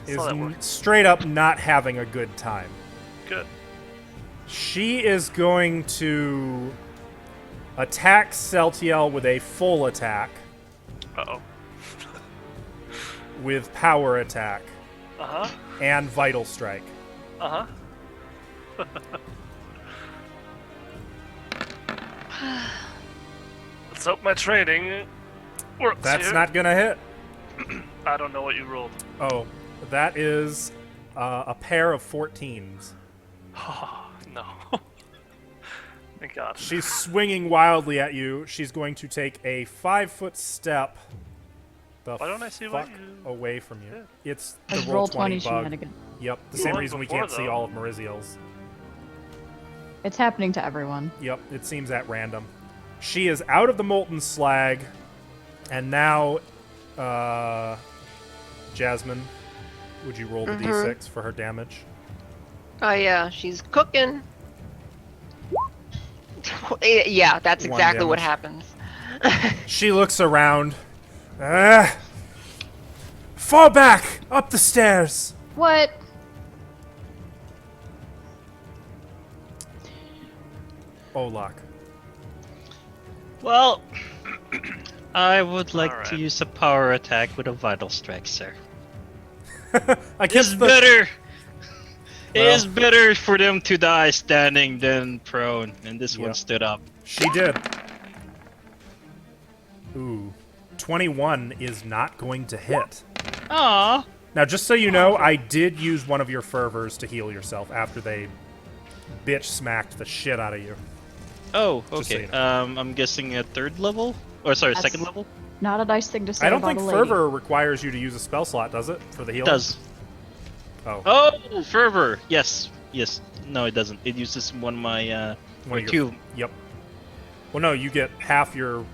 B: is
A: Saw that work.
B: straight up not having a good time.
A: Good.
B: She is going to attack Celtiel with a full attack
A: Uh-oh.
B: with power attack
A: Uh-huh.
B: and vital strike.
A: Uh-huh. Let's hope my training works
B: That's
A: here.
B: not gonna hit.
A: I don't know what you rolled.
B: Oh, that is a pair of 14s.
A: Oh, no. Thank God.
B: She's swinging wildly at you. She's going to take a 5-foot step the
A: Why don't I see what
B: fuck
A: you-
B: away from you. It's the
D: As
B: roll 20
D: she
B: bug.
D: had a good.
B: Yep, the same
A: Rolled
B: reason we
A: before,
B: can't see
A: though.
B: all of Maurizio's.
D: It's happening to everyone.
B: Yep, it seems at random. She is out of the molten slag, and now, Jasmine, would you roll the d6 for her damage?
E: Oh yeah, she's cooking. Yeah, that's
B: One
E: exactly what
B: damage.
E: happens.
B: She looks around. Fall back! Up the stairs!
D: What?
B: Olak.
G: Well, I would like to
A: Alright.
G: use a power attack with a vital strike, sir.
B: I guess
G: It's
B: the,
G: better. It is better for them to die standing than prone, and this one
B: Yep.
G: stood up.
B: She did. Ooh. 21 is not going to hit.
G: Aww.
B: Now, just so you know, I did use one of your fervors to heal yourself after they bitch smacked the shit out of you.
G: Oh,
B: Just so
G: okay.
B: you know.
G: I'm guessing at 3rd level? Or sorry,
D: That's-
G: 2nd level?
D: Not a nice thing to say
B: I don't
D: about
B: think
D: a lady.
B: fervor requires you to use a spell slot, does it? For the
G: It
B: healing?
G: does.
B: Oh.
G: Oh, fervor. Yes. Yes. No, it doesn't. It uses one of my
B: One
G: or
B: of your-
G: two.
B: Yep. Well, no, you get half your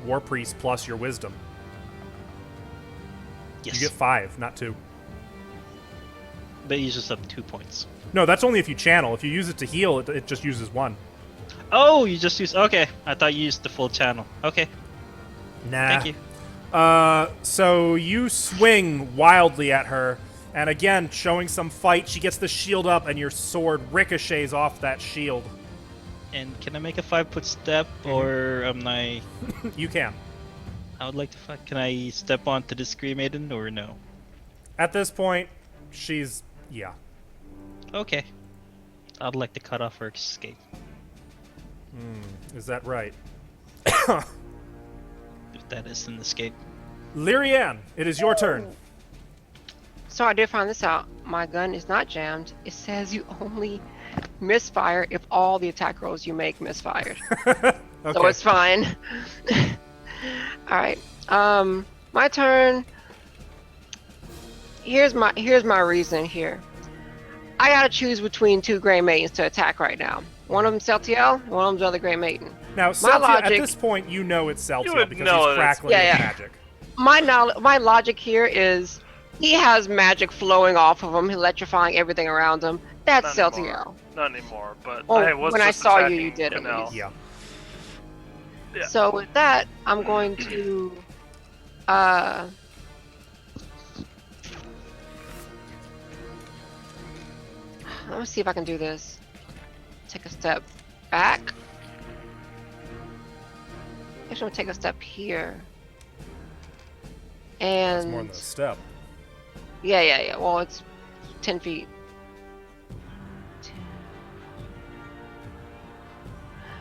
B: War Priest plus your Wisdom.
G: Yes.
B: You get 5, not 2.
G: But it uses up 2 points.
B: No, that's only if you channel. If you use it to heal, it just uses 1.
G: Oh, you just use. Okay, I thought you used the full channel. Okay,
B: Nah.
G: thank you.
B: So you swing wildly at her, and again, showing some fight, she gets the shield up, and your sword ricochets off that shield.
G: And can I make a 5-foot step, or am I?
B: You can.
G: I would like to. Can I step onto the Scream Maiden, or no?
B: At this point, she's... yeah.
G: Okay. I'd like to cut off her escape.
B: Is that right?
G: If that is an escape.
B: Lyrianne, it is your turn.
E: So I did find this out. My gun is not jammed. It says you only misfire if all the attack rolls you make misfired.
B: Okay.
E: So it's fine. Alright. My turn. Here's my reason here. I gotta choose between 2 Grey Maidens to attack right now. One of them Celtiel, and one of them's the other Grey Maiden.
B: Now, Celtiel, at
E: logic-
B: this point, you know it's Celtiel
A: would
B: because
A: know
B: he's
A: it's-
B: crackling
E: Yeah,
B: with
E: yeah.
B: magic.
E: My logic here is he has magic flowing off of him, electrifying everything around him. That's
A: Not
E: Celtiel.
A: anymore. Not anymore, but
E: Well,
A: I was
E: when I
A: just
E: saw you,
A: attacking
E: you did at
A: Canal.
E: least.
B: Yeah.
A: Yeah.
E: So with that, I'm going to let me see if I can do this. Take a step back. Actually, I'm gonna take a step here.
B: It's
E: And
B: more than a step.
E: yeah. Well, it's 10 feet.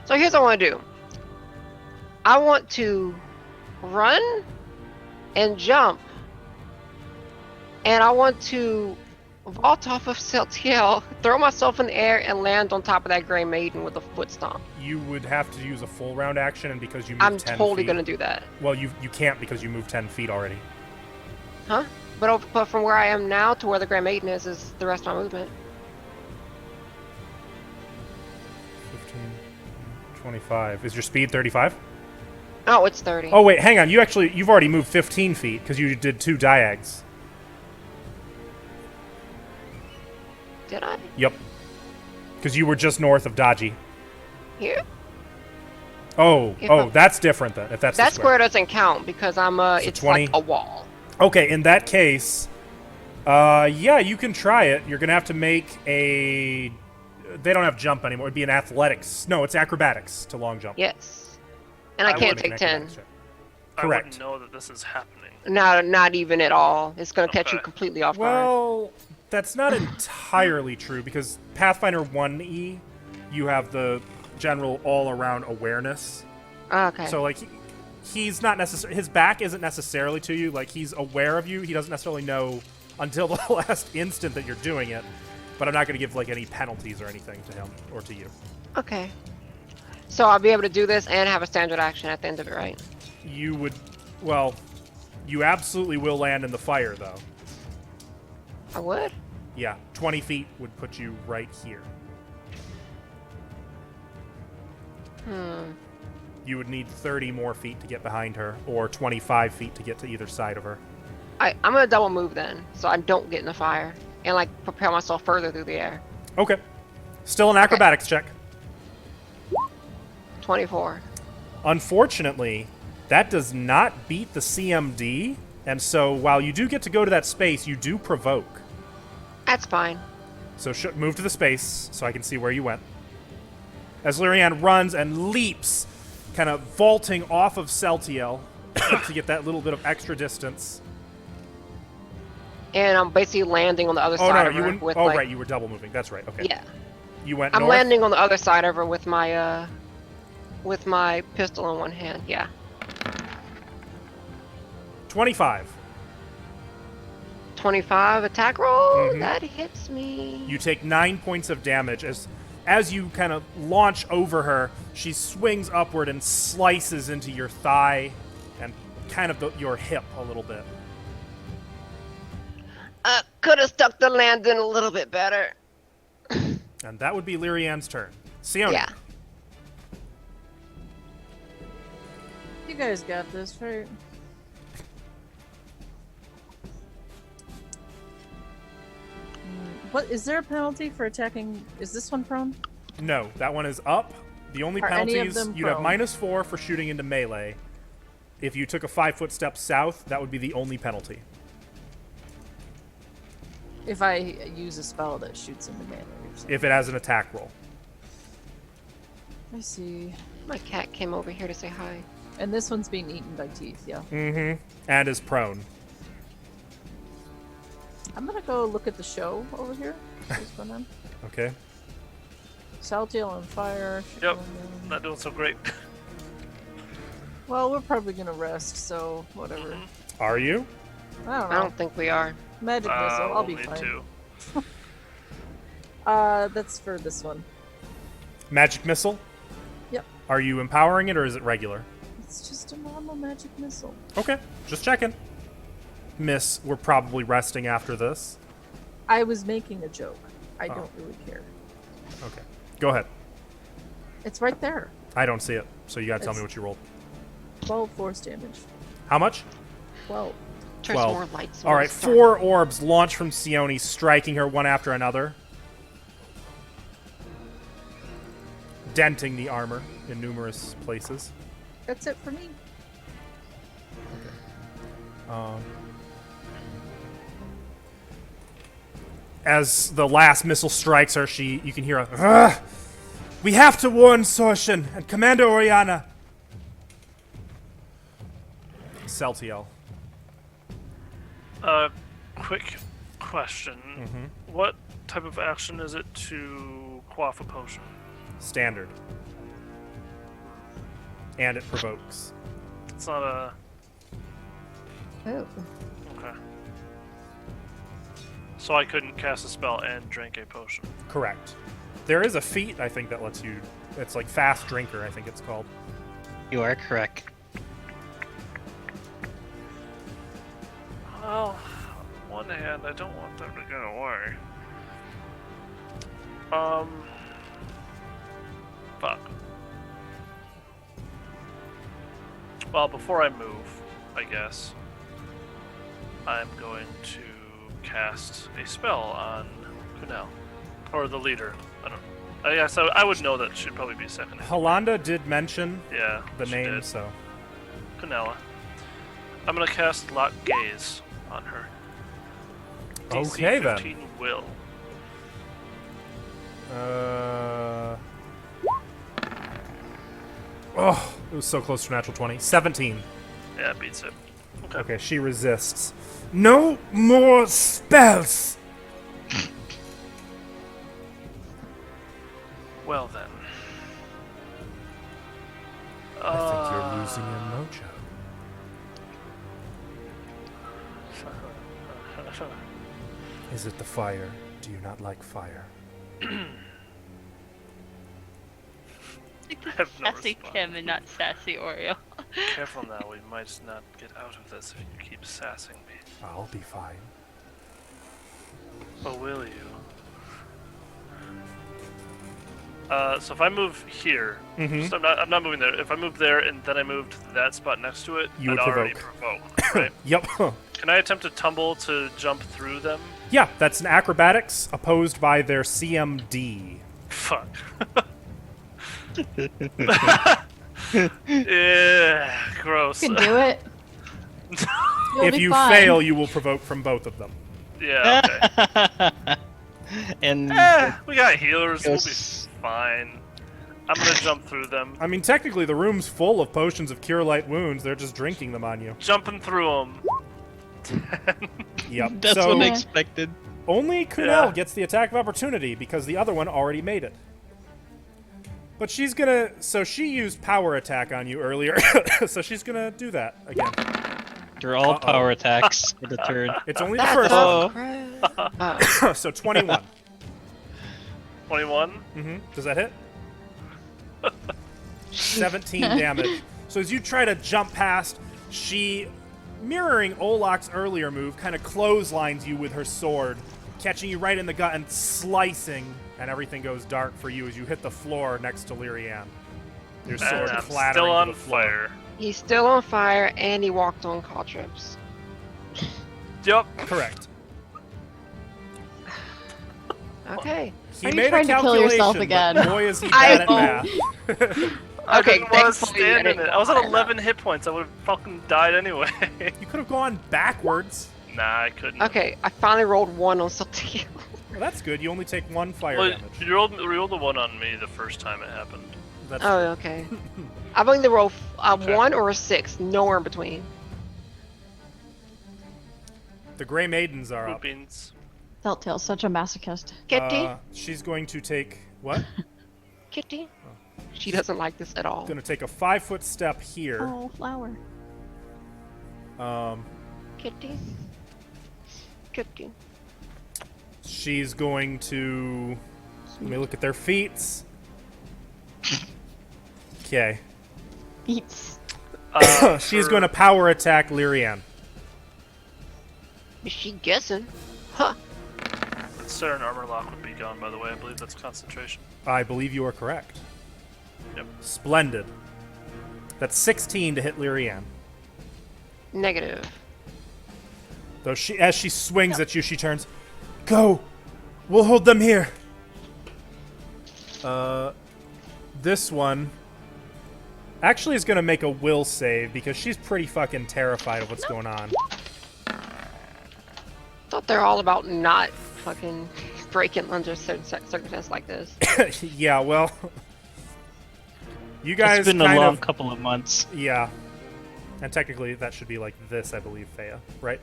E: So here's what I want to do. I want to run and jump. And I want to vault off of Celtiel, throw myself in the air, and land on top of that Grey Maiden with a foot stomp.
B: You would have to use a full round action, and because you moved
E: I'm
B: 10
E: totally
B: feet...
E: going to do that.
B: Well, you can't because you moved 10 feet already.
E: Huh? But from where I am now to where the Grey Maiden is the rest of my movement.
B: 15, 25. Is your speed 35?
E: Oh, it's 30.
B: Oh, wait, hang on. You've already moved 15 feet because you did 2 diags.
E: Did I?
B: Yep. Because you were just north of Dodgy.
E: Here?
B: Oh,
E: If
B: oh,
E: I'm-
B: that's different then. If that's
E: That
B: the
E: square doesn't count because I'm it's
B: 20?
E: like a wall.
B: Okay, in that case, yeah, you can try it. You're gonna have to make a. They don't have jump anymore. It'd be an athletics. No, it's acrobatics to long jump.
E: Yes. And I can't
B: would make
E: take
B: an
E: 10.
B: acrobatics check.
A: I
B: Correct.
A: wouldn't know that this is happening.
E: Not even at all. It's gonna catch you
A: Okay.
E: completely off guard.
B: Well, that's not entirely true because Pathfinder 1E, you have the general all-around awareness.
E: Okay.
B: So like he's not necessarily his back isn't necessarily to you. Like he's aware of you. He doesn't necessarily know until the last instant that you're doing it. But I'm not going to give like any penalties or anything to him or to you.
E: Okay. So I'll be able to do this and have a standard action at the end of it, right?
B: You would, well, you absolutely will land in the fire though.
E: I would?
B: Yeah, 20 feet would put you right here. You would need 30 more feet to get behind her, or 25 feet to get to either side of her.
E: I'm gonna double move then, so I don't get in the fire. And like propel myself further through the air.
B: Okay. Still an acrobatics check.
E: 24.
B: Unfortunately, that does not beat the CMD, and so while you do get to go to that space, you do provoke.
E: That's fine.
B: So move to the space so I can see where you went. As Lyrianne runs and leaps, kind of vaulting off of Celtiel to get that little bit of extra distance.
E: and I'm basically landing on the other
B: Oh
E: side
B: no,
E: of
B: you
E: her
B: wouldn't.
E: with
B: Oh
E: like,
B: right, you were double moving. That's right. Okay.
E: yeah.
B: You went
E: I'm
B: north.
E: landing on the other side of her with my pistol in one hand. Yeah.
B: 25.
E: 25 attack roll.
B: Mhm.
E: That hits me.
B: You take 9 points of damage as you kind of launch over her. She swings upward and slices into your thigh and kind of your hip a little bit.
E: Could have stuck the landing a little bit better.
B: And that would be Lyrian's turn. Sione.
E: Yeah.
F: You guys got this, right? What is there a penalty for attacking? Is this one prone?
B: No, that one is up. The only
F: Are any of
B: penalties,
F: them
B: you'd have
F: prone?
B: -4 for shooting into melee. If you took a 5-foot step south, that would be the only penalty.
F: If I use a spell that shoots into melee or something.
B: If it has an attack roll.
F: I see.
E: My cat came over here to say hi.
F: And this one's being eaten by teeth, yeah.
B: Mm-hmm. And is prone.
F: I'm gonna go look at the show over here. See what's going on?
B: Okay.
F: Saltiel on fire. shit
A: Yep.
F: going down.
A: Not doing so great.
F: Well, we're probably gonna rest, so whatever.
B: Are you?
F: I don't
E: I
F: know.
E: don't think we are.
F: Magic missile. I'll be
A: me
F: fine.
A: too.
F: That's for this one.
B: Magic missile?
F: Yep.
B: Are you empowering it or is it regular?
F: It's just a normal magic missile.
B: Okay, just checking. Miss, we're probably resting after this.
F: I was making a joke. I
B: Oh.
F: don't really care.
B: Okay, go ahead.
F: It's right there.
B: I don't see it, so you gotta tell me
F: It's-
B: what you rolled.
F: 12 force damage.
B: How much?
F: 12.
E: Turn
B: 12.
E: some more lights.
B: All right, 4 orbs launch from Sione, striking her one after another, denting the armor in numerous places.
F: That's it for me.
B: As the last missile strikes her, you can hear a, "Ugh! We have to warn Sorshin and Commander Oriana." Celtiel.
A: Quick question.
B: Mm-hmm.
A: What type of action is it to quaff a potion?
B: Standard. And it provokes.
A: It's not a...
D: Oh.
A: Okay. So I couldn't cast a spell and drink a potion.
B: Correct. There is a feat, I think, that lets you... It's like Fast Drinker, I think it's called.
G: You are correct.
A: Well, on one hand, I don't want them to get away. Fuck. Well, before I move, I guess, I'm going to cast a spell on Kunal. Or the leader. I don't know. I guess I would know that should probably be second.
B: Halanda did mention
A: Yeah,
B: the
A: she
B: name,
A: did.
B: so...
A: Kunala. I'm gonna cast Lock Gaze on her. DC
B: Okay, then.
A: 15 will.
B: Oh, it was so close to natural 20. 17.
A: Yeah, it beats it. Okay.
B: Okay, she resists. No more spells!
A: Well then.
B: I think you're losing your mojo. Is it the fire? Do you not like fire?
A: have no
C: Sassy
A: response.
C: Kim and not Sassy Oreo.
A: Careful now, we might not get out of this if you keep sassing me.
B: I'll be fine.
A: Oh, will you? So if I move here,
B: Mhm.
A: so I'm not moving there. If I move there and then I moved to that spot next to it,
B: You
A: I'd
B: would
A: already
B: provoke.
A: provoke, right?
B: Yep.
A: Can I attempt to tumble to jump through them?
B: Yeah, that's an acrobatics opposed by their CMD.
A: Fuck. Yeah, gross.
D: You can do it. You'll
B: If
D: be
B: you
D: fine.
B: fail, you will provoke from both of them.
A: Yeah, okay.
G: And
A: We got healers, we'll be
G: Goes-
A: fine. I'm gonna jump through them.
B: I mean, technically, the room's full of potions of Cure Light Wounds. They're just drinking them on you.
A: Jumping through them.
B: Yep.
G: That's
B: so
G: what I expected.
B: only Kunal
A: Yeah.
B: gets the attack of opportunity because the other one already made it. But she's gonna. So she used power attack on you earlier, so she's gonna do that again.
G: They're all
B: Uh-oh.
G: power attacks for the turn.
B: It's only the
E: That's
B: first
G: Oh.
E: crap.
B: so 21.
A: 21.
B: Does that hit? 17 damage. So as you try to jump past, she, mirroring Olak's earlier move, kind of clotheslines you with her sword, catching you right in the gut and slicing, and everything goes dark for you as you hit the floor next to Lyrianne. Your sword
A: And I'm
B: clattering
A: still
B: to
A: on
B: the floor.
A: fire.
E: He's still on fire, and he walked on caltrips.
A: Yep.
B: Correct.
E: Okay.
B: He
D: Are you
B: made a
D: trying to kill yourself
B: calculation, but
D: again?
B: boy is he
E: I-
B: bad at math.
A: I
E: Okay,
A: didn't want to
E: thankfully I
A: stand in
E: didn't
A: it. I was at
E: go high
A: 11 hit points. I would have fucking died anyway.
B: You could have gone backwards.
A: Nah, I couldn't.
E: Okay, I finally rolled 1 on something.
B: Well, that's good. You only take 1 fire
A: Well,
B: damage.
A: you rolled the one on me the first time it happened.
B: That's
E: Oh, okay. I've only rolled a
A: Okay.
E: 1 or a 6, nowhere in between.
B: The Grey Maidens are
A: Fruit
B: up.
A: beans.
D: Telltale's such a masochist.
E: Kitty?
B: She's going to take what?
E: Kitty? She doesn't like this at all.
B: Going to take a 5-foot step here.
D: Oh, flower.
E: Kitty? Kitty.
B: She's going to. Let me look at their feats. Okay.
D: Eats.
B: She's going to power attack Lyrianne.
E: Is she guessing? Huh.
A: Certain armor lock would be gone, by the way. I believe that's concentration.
B: I believe you are correct.
A: Yep.
B: Splendid. That's 16 to hit Lyrianne.
E: Negative.
B: Though as she swings at you, she turns. Go! We'll hold them here! This one actually is going to make a will save because she's pretty fucking terrified of what's going on.
E: Thought they're all about not fucking breaking under certain circumstances like this.
B: Yeah, well, you guys
G: It's been a
B: kind
G: long
B: of
G: couple of months.
B: yeah, and technically that should be like this, I believe, Thea, right?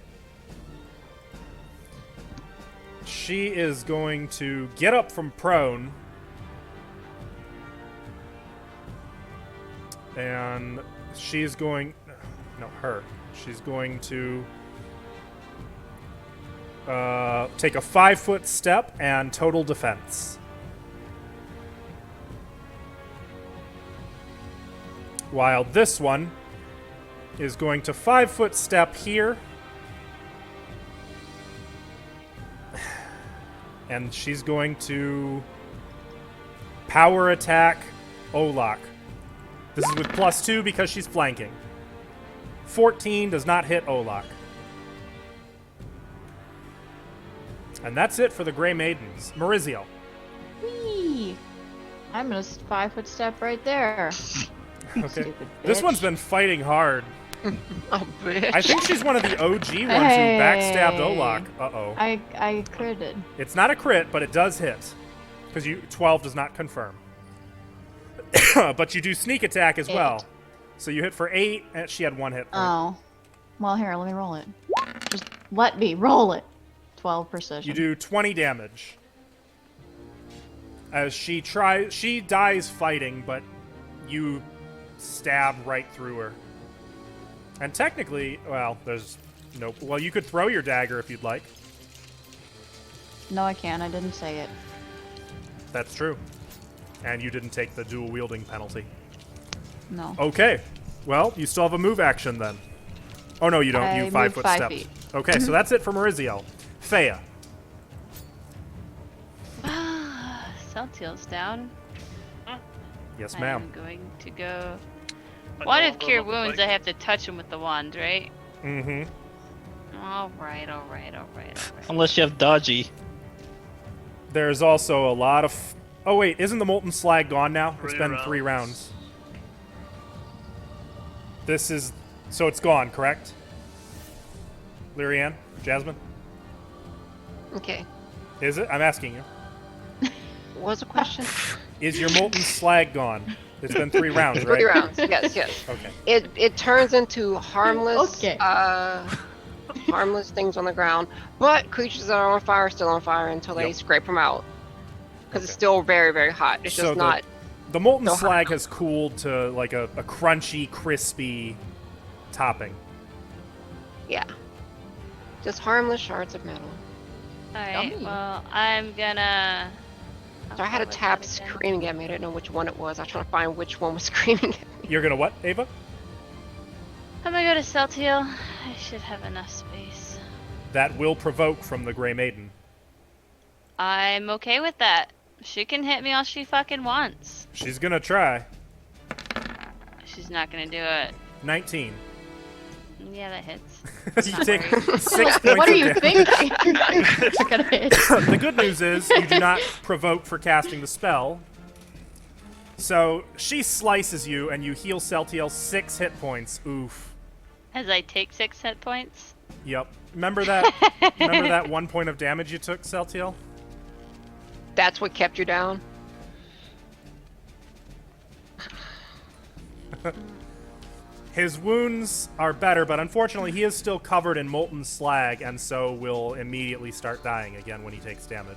B: She is going to get up from prone, and she's going. No, her. She's going to take a 5-foot step and total defense. While this one is going to 5-foot step here. And she's going to power attack Olak. This is with +2 because she's flanking. 14 does not hit Olak. And that's it for the Grey Maidens. Maurizio.
D: Whee! I'm gonna 5-foot step right there.
B: Okay.
D: Stupid
B: This
D: bitch.
B: one's been fighting hard.
E: Oh, bitch.
B: I think she's one of the OG ones who
D: Hey.
B: backstabbed Olak. Uh-oh.
D: I critted.
B: It's not a crit, but it does hit. Because 12 does not confirm. But you do sneak attack as well.
D: 8.
B: So you hit for 8, and she had 1 hit point.
D: Oh. Well, here, let me roll it. Just let me roll it. 12 precision.
B: You do 20 damage. As she dies fighting, but you stab right through her. And technically, well, there's no. Well, you could throw your dagger if you'd like.
D: No, I can't. I didn't say it.
B: That's true. And you didn't take the dual wielding penalty.
D: No.
B: Okay. Well, you still have a move action then. Oh no, you don't.
D: I
B: You
D: moved
B: 5-foot
D: 5
B: step.
D: feet.
B: Okay, so that's it for Maurizio. Thea.
C: Telltale's down.
B: Yes,
C: I'm
B: ma'am.
C: going to go.
A: I
C: Wand
A: know
C: of
A: what
C: Cure
A: it looks
C: Wounds,
A: like.
C: I have to touch him with the wand, right?
B: Mm-hmm.
C: Alright.
G: Unless you have dodgy.
B: There's also a lot of. Oh wait, isn't the molten slag gone now? It's
A: 3
B: been 3 rounds. This is so it's gone, correct? Lyrianne, Jasmine,
E: Okay.
B: is it? I'm asking you.
E: What was the question?
B: Is your molten slag gone? It's been 3 rounds, right?
E: 3 rounds. Yes, yes.
B: Okay.
E: It turns into harmless.
D: Okay.
E: harmless things on the ground, but creatures that are on fire are still on fire until they
B: Yep.
E: scrape them out. Because it's
B: Okay.
E: still very, very hot. It's
B: So
E: just not.
B: The molten
E: so hot.
B: slag has cooled to like a crunchy, crispy topping.
E: Yeah. Just harmless shards of metal.
C: Alright,
F: Yummy.
C: well, I'm gonna.
E: So I had a
C: I'll go with
E: tab
C: that again.
E: screaming at me. I didn't know which one it was. I was trying to find which one was screaming at me.
B: You're gonna what, Ava?
C: I'm gonna go to Celtiel. I should have enough space.
B: That will provoke from the Grey Maiden.
C: I'm okay with that. She can hit me all she fucking wants.
B: She's gonna try.
C: She's not gonna do it.
B: 19.
C: Yeah, that hits.
B: You
C: Not
B: take
C: worried.
B: 6 points
D: What are
B: of
D: you
B: damage.
D: thinking? You're gonna hit.
B: The good news is you do not provoke for casting the spell. So she slices you and you heal Celtiel 6 hit points. Oof.
C: As I take 6 hit points.
B: Yep. Remember that 1 point of damage you took, Celtiel?
E: That's what kept you down.
B: His wounds are better, but unfortunately he is still covered in molten slag and so will immediately start dying again when he takes damage.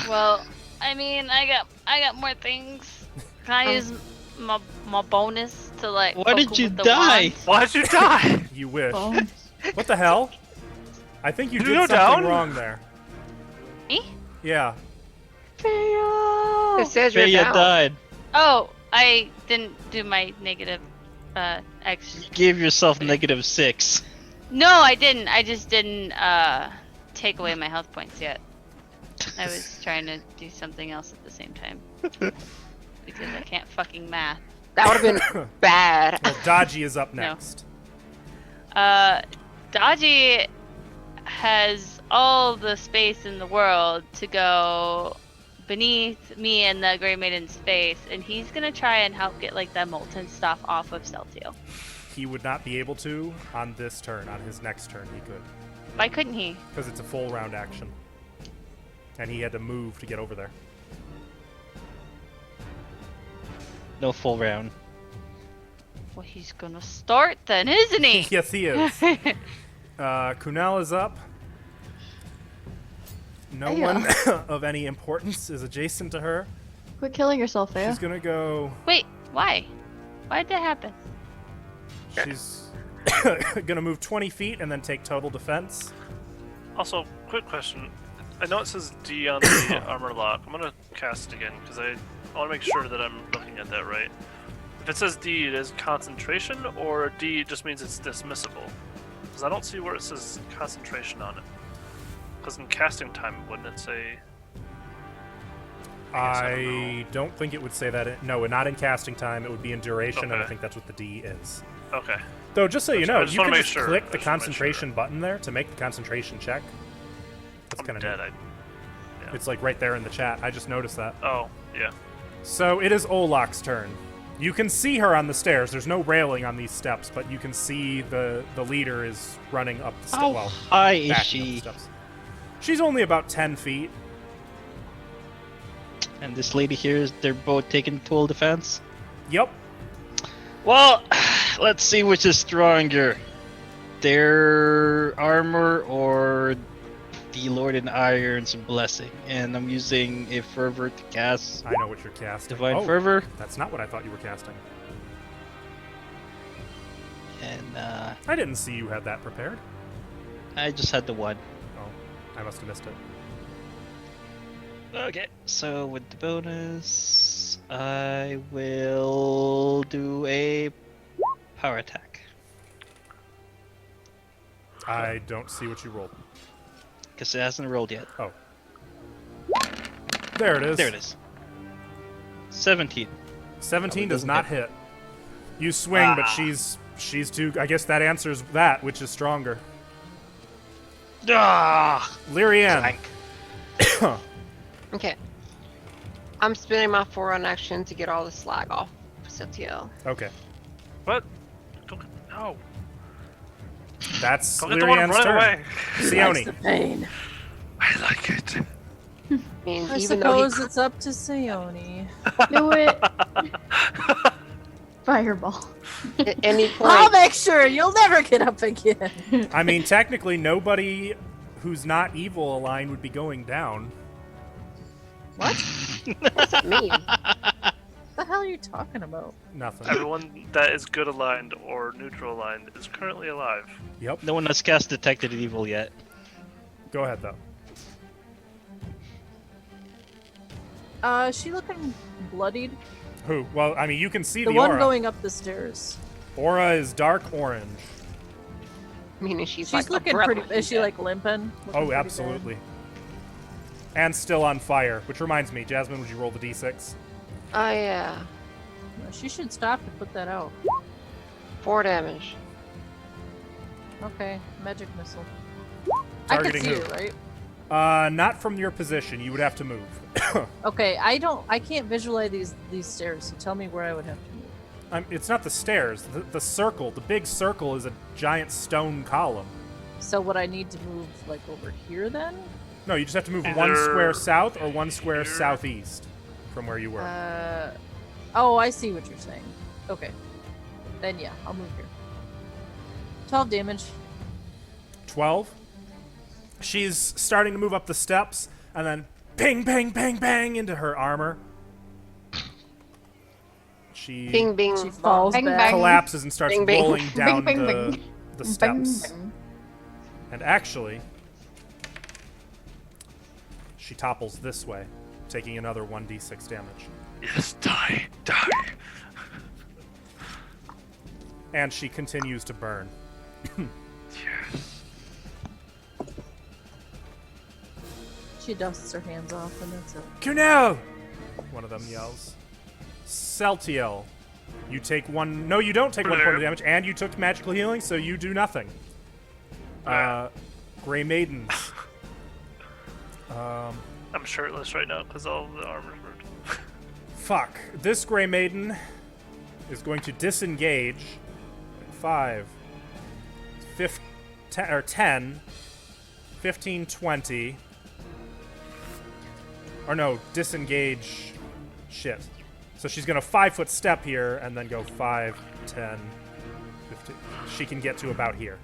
C: Well, I mean, I got more things. Can I use my bonus to like?
G: Why
C: poke
G: did
C: him
G: you
C: with the
G: die?
C: wand?
A: Why'd you die?
B: You wish.
D: Oh.
B: What the hell? I think you
A: Did
B: did
A: you go
B: something
A: down?
B: wrong there.
C: Me?
B: Yeah.
E: It says you're
G: Freya
E: down.
G: died.
C: Oh, I didn't do my negative X.
G: You gave yourself -6.
C: No, I didn't. I just didn't take away my health points yet. I was trying to do something else at the same time. Because I can't fucking math.
E: That would have been bad.
B: Well, Dodgy is up
C: No.
B: next.
C: Dodgy has all the space in the world to go beneath me and the Grey Maiden's face, and he's gonna try and help get like the molten stuff off of Celtiel.
B: He would not be able to on this turn. On his next turn, he could.
C: Why couldn't he?
B: Because it's a full round action. And he had to move to get over there.
G: No full round.
C: Well, he's gonna start then, isn't he?
B: Yes, he is. Kunal is up. No
D: Hey,
B: one of any importance is adjacent to her.
D: Quit killing yourself, Thea.
B: She's gonna go.
C: Wait, why? Why did that happen?
B: She's gonna move 20 feet and then take total defense.
A: Also, quick question. I know it says D on the armor lock. I'm gonna cast it again because I want to make sure that I'm looking at that right. If it says D, it is concentration, or D just means it's dismissible? Because I don't see where it says concentration on it. Because in casting time, wouldn't it say? I guess I don't
B: I don't think it would say that. No, not in casting time. It would be in duration, and I
A: Okay.
B: think that's what the D is.
A: Okay.
B: Though, just so you
A: I
B: know,
A: just
B: you
A: wanna
B: can
A: make
B: just
A: sure.
B: click
A: I
B: the
A: just wanna make
B: concentration button there to make the concentration check. That's
A: I'm
B: kind of
A: dead.
B: neat.
A: Yeah.
B: It's like right there in the chat. I just noticed that.
A: Oh, yeah.
B: So it is Olak's turn. You can see her on the stairs. There's no railing on these steps, but you can see the leader is running up the steps.
G: How
B: Well,
G: high is
B: backing up the
G: she?
B: steps. She's only about 10 feet.
G: And this lady here is they're both taking full defense.
B: Yep.
G: Well, let's see which is stronger. Their armor or the Lord in Iron's blessing. And I'm using a fervor to cast
B: I know what you're casting.
G: Divine
B: Oh,
G: Fervor.
B: that's not what I thought you were casting.
G: And
B: I didn't see you had that prepared.
G: I just had the one.
B: Oh, I must have missed it.
G: Okay, so with the bonus, I will do a power attack.
B: I don't see what you rolled.
G: Because it hasn't rolled yet.
B: Oh. There it is.
G: There it is. 17.
B: 17 does
G: doesn't
B: not
G: hit.
B: hit. You swing, but
G: Ah.
B: she's too. I guess that answers that, which is stronger.
G: Ah!
B: Lyrianne.
G: Clank.
E: Okay. I'm spinning my forerun action to get all the slag off Celtiel.
B: Okay.
A: What? No.
B: That's
A: Don't get the one
B: Lyrianne's
A: run
B: turn.
A: away.
B: Sione.
F: Pain.
A: I like it.
E: I mean,
F: I
E: even though
F: suppose it's up to Sione.
D: Do it. Fireball.
E: At any
F: I'll
E: point.
F: make sure you'll never get up again.
B: I mean, technically, nobody who's not evil aligned would be going down.
E: What's it mean?
F: What the hell are you talking about?
B: Nothing.
A: Everyone that is good aligned or neutral aligned is currently alive.
B: Yep.
G: No one has cast Detected Evil yet.
B: Go ahead, though.
F: Is she looking bloodied?
B: Who? Well, I mean, you can see
F: The
B: the
F: one
B: aura.
F: going up the stairs.
B: Aura is dark orange.
E: Meaning she's
F: She's
E: like a
F: looking
E: breath
F: pretty.
E: away
F: Is she
E: dead.
F: like limping? Looking
B: Oh,
F: pretty
B: absolutely. And still on fire, which reminds me, Jasmine, would you roll the d6?
E: Oh yeah.
F: bad? She should stop and put that out.
E: 4 damage.
F: Okay, magic missile.
B: Targeting
F: I can see
B: who?
F: it, right?
B: Not from your position. You would have to move.
F: Okay, I can't visualize these stairs. So tell me where I would have to move.
B: It's not the stairs. The circle, the big circle, is a giant stone column.
F: So would I need to move like over here then?
B: No, you just have to move one
A: Either
B: square south or one square
A: here.
B: southeast from where you were.
F: Oh, I see what you're saying. Okay, then yeah, I'll move here. 12 damage.
B: 12. She's starting to move up the steps, and then bang, bang, bang, bang into her armor. She
E: Bing bing.
F: She falls
D: Bang,
F: back.
D: bang.
B: collapses and starts
E: Bing, bing.
B: rolling down
D: Bing, bing,
B: the,
D: bing.
B: the
D: Bang,
B: steps.
D: bang.
B: And actually, she topples this way, taking another 1d6 damage.
A: Yes, die.
B: And she continues to burn.
A: Yes.
F: She dusts her hands off, and that's it.
B: Cunel! One of them yells. Celtiel. You take one. No, you don't take 1 point of damage, and you took magical healing, so you do nothing. Grey Maidens.
A: I'm shirtless right now because all the armor's burned.
B: Fuck. This Grey Maiden is going to disengage. 5, 10, 15, 20. Or no, disengage. Shit. So she's going to 5-foot step here and then go 5, 10, 15. She can get to about here.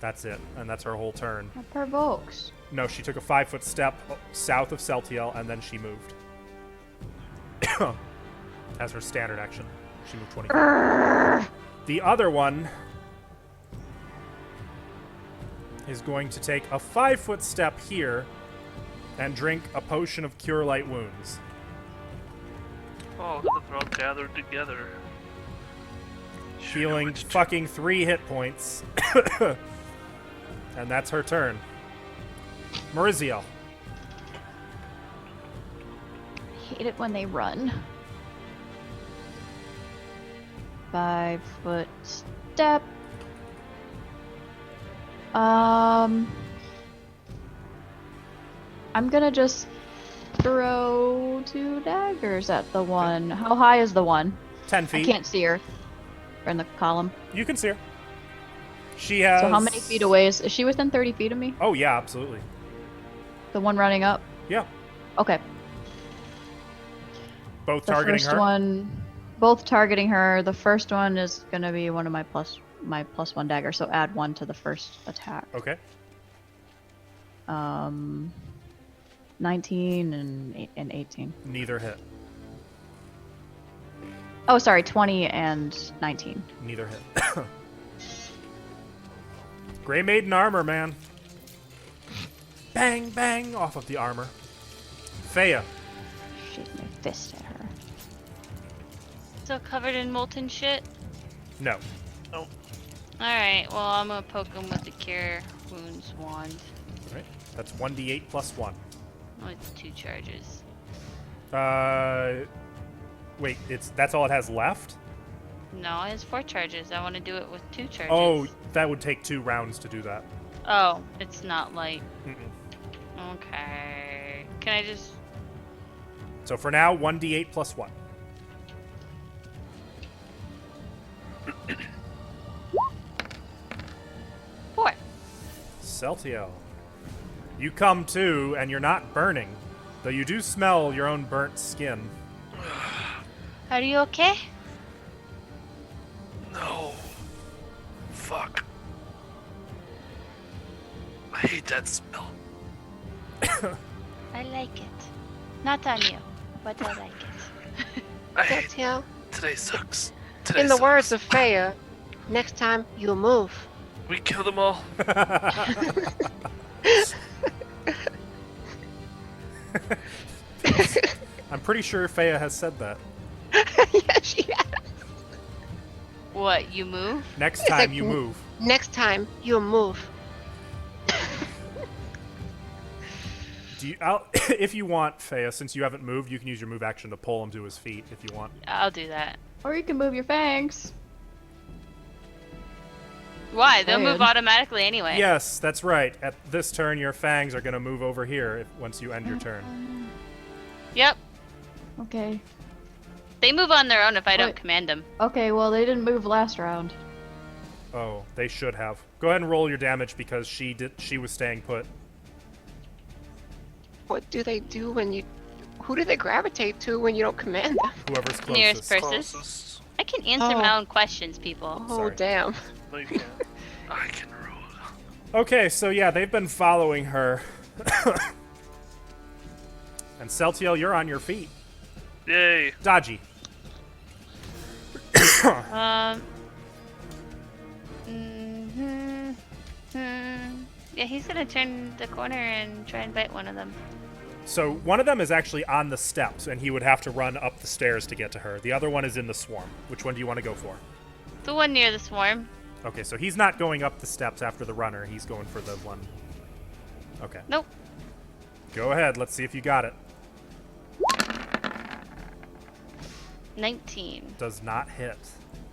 B: That's it. And that's her whole turn.
D: That provokes.
B: No, she took a 5-foot step south of Celtiel and then she moved. As her standard action. She moved 20 feet. The other one is going to take a 5-foot step here and drink a potion of Cure Light Wounds.
A: Oh, they're all gathered together.
B: Healing
A: Which
B: fucking 3 hit points. And that's her turn. Maurizio.
D: Hate it when they run. 5-foot step. I'm gonna just throw 2 daggers at the one. How high is the one?
B: 10
D: I
B: feet.
D: can't see her. Or in the column.
B: You can see her. She has...
D: So how many feet away is she within 30 feet of me?
B: Oh, yeah, absolutely.
D: The one running up?
B: Yeah.
D: Okay.
B: Both
D: The
B: targeting
D: first
B: her.
D: one, both targeting her. The first one is gonna be one of my plus 1 dagger, so add 1 to the first attack.
B: Okay.
D: 19 and 18.
B: Neither hit.
D: Oh, sorry, 20 and 19.
B: Neither hit. Grey Maiden armor, man. Bang, bang off of the armor. Fea.
D: Shoot my fist at her.
C: Still covered in molten shit?
B: No.
C: Alright, well, I'm gonna poke him with the Cure Wounds wand.
B: Alright. That's 1d8 plus 1.
C: Oh, it's 2 charges.
B: Wait, that's all it has left?
C: No, it has 4 charges. I want to do it with 2 charges.
B: Oh, that would take 2 rounds to do that.
C: Oh, it's not like...
B: Mm-mm.
C: Okay. Can I just...
B: So for now, 1d8 plus 1.
C: Four.
B: Celtiel. You come to, and you're not burning, though you do smell your own burnt skin.
C: Are you okay?
A: I hate that smell.
C: I like it. Not on you, but I like it.
A: I hate
E: Detail.
A: today sucks. Today
E: In the
A: sucks.
E: words of Freya, next time you'll move.
A: We kill them all.
B: I'm pretty sure Fea has said that.
E: Yeah, she has.
C: What, you move?
B: Next
E: It's
B: time
E: like
B: you move.
E: Next time you'll move.
B: If you want, Fea, since you haven't moved, you can use your move action to pull him to his feet if you want.
C: I'll do that.
D: Or you can move your fangs.
C: Why? They'll move
D: Saying.
C: automatically anyway.
B: Yes, that's right. At this turn, your fangs are going to move over here once you end your turn.
C: Yep.
D: Okay.
C: They move on their own if I don't
D: Wait.
C: command them.
D: Okay, well, they didn't move last round.
B: Oh, they should have. Go ahead and roll your damage because she was staying put.
E: What do they do when you... Who do they gravitate to when you don't command them?
B: Whoever's
C: Nearest
B: closest.
C: person.
A: Closest.
C: I can answer
E: Oh.
C: my own questions, people.
E: Oh,
B: Sorry.
E: damn.
A: No, you can't. I can rule.
B: Okay, so yeah, they've been following her. And Celtiel, you're on your feet.
A: Yay.
B: Dodgy.
C: Yeah, he's gonna turn the corner and try and bite one of them.
B: So one of them is actually on the steps, and he would have to run up the stairs to get to her. The other one is in the swarm. Which one do you want to go for?
C: The one near the swarm.
B: Okay, so he's not going up the steps after the runner. He's going for the one. Okay.
C: Nope.
B: Go ahead. Let's see if you got it.
C: 19.
B: Does not hit.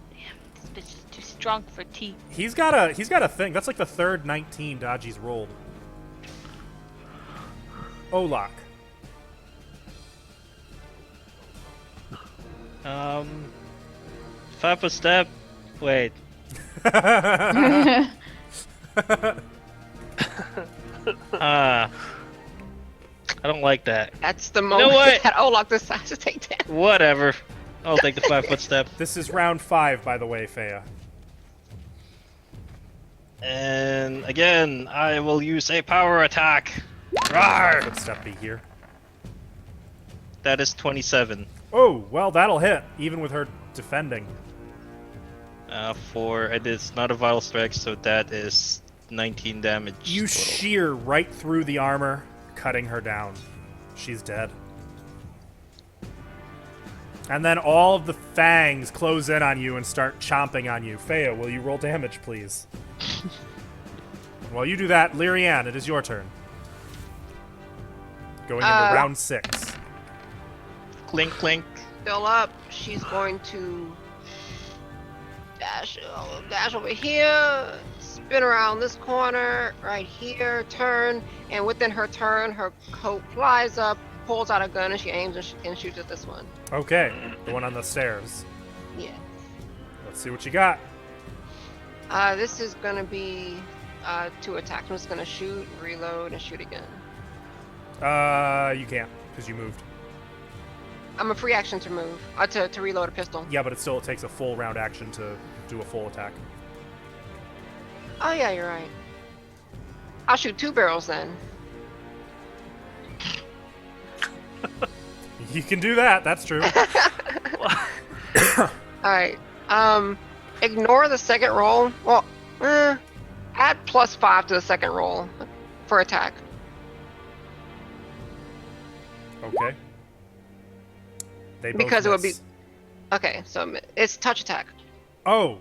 C: Damn, this bitch is too strong for tea.
B: He's got a thing. That's like the third 19 Dodgy's rolled. Olak.
G: 5-foot step. Wait. I don't like that.
E: That's the
G: know
E: moment
G: what?
E: that Olak decides to take down.
G: Whatever. I'll take the 5-foot step.
B: This is round 5, by the way, Fea.
G: And again, I will use a power attack. Rawr!
B: Footstep be here.
G: That is 27.
B: Oh, well, that'll hit, even with her defending.
G: It's not a vital strike, so that is 19 damage.
B: You
G: total.
B: shear right through the armor, cutting her down. She's dead. And then all of the fangs close in on you and start chomping on you. Fea, will you roll damage, please? While you do that, Lyrianne, it is your turn. Going into round 6.
G: Clink, clink.
E: Fill up. She's going to dash over here, spin around this corner, right here, turn, and within her turn, her coat flies up, pulls out a gun, and she aims and shoots at this one.
B: Okay, the one on the stairs.
E: Yeah.
B: Let's see what you got.
E: This is gonna be 2 attacks. I'm just gonna shoot, reload, and shoot again.
B: You can't, because you moved.
E: I'm a free action to move, to reload a pistol.
B: Yeah, but it takes a full round action to do a full attack.
E: Oh yeah, you're right. I'll shoot 2 barrels then.
B: You can do that, that's true.
E: Alright. Ignore the second roll. Well, add +5 to the second roll for attack.
B: Okay. They both
E: Because it would be...
B: miss.
E: Okay, so it's touch attack.
B: Oh,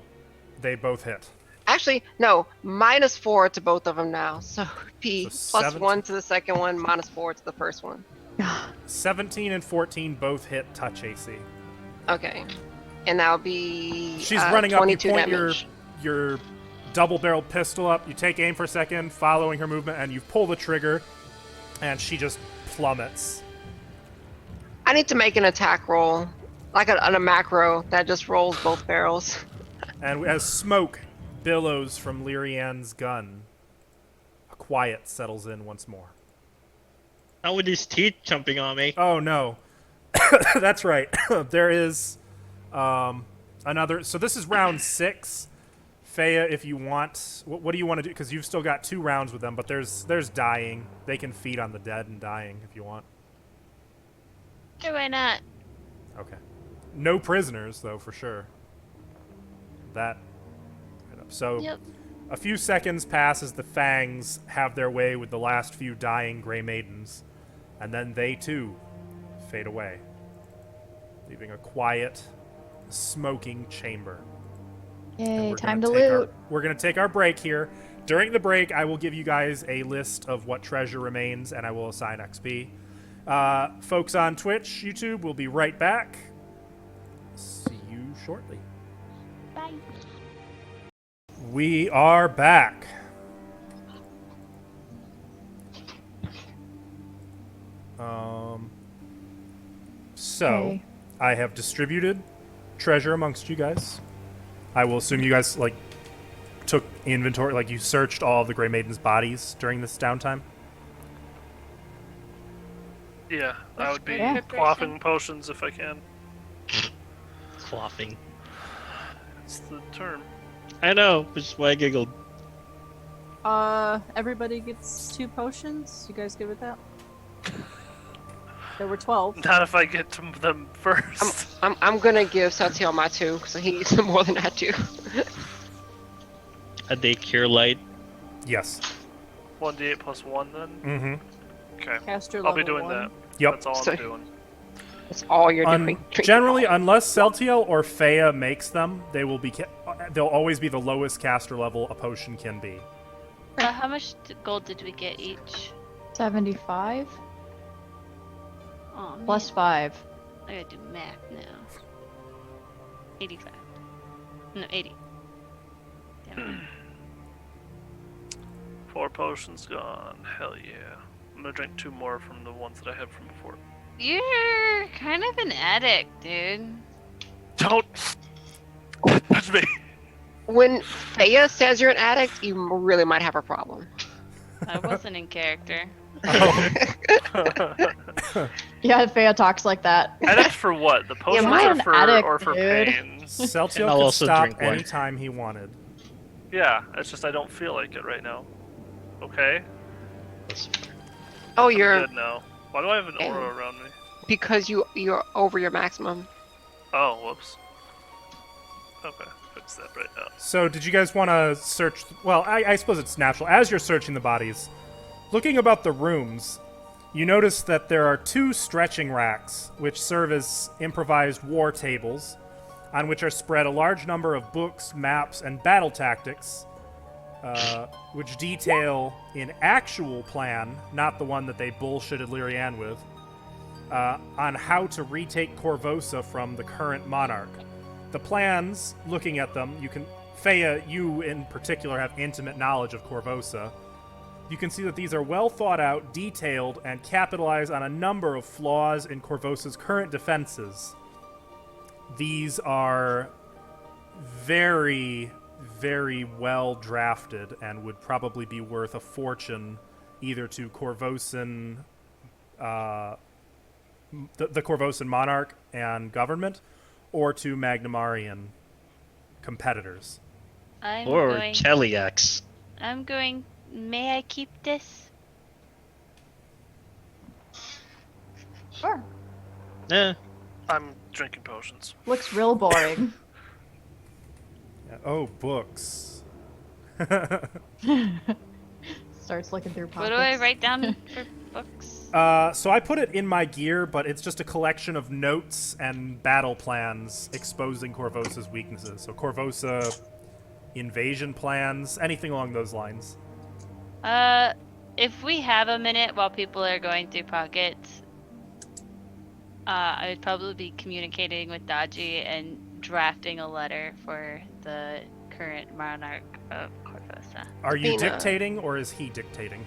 B: they both hit.
E: Actually, no, -4 to both of them now. So it would be
B: So
E: +1 to the second one, -4 to the first one.
B: 17 and 14 both hit touch AC.
E: Okay. And that'll be
B: She's running up, you
E: 22
B: point
E: damage.
B: your double-barreled pistol up, you take aim for a second, following her movement, and you pull the trigger, and she just plummets.
E: I need to make an attack roll, like on a macro that just rolls both barrels.
B: And as smoke billows from Lyrianne's gun, a quiet settles in once more.
G: Not with these teeth jumping on me.
B: Oh no, that's right. There is another. So this is round 6. Faya, if you want, what do you want to do? Because you've still got 2 rounds with them, but there's dying. They can feed on the dead and dying if you want.
C: Sure, why not?
B: Okay. No prisoners, though, for sure. That. Right up. So,
C: Yep.
B: a few seconds pass as the Fangs have their way with the last few dying Grey Maidens, and then they too fade away, leaving a quiet, smoking chamber.
D: Yay,
B: We're
D: time
B: gonna
D: to
B: take
D: loot.
B: we're going to take our break here. During the break, I will give you guys a list of what treasure remains, and I will assign XP. Folks on Twitch, YouTube, we'll be right back. See you shortly.
C: Bye.
B: We are back. So,
D: Okay.
B: I have distributed treasure amongst you guys. I will assume you guys, like, took inventory, like, you searched all of the Grey Maiden's bodies during this downtime?
A: Yeah, I would be
D: Yeah.
A: quaffing potions if I can.
G: Quaffing.
A: That's the term.
G: I know, which is why I giggled.
F: Everybody gets 2 potions. You guys good with that? There were 12.
A: Not if I get to them first.
E: I'm gonna give Satiel my 2 because he needs more than I do.
G: A day cure light.
B: Yes.
A: 1d8 plus 1 then?
B: Mm-hmm.
A: Okay.
F: Caster
A: I'll be
F: level
A: doing
F: 1.
A: that.
B: Yep.
A: That's all
E: So-
A: I'm doing.
E: That's all you're doing. Drink
B: Generally,
E: all.
B: unless Celtiel or Faya makes them, they'll always be the lowest caster level a potion can be.
C: How much gold did we get each?
D: 75
C: Oh,
D: plus
C: man.
D: 5.
C: I gotta do math now. 85. No, 80. Damn it.
A: 4 potions gone. Hell yeah. I'm gonna drink 2 more from the ones that I had from before.
C: You're kind of an addict, dude.
A: Don't judge me.
E: When Faya says you're an addict, you really might have a problem.
C: I wasn't in character.
D: Yeah, Faya talks like that.
A: Addict for what? The potions
E: mine
A: or
D: an
A: for
D: addict,
A: or for
D: dude.
A: pain?
B: Celtiel
G: And I'll
B: could
G: also
B: stop
G: drink one.
B: anytime he wanted.
A: Yeah, it's just I don't feel like it right now. Okay?
E: Oh,
A: I'm
E: you're
A: good now. Why do I have an aura around me?
E: because you're over your maximum.
A: Oh, whoops. Okay, fix that right now.
B: So, did you guys want to search? Well, I suppose it's natural. As you're searching the bodies, looking about the rooms, you notice that there are 2 stretching racks, which serve as improvised war tables, on which are spread a large number of books, maps, and battle tactics, which detail an actual plan, not the one that they bullshitted Lyrian with, on how to retake Corvosa from the current monarch. The plans, looking at them, Faya, you in particular have intimate knowledge of Corvosa. You can see that these are well thought out, detailed, and capitalize on a number of flaws in Corvosa's current defenses. These are very, very well drafted and would probably be worth a fortune either to Corvosan, the Corvosan monarch and government, or to Magnamarian competitors.
C: I'm
G: Or
C: going.
G: Cheliax.
C: I'm going. May I keep this?
D: Sure.
G: Eh.
A: I'm drinking potions.
D: Looks real boring.
B: Oh, books.
D: Starts looking through
C: What
D: pockets.
C: do I write down for books?
B: So I put it in my gear, but it's just a collection of notes and battle plans exposing Corvosa's weaknesses. So Corvosa invasion plans, anything along those lines.
C: If we have a minute while people are going through pockets, I would probably be communicating with Daji and drafting a letter for the current monarch of Corvosa.
B: Are you
E: Athena.
B: dictating, or is he dictating?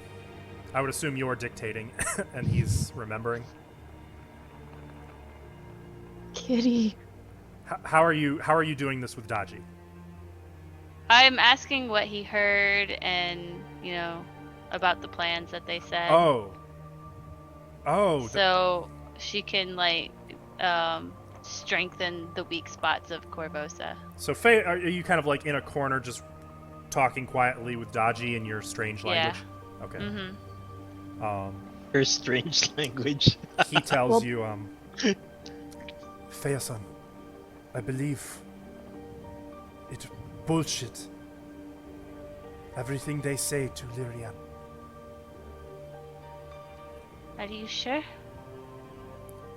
B: I would assume you're dictating, and he's remembering.
D: Kitty.
B: How are you doing this with Daji?
C: I'm asking what he heard and, about the plans that they said.
B: Oh,
C: So she can, strengthen the weak spots of Corvosa.
B: so Faye, are you kind of like in a corner just talking quietly with Dodgy in your strange
C: Yeah.
B: language? Okay.
C: Mm-hmm.
G: Her strange language.
B: He tells
D: Well-
B: you, Feya-san, I believe it bullshit. Everything they say to Lyrian.
C: Are you sure?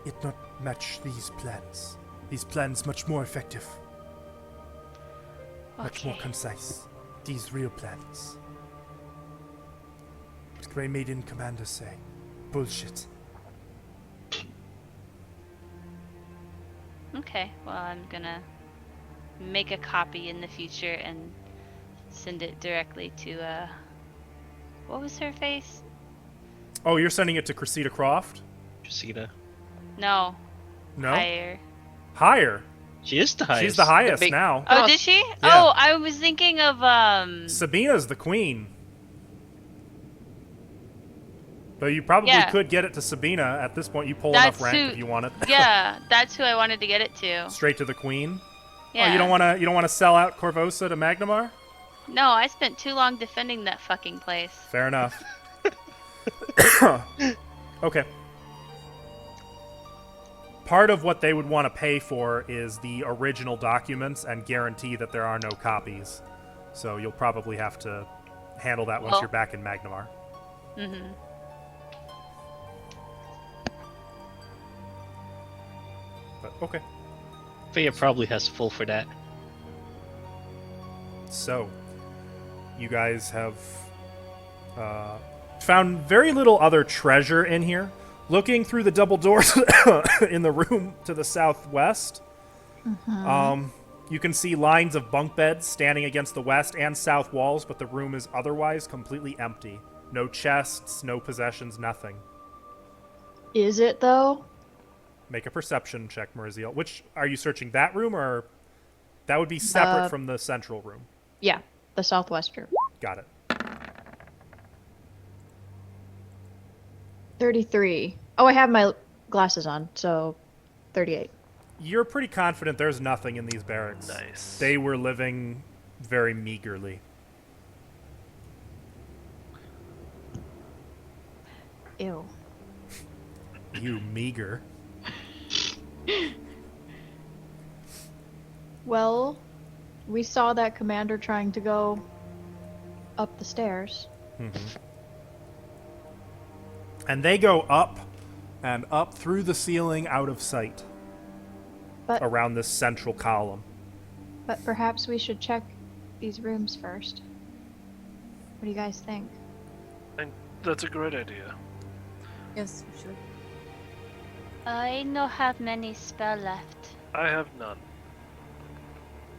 B: It not match these plans. These plans much more effective, much more
C: Okay.
B: concise. These real plans. What Grey Maiden commanders say. Bullshit.
C: Okay. Well, I'm gonna make a copy in the future and send it directly to what was her face?
B: Oh, you're sending it to Cressida Croft?
G: Cressida.
C: No.
B: No?
C: Higher.
B: Higher.
G: She is the highest.
B: She's the highest
E: big-
B: now.
C: Oh,
E: No,
C: did she?
B: yeah.
C: Oh, I was thinking of
B: Sabina's the queen. Though you probably
C: Yeah.
B: could get it to Sabina at this point. You pull
C: That's
B: enough rank
C: who-
B: if you want it.
C: yeah, that's who I wanted to get it to.
B: Straight to the queen.
C: Yeah.
B: Oh, you don't want to sell out Corvosa to Magnamar?
C: No, I spent too long defending that fucking place.
B: Fair enough. Okay. Part of what they would want to pay for is the original documents and guarantee that there are no copies. So you'll probably have to handle that once
C: Well-
B: you're back in Magnamar.
C: Mm-hmm.
B: But okay.
G: Feya probably has full for that.
B: So, you guys have found very little other treasure in here. Looking through the double doors in the room to the southwest, you can see lines of bunk beds standing against the west and south walls, but the room is otherwise completely empty. No chests, no possessions, nothing.
D: Is it though?
B: Make a perception check, Mariziel. Which, are you searching that room, or that would be separate from the central room?
D: Yeah, the southwest room.
B: Got it.
D: 33. Oh, I have my glasses on, so 38.
B: You're pretty confident there's nothing in these barracks.
A: Nice.
B: They were living very meagerly.
D: Ew.
B: You meager.
D: Well, we saw that commander trying to go up the stairs.
B: And they go up and up through the ceiling out of sight
D: But
B: around this central column.
D: but perhaps we should check these rooms first. What do you guys think?
A: I think that's a great idea.
F: Yes, we should.
C: I no have many spell left.
A: I have none.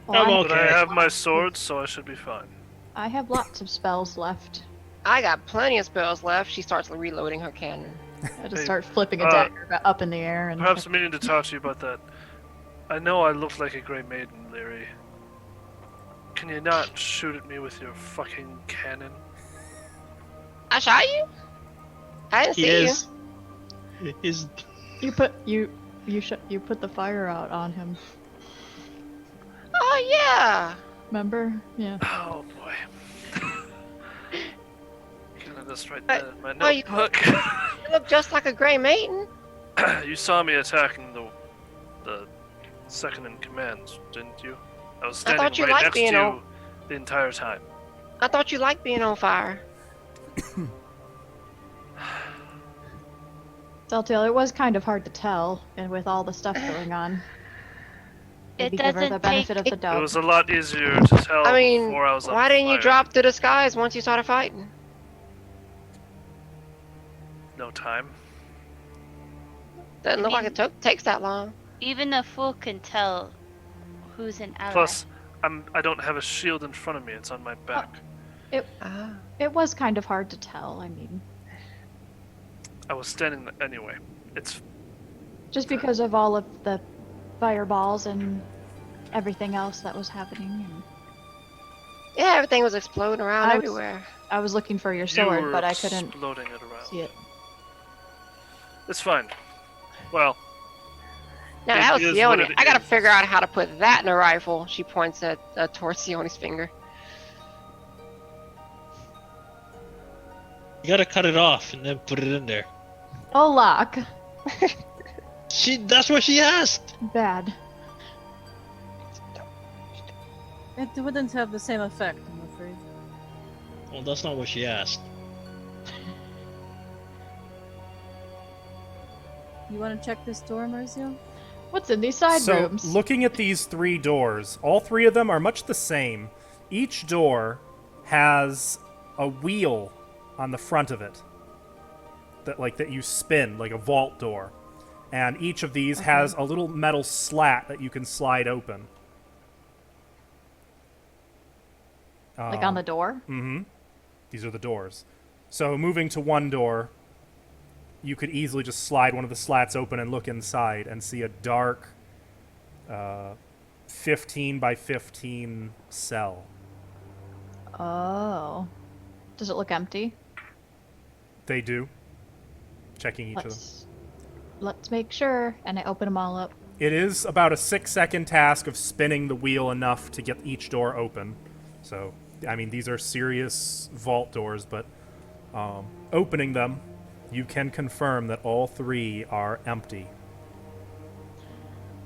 D: Well,
G: I'm
D: I-
A: But I
G: Okay.
A: have my sword, so I should be fine.
D: I have lots of spells left.
E: I got plenty of spells left. She starts reloading her cannon.
D: I just
A: Hey,
D: start flipping a
A: uh,
D: dagger up in the air and
A: Perhaps I'm meaning to talk to you about that. I know I look like a Grey Maiden, Leary. Can you not shoot at me with your fucking cannon?
E: I shot you? I didn't
G: He
E: see
G: is. Is
D: you put the fire out on him.
E: you. Oh yeah.
D: Remember? Yeah.
A: Oh boy. Killing this right
E: I-
A: there in my
E: oh, you-
A: notebook.
E: You look just like a Grey Maiden.
A: You saw me attacking the second in command, didn't you? I was
E: I
A: standing
E: thought you
A: right
E: liked
A: next to
E: being
A: you
E: on-
A: the entire time.
E: I thought you liked being on fire.
D: Deltail, it was kind of hard to tell, and with all the stuff going on.
C: It
D: Maybe give her the
C: doesn't
D: benefit
C: take-
D: of the
A: It
D: doubt.
A: was a lot easier to tell
E: I mean,
A: before I was on
E: why didn't you
A: fire.
E: drop the disguise once you started fighting?
A: No time.
E: Doesn't look like it takes that long.
C: Even a fool can tell who's an ally.
A: Plus, I don't have a shield in front of me. It's on my back.
E: Ah.
D: It was kind of hard to tell. I mean,
A: I was standing anyway. It's
D: just because of all of the fireballs and everything else that was happening. And
E: Yeah, everything was exploding around
D: I was-
E: everywhere.
D: I was looking for your
A: you
D: sword,
A: were
D: but I couldn't
A: exploding it around.
D: see it.
A: It's fine. Well,
E: Now
A: It
E: that was
A: is
E: Sione.
A: what it
E: I gotta
A: is.
E: figure out how to put that in a rifle. She points at towards Sione's finger.
G: You gotta cut it off and then put it in there.
D: Oh, lock.
G: That's what she asked.
D: Bad.
F: It wouldn't have the same effect, I'm afraid.
G: Well, that's not what she asked.
F: You want to check this door, Marzio?
D: What's in these side
B: So,
D: rooms?
B: looking at these 3 doors, all 3 of them are much the same. Each door has a wheel on the front of it that you spin, like a vault door. And each of these has a little metal slat that you can slide open.
D: Like on the door?
B: Mm-hmm. These are the doors. So moving to one door, you could easily just slide one of the slats open and look inside and see a dark 15 by 15 cell.
D: Oh. Does it look empty?
B: They do. Checking each of them.
D: Let's make sure. And I open them all up.
B: It is about a 6-second task of spinning the wheel enough to get each door open. So, I mean, these are serious vault doors, but opening them, you can confirm that all 3 are empty.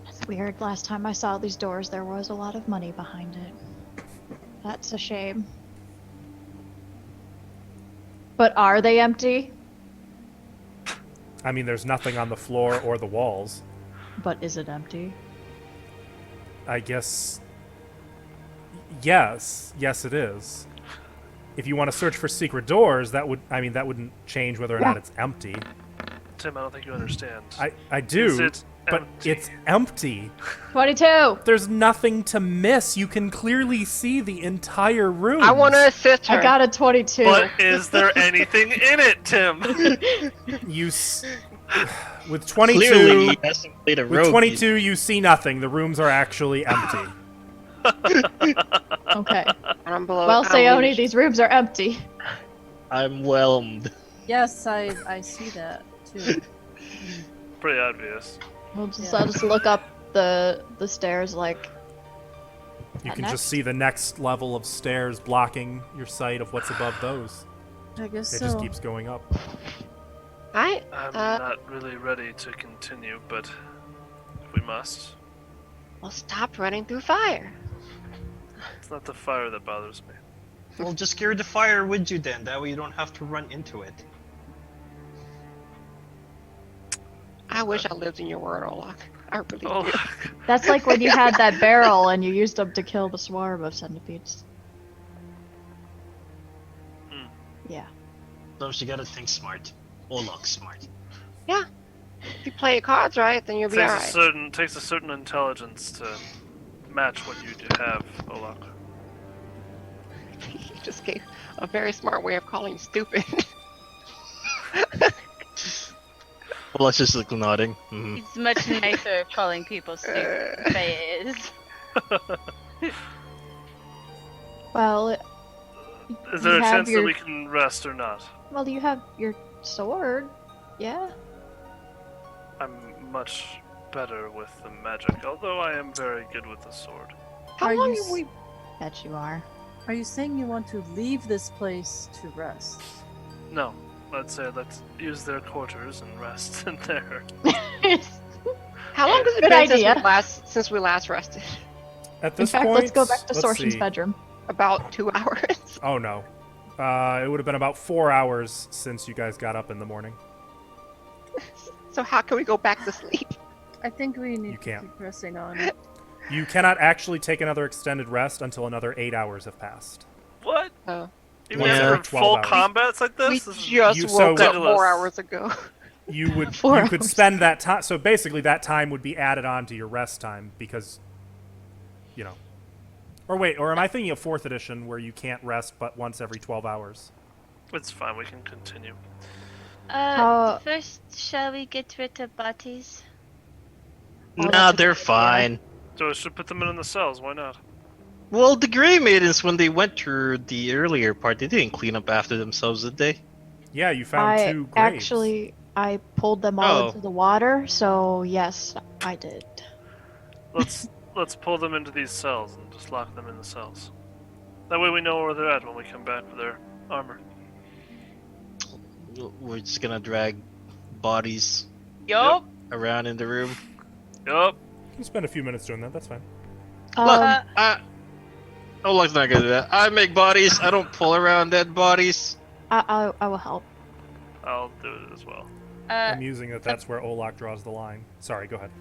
D: That's weird. Last time I saw these doors, there was a lot of money behind it. That's a shame. But are they empty?
B: I mean, there's nothing on the floor or the walls.
D: But is it empty?
B: I guess. Yes, it is. If you want to search for secret doors, that wouldn't change whether or not it's empty.
A: Tim, I don't think you understand.
B: I do,
A: Is it
B: but
A: empty?
B: it's empty.
D: 22!
B: There's nothing to miss. You can clearly see the entire room.
E: I want to assist her.
D: I got a 22.
A: But is there anything in it, Tim?
B: With 22,
G: Clearly, he hasn't played a
B: with
G: rogue
B: 22, you see nothing. The rooms are actually empty.
D: Okay.
E: I'm below.
D: Well,
E: I'm
D: Sayoni,
E: leash.
D: these rooms are empty.
G: I'm whelmed.
F: Yes, I see that too.
A: Pretty obvious.
D: I'll
F: Yeah.
D: just look up the stairs like...
B: You
D: Not
B: can
D: next.
B: just see the next level of stairs blocking your sight of what's above those.
F: I guess
B: It
F: so.
B: just keeps going up.
E: I
A: I'm not really ready to continue, but if we must.
E: well, stop running through fire.
A: It's not the fire that bothers me.
G: Well, just carry the fire with you then. That way you don't have to run into it.
E: I wish I lived in your world, Olak. I really
A: Oh,
E: do.
D: That's like when you had that barrel and you used them to kill the swarm of centipedes.
A: Hmm.
D: Yeah.
G: So you gotta think smart. Olok smart.
E: If you play your cards right, then you'll be alright.
A: Takes a certain intelligence to match what you do have, Olak.
E: You just gave a very smart way of calling stupid.
G: Well, let's just look nodding. Mhm.
C: It's much nicer calling people stupid. Face.
D: Well,
A: Is there
D: You
A: a
D: have
A: chance
D: your-
A: that we can rest or not?
D: well, you have your sword. Yeah.
A: I'm much better with the magic, although I am very good with the sword.
E: How
F: Are
E: long
F: you
E: have we?
D: Bet you are.
F: Are you saying you want to leave this place to rest?
A: No, let's use their quarters and rest in there.
E: How long has it
D: Good
E: been
D: idea.
E: since we last rested?
B: At
D: In
B: this
D: fact,
B: point,
D: let's go back to
B: let's
D: Sorshin's
B: see.
D: bedroom.
E: About 2 hours.
B: Oh no. It would have been about 4 hours since you guys got up in the morning.
E: So how can we go back to sleep?
F: I think we need
B: You
F: to
B: can't.
F: keep pressing on.
B: You cannot actually take another extended rest until another 8 hours have passed.
A: What?
E: Oh,
A: Even
G: Yeah.
A: after
B: 12
A: full
B: hours.
A: combats like
E: we
A: this? This is
E: just
B: you-
E: woke
B: so-
E: up 4 hours ago.
B: You would
D: 4
B: you could
D: hours.
B: spend that time. So basically, that time would be added on to your rest time because, you know. Or wait, or am I thinking of 4th edition where you can't rest but once every 12 hours?
A: It's fine, we can continue.
C: First, shall we get rid of bodies?
D: Oh,
G: Nah,
D: that's a
G: they're
D: good idea.
G: fine.
A: So I should put them in the cells, why not?
G: Well, the Grey Maidens, when they went through the earlier part, they didn't clean up after themselves, did they?
B: Yeah, you found
D: I
B: 2 graves.
D: actually I pulled them all
G: Oh.
D: into the water, so yes, I did.
A: Let's pull them into these cells and just lock them in the cells. That way we know where they're at when we come back for their armor.
G: we're just gonna drag bodies
C: Yup.
G: around in the room.
A: Yup.
B: You can spend a few minutes doing that. That's fine.
G: Look,
D: Um,
G: Olaf's not gonna do that. I make bodies. I don't pull around dead bodies.
D: I will help.
A: I'll do it as well.
B: I'm using that. That's where Olak draws the line. Sorry, go ahead.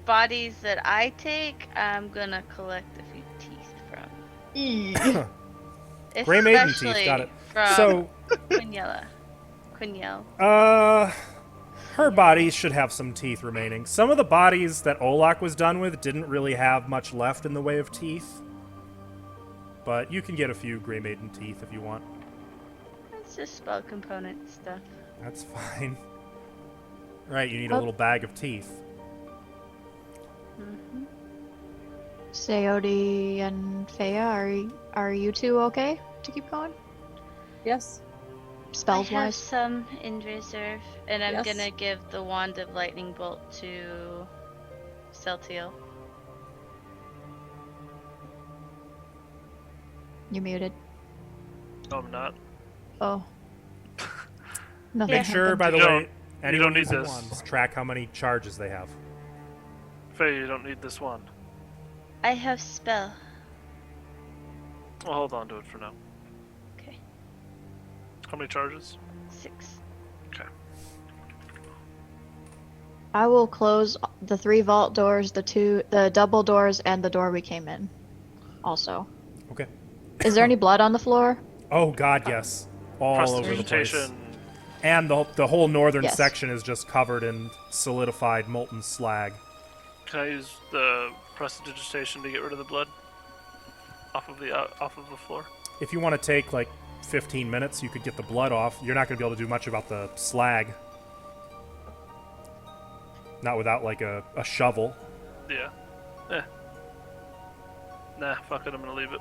C: Bodies that I take, I'm gonna collect a few teeth from.
B: Gray Maiden teeth,
C: Especially
B: got it.
C: From
B: So,
C: Quiniela.
B: her bodies should have some teeth remaining. Some of the bodies that Olak was done with didn't really have much left in the way of teeth. But you can get a few Gray Maiden teeth if you want.
C: It's just spell component stuff.
B: That's fine. Right, you need a
D: Oh.
B: little bag of teeth.
C: Mm-hmm.
D: Sayodi and Fea, are you two okay to keep going?
F: Yes.
D: Spells
C: I have
D: wise?
C: some in reserve, and I'm
F: Yes.
C: gonna give the wand of lightning bolt to Celtiel.
D: You're muted.
A: No, I'm not.
D: Oh. Nothing
B: Make sure,
D: happened.
B: by the
A: You
B: way,
A: don't-
B: anyone
A: need
B: using
A: this.
B: wands, track how many charges they have.
A: Faye, you don't need this wand.
C: I have spell.
A: I'll hold on to it for now.
C: Okay,
A: How many charges?
C: 6.
A: Okay.
D: I will close the 3 vault doors, the double doors, and the door we came in. Also.
B: Okay.
D: Is there any blood on the floor?
B: Oh god, yes. All over the place.
A: Prestidigitation.
B: And the whole northern
D: Yes.
B: section is just covered in solidified molten slag.
A: Can I use the prestidigitation to get rid of the blood off of the floor?
B: If you want to take like 15 minutes, you could get the blood off. You're not going to be able to do much about the slag. Not without like a shovel.
A: Yeah. Nah, fuck it, I'm gonna leave it.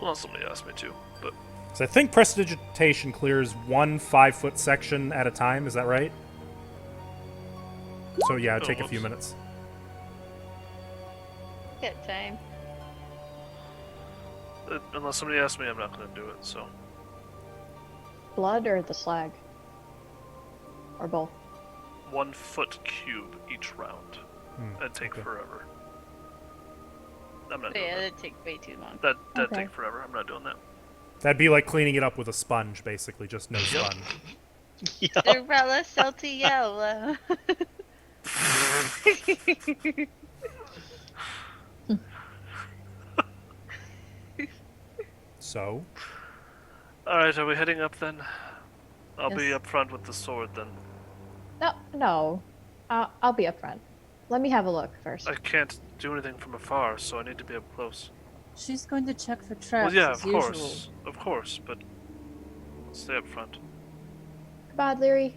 A: Unless somebody asks me to, but
B: So I think prestidigitation clears one 5-foot section at a time. Is that right? So yeah, it'd take a few minutes.
C: Get time.
A: unless somebody asks me, I'm not gonna do it. So
D: Blood or the slag? Or both?
A: 1 foot cube each round. That'd take
B: okay.
A: forever. I'm not
C: But
A: doing
C: yeah,
A: that.
C: that'd take way too long.
A: That'd
D: Okay.
A: take forever. I'm not doing that.
B: That'd be like cleaning it up with a sponge, basically, just no sponge.
G: Yeah.
C: Cinderella Celtiel.
B: So,
A: All right, are we heading up then? I'll be
F: Yes.
A: up front with the sword then.
D: No. I'll be up front. Let me have a look first.
A: I can't do anything from afar, so I need to be up close.
F: She's going to check for traps
A: Well, yeah,
F: as
A: of
F: usual.
A: course, but I'll stay up front.
D: Goodbye, Leary.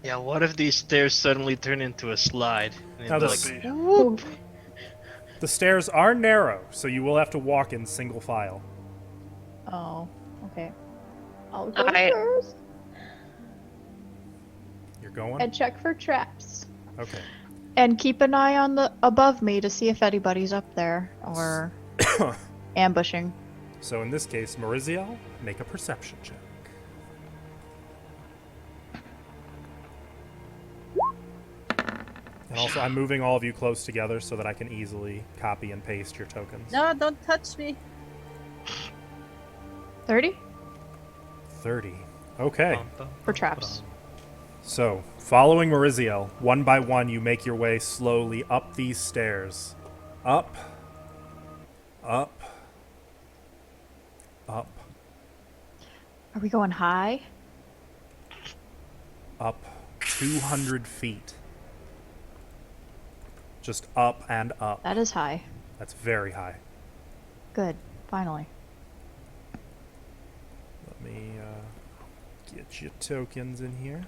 G: Yeah, what if these stairs suddenly turn into a slide? And
B: Now
G: it's
B: this-
G: like,
A: Be-
G: whoop.
B: the stairs are narrow, so you will have to walk in single file.
D: Oh, okay. I'll go
E: I-
D: first
B: You're going?
D: and check for traps.
B: Okay.
D: And keep an eye on the above me to see if anybody's up there or ambushing.
B: So in this case, Mariziel, make a perception check. And also, I'm moving all of you close together so that I can easily copy and paste your tokens.
F: No, don't touch me.
D: 30
B: 30. Okay.
D: for traps.
B: So, following Mariziel, one by one, you make your way slowly up these stairs. Up. Up. Up.
D: Are we going high?
B: Up 200 feet. Just up and up.
D: That is high.
B: That's very high.
D: Good. Finally.
B: Let me get your tokens in here.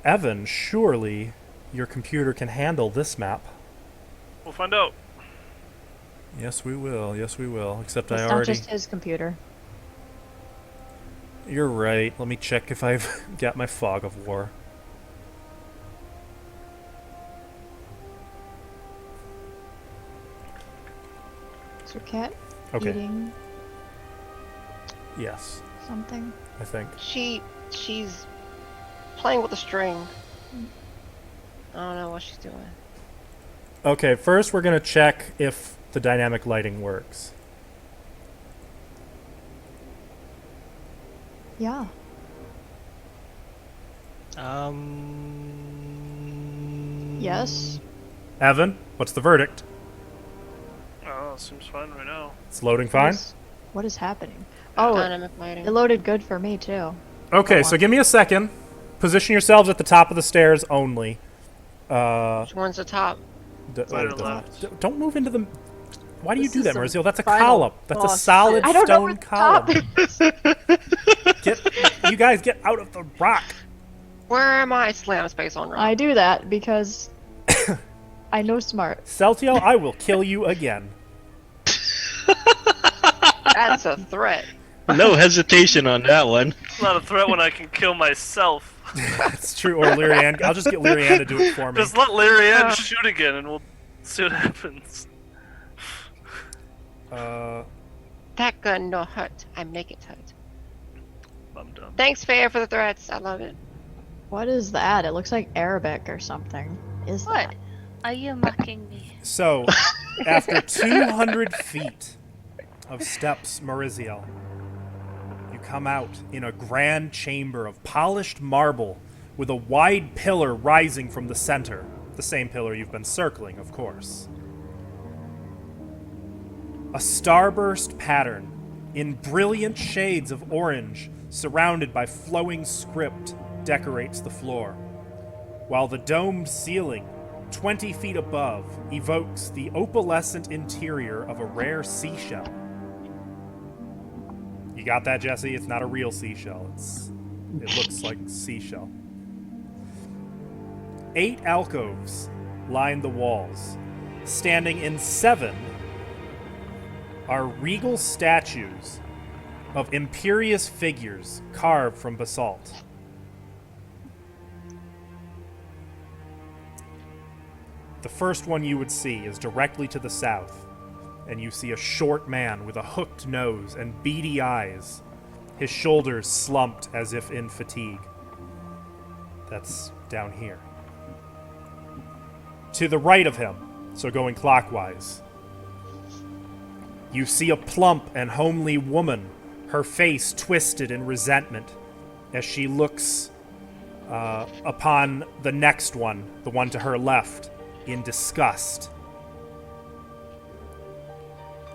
B: Evan, surely your computer can handle this map.
A: We'll find out.
B: Yes, we will. Yes, we will. Except
D: It's
B: I
D: not
B: already...
D: just his computer.
B: You're right. Let me check if I've got my fog of war.
D: Is your cat
B: Okay.
D: eating?
B: Yes,
D: Something.
B: I think.
E: She's playing with a string. I don't know what she's doing.
B: Okay, first we're going to check if the dynamic lighting works.
D: Yeah. Yes.
B: Evan, what's the verdict?
A: Oh, seems fine right now.
B: It's loading fine?
D: What is happening? Oh,
E: Dynamic lighting.
D: it loaded good for me too.
B: Okay,
D: Hold
B: so
D: on.
B: give me a second. Position yourselves at the top of the stairs only.
E: Which one's the top?
A: Right or left?
B: Don't move into the... Why do you
F: This
B: do
F: is
B: that,
F: some
B: Mauricio? That's a
F: final
B: column. That's a
F: boss
B: solid
F: shit.
D: I don't know where
B: stone
D: the top
B: column. You guys get out of the rock.
E: Where am I? Slam space on rock.
D: I do that because I know smart.
B: Celtiel, I will kill you again.
E: That's a threat.
G: No hesitation on that one.
A: It's not a threat when I can kill myself.
B: That's true. Or Lyrianne. I'll just get Lyrianne to do it for me.
A: Just let Lyrianne shoot again and we'll see what happens.
E: That gun no hurt. I make it hurt.
A: I'm done.
E: Thanks, Fair, for the threats. I love it.
D: What is that? It looks like Arabic or something. Is
C: What?
D: that?
C: Are you mocking me?
B: So, after 200 feet of steps, Mauriziel, you come out in a grand chamber of polished marble with a wide pillar rising from the center. The same pillar you've been circling, of course. A starburst pattern in brilliant shades of orange, surrounded by flowing script, decorates the floor, while the domed ceiling, 20 feet above, evokes the opalescent interior of a rare seashell. You got that, Jesse? It's not a real seashell. It looks like seashell. 8 alcoves line the walls. Standing in 7 are regal statues of imperious figures carved from basalt. The first one you would see is directly to the south, and you see a short man with a hooked nose and beady eyes, his shoulders slumped as if in fatigue. That's down here. To the right of him, so going clockwise, you see a plump and homely woman, her face twisted in resentment, as she looks upon the next one, the one to her left, in disgust.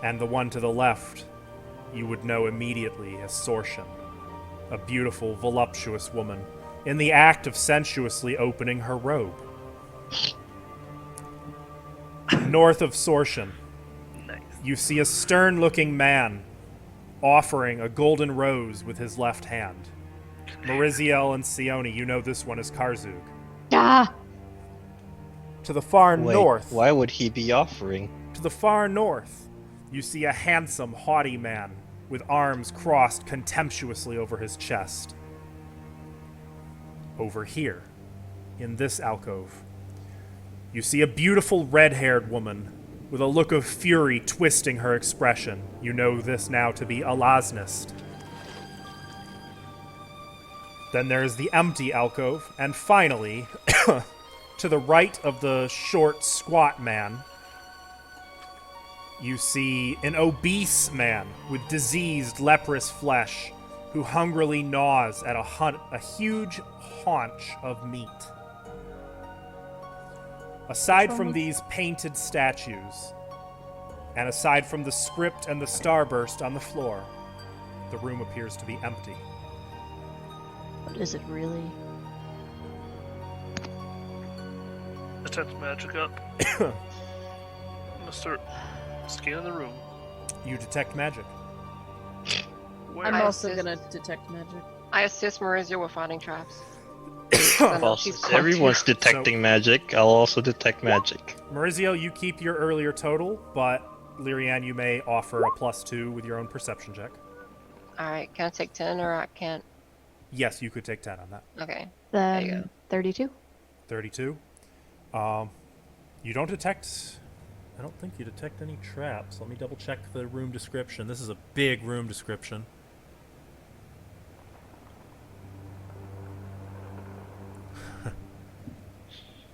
B: And the one to the left, you would know immediately as Sorshan, a beautiful, voluptuous woman, in the act of sensuously opening her robe. North of Sorshan,
A: Nice.
B: you see a stern-looking man offering a golden rose with his left hand. Mariziel and Sione, you know this one is Karzug.
D: Ah!
B: To the far
G: Wait,
B: north,
G: why would he be offering?
B: to the far north, you see a handsome, haughty man with arms crossed contemptuously over his chest. Over here, in this alcove, you see a beautiful red-haired woman with a look of fury twisting her expression. You know this now to be Alasnist. Then there's the empty alcove, and finally, to the right of the short, squat man, you see an obese man with diseased, leprous flesh who hungrily gnaws at a huge haunch of meat. Aside from these painted statues, and aside from the script and the starburst on the floor, the room appears to be empty.
D: What is it really?
A: Detect magic up. I'm gonna start scanning the room.
B: You detect magic.
A: Where?
F: I'm
E: I
F: also
E: assist-
F: gonna detect magic.
E: I assist Marizia with finding traps.
G: Well,
E: she's
G: since
E: clumsy.
G: everyone's detecting magic, I'll also detect magic.
B: Maurizio, you keep your earlier total, but Lyrianne, you may offer a +2 with your own perception check.
E: Alright, can I take 10 or I can't?
B: Yes, you could take 10 on that.
E: Okay. you
D: Then
E: go.
D: 32.
B: 32. You don't detect... I don't think you detect any traps. Let me double check the room description. This is a big room description.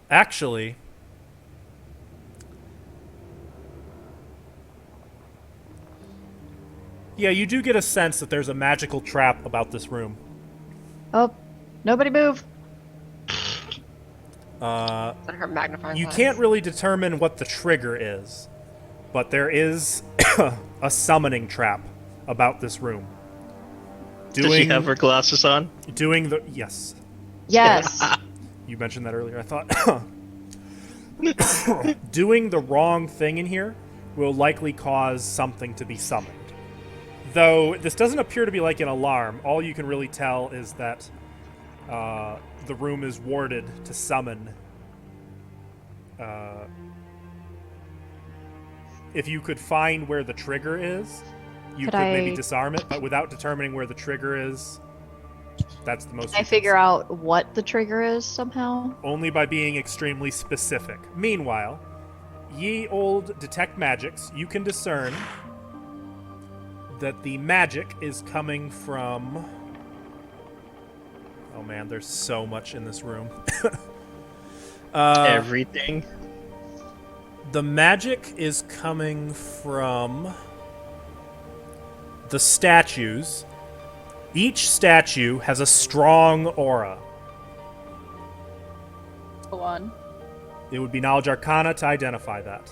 B: Actually, yeah, you do get a sense that there's a magical trap about this room.
D: Oh, nobody move.
E: Is that her magnifying
B: You
E: glass?
B: can't really determine what the trigger is, but there is a summoning trap about this room.
G: Does she have her glasses on?
B: Doing the yes,
D: Yes.
B: you mentioned that earlier. I thought doing the wrong thing in here will likely cause something to be summoned. Though this doesn't appear to be like an alarm, all you can really tell is that the room is warded to summon. If you could find where the trigger is, you
D: Could
B: could maybe
D: I-
B: disarm it, but without determining where the trigger is, that's the most.
D: Can I
B: you can
D: figure
B: see.
D: out what the trigger is somehow?
B: Only by being extremely specific. Meanwhile, ye old detect magics, you can discern that the magic is coming from. Oh man, there's so much in this room.
G: Everything.
B: The magic is coming from the statues. Each statue has a strong aura.
F: Go on.
B: It would be Knowledge Arcana to identify that.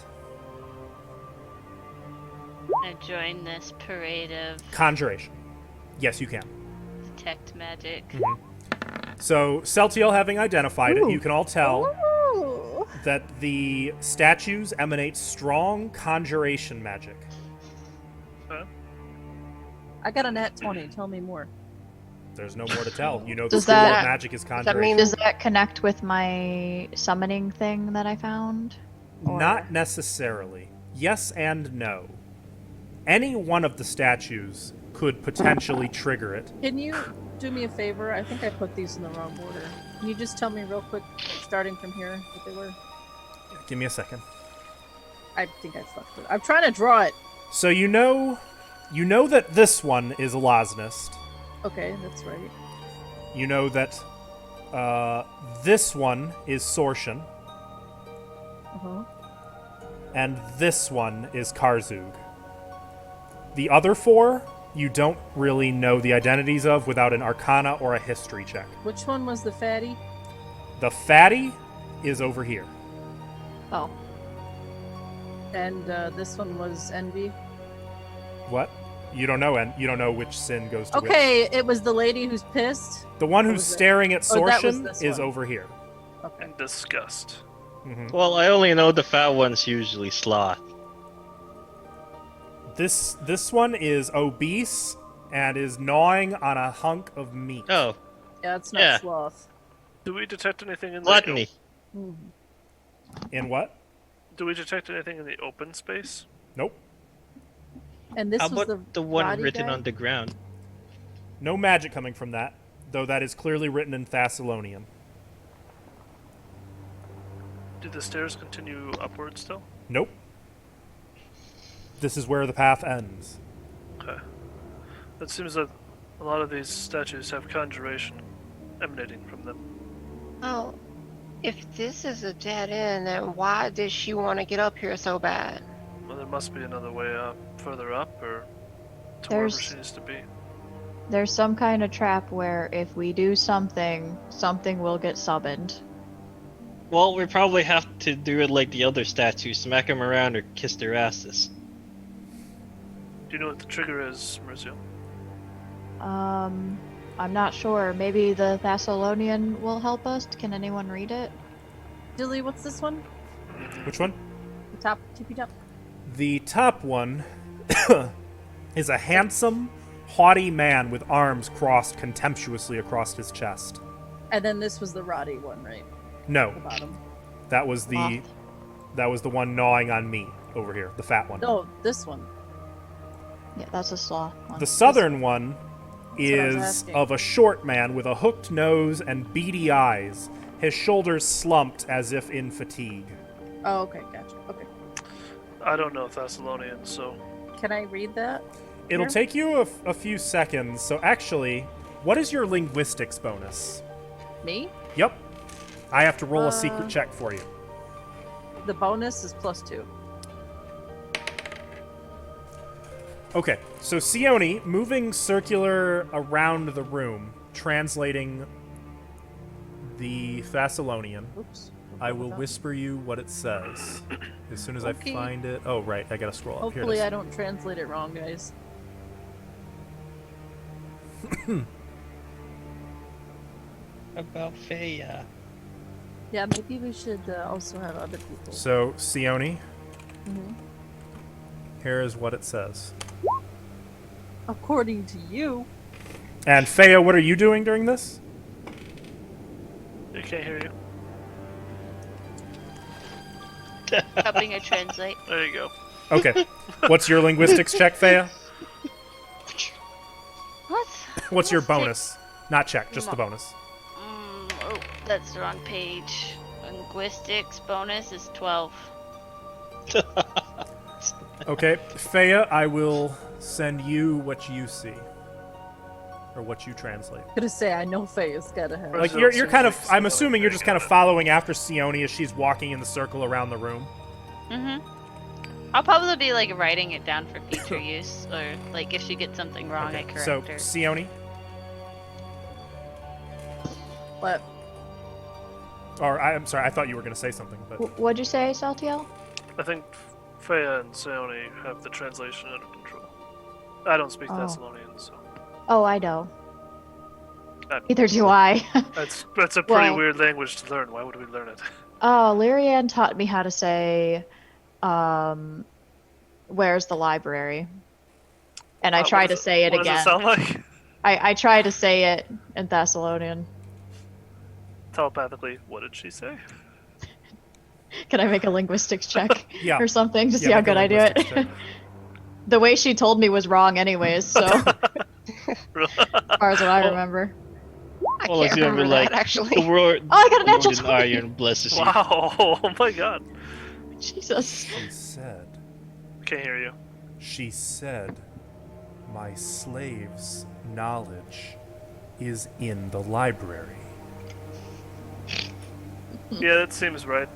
C: I join this parade of
B: Conjuration. Yes, you can.
C: detect magic.
B: So, Celtiel having identified it,
D: Ooh.
B: you can all tell
F: Ooh.
B: that the statues emanate strong conjuration magic.
F: I got a nat 20. Tell me more.
B: There's no more to tell. You know the
D: Does
B: school
D: that-
B: of magic is
E: that
B: conjuration.
E: mean-
D: Does that connect with my summoning thing that I found? Or-
B: Not necessarily. Yes and no. Any one of the statues could potentially trigger it.
F: Can you do me a favor? I think I put these in the wrong order. Can you just tell me real quick, starting from here, what they were?
B: Give me a second.
F: I think I fucked it. I'm trying to draw it.
B: So you know that this one is Elasnist.
F: Okay, that's right.
B: You know that this one is Sorshan,
F: Uh-huh.
B: and this one is Karzug. The other four, you don't really know the identities of without an Arcana or a History check.
F: Which one was the fatty?
B: The fatty is over here.
D: Oh,
F: And this one was envy.
B: What? You don't know, and you don't know which sin goes to which.
F: Okay, it was the lady who's pissed.
B: The one
F: What
B: who's
F: was it?
B: staring at
F: Oh, that was
B: Sorshan
F: this
B: is
F: one.
B: over here.
F: Okay.
A: And disgust.
G: Well, I only know the fat one's usually sloth.
B: This one is obese and is gnawing on a hunk of meat.
G: Oh,
F: Yeah, it's not
G: Yeah.
F: sloth.
A: Do we detect anything in
G: gluttony.
F: Mhm.
B: In what?
A: Do we detect anything in the open space?
B: Nope.
F: And this
G: How
F: was
G: about the one
F: body
G: written
F: guy?
G: on the ground?
B: No magic coming from that, though that is clearly written in Thessalonian.
A: Do the stairs continue upward still?
B: Nope. This is where the path ends.
A: Okay. It seems that a lot of these statues have conjuration emanating from them.
E: Oh, if this is a dead end, then why did she want to get up here so bad?
A: Well, there must be another way up, further up, or to wherever
D: There's-
A: she needs to be.
D: there's some kind of trap where if we do something, something will get summoned.
G: Well, we probably have to do it like the other statues, smack them around or kiss their asses.
A: Do you know what the trigger is, Mauricio?
D: I'm not sure. Maybe the Thessalonian will help us. Can anyone read it?
F: Dilly, what's this one?
B: Which one?
F: The top, tippy top.
B: The top one is a handsome, haughty man with arms crossed contemptuously across his chest.
F: And then this was the Roddy one, right?
B: No,
F: The bottom.
B: that was the one gnawing on me over here, the fat one.
F: No, this one.
D: Yeah, that's a sloth one.
B: The southern one
F: what I was
B: is
F: asking.
B: of a short man with a hooked nose and beady eyes, his shoulders slumped as if in fatigue.
F: Oh, okay, gotcha. Okay.
A: I don't know Thessalonian, so
F: Can I read that?
B: It'll
F: Here?
B: take you a few seconds, so actually, what is your linguistics bonus?
F: Me?
B: Yep. I have to roll a secret check for you.
F: The bonus is +2.
B: Okay, so Sione, moving circular around the room, translating the Thessalonian.
F: Oops.
B: I will whisper you what it says as soon as
F: Okay.
B: I find it. Oh, right, I gotta scroll up.
F: Hopefully
B: Here
F: I
B: it is.
F: don't translate it wrong, guys.
G: About Feya.
F: Yeah, maybe we should also have other people.
B: So, Sione,
F: Mhm.
B: here is what it says.
F: According to you.
B: And Feya, what are you doing during this?
A: They can't hear you.
C: Helping her translate.
A: There you go.
B: Okay. What's your linguistics check, Feya?
C: What?
B: What's your
C: Let's take-
B: bonus? Not check, just the bonus.
C: Oh, that's the wrong page. Linguistics bonus is 12.
B: Okay, Feya, I will send you what you see. Or what you translate.
F: Gonna say I know Faye's gotta have.
B: Like,
A: Brazil
B: you're
A: seems
B: kind
A: like
B: of, I'm
A: something
B: assuming you're
A: they
B: just kind of
A: got it.
B: following after Sione as she's walking in the circle around the room.
C: I'll probably be like writing it down for future use, or like if she gets something wrong, I
B: Okay,
C: correct
B: so,
C: her.
B: Sione,
F: But
B: or I'm sorry, I thought you were going to say something, but
D: What'd you say, Saltiel?
A: I think Freya and Seone have the translation under control. I don't speak
D: Oh.
A: Thessalonian, so
D: Oh, I know.
A: I-
D: Neither do I.
A: that's a pretty
D: Well-
A: weird language to learn. Why would we learn it?
D: Oh, Lyrian taught me how to say, where's the library? And I
A: What
D: try
A: does
D: to say it
A: what
D: again.
A: Does it sound like?
D: I try to say it in Thessalonian.
A: Telepathically, what did she say?
D: Can I make a linguistics check
B: yeah.
D: or something to see
B: Yeah,
D: how
B: make a
D: good I do it?
B: linguistics check.
D: The way she told me was wrong anyways, so as far as what I remember.
E: I
G: Well, it's
E: can't
G: gonna be
E: remember
G: like
E: that, actually.
G: the world.
D: Oh, I got a natural
G: Lord in
D: 20.
G: iron blesses you.
A: Wow! Oh my god!
D: Jesus.
B: She said,
A: Can't hear you.
B: she said, my slave's knowledge is in the library.
A: Yeah, that seems right.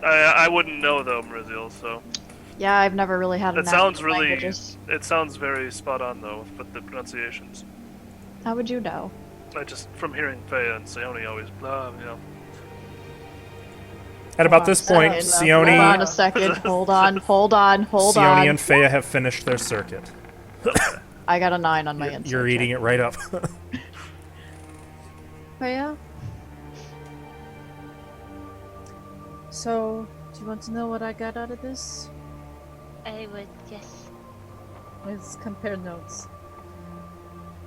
A: I wouldn't know though, Mriziel. So
D: Yeah, I've never really had a
A: it
D: knack
A: sounds
D: for
A: really.
D: languages.
A: It sounds very spot on though with the pronunciations.
D: How would you know?
A: I just from hearing Feya and Seone always blah, you know.
B: At about this point,
D: Hold on
B: Sione,
D: a second. Hold on.
B: Sione and Feya have finished their circuit.
D: I got a 9 on my insight.
B: You're eating it right up.
F: Freya? So, do you want to know what I got out of this?
C: I would, yes.
F: Let's compare notes.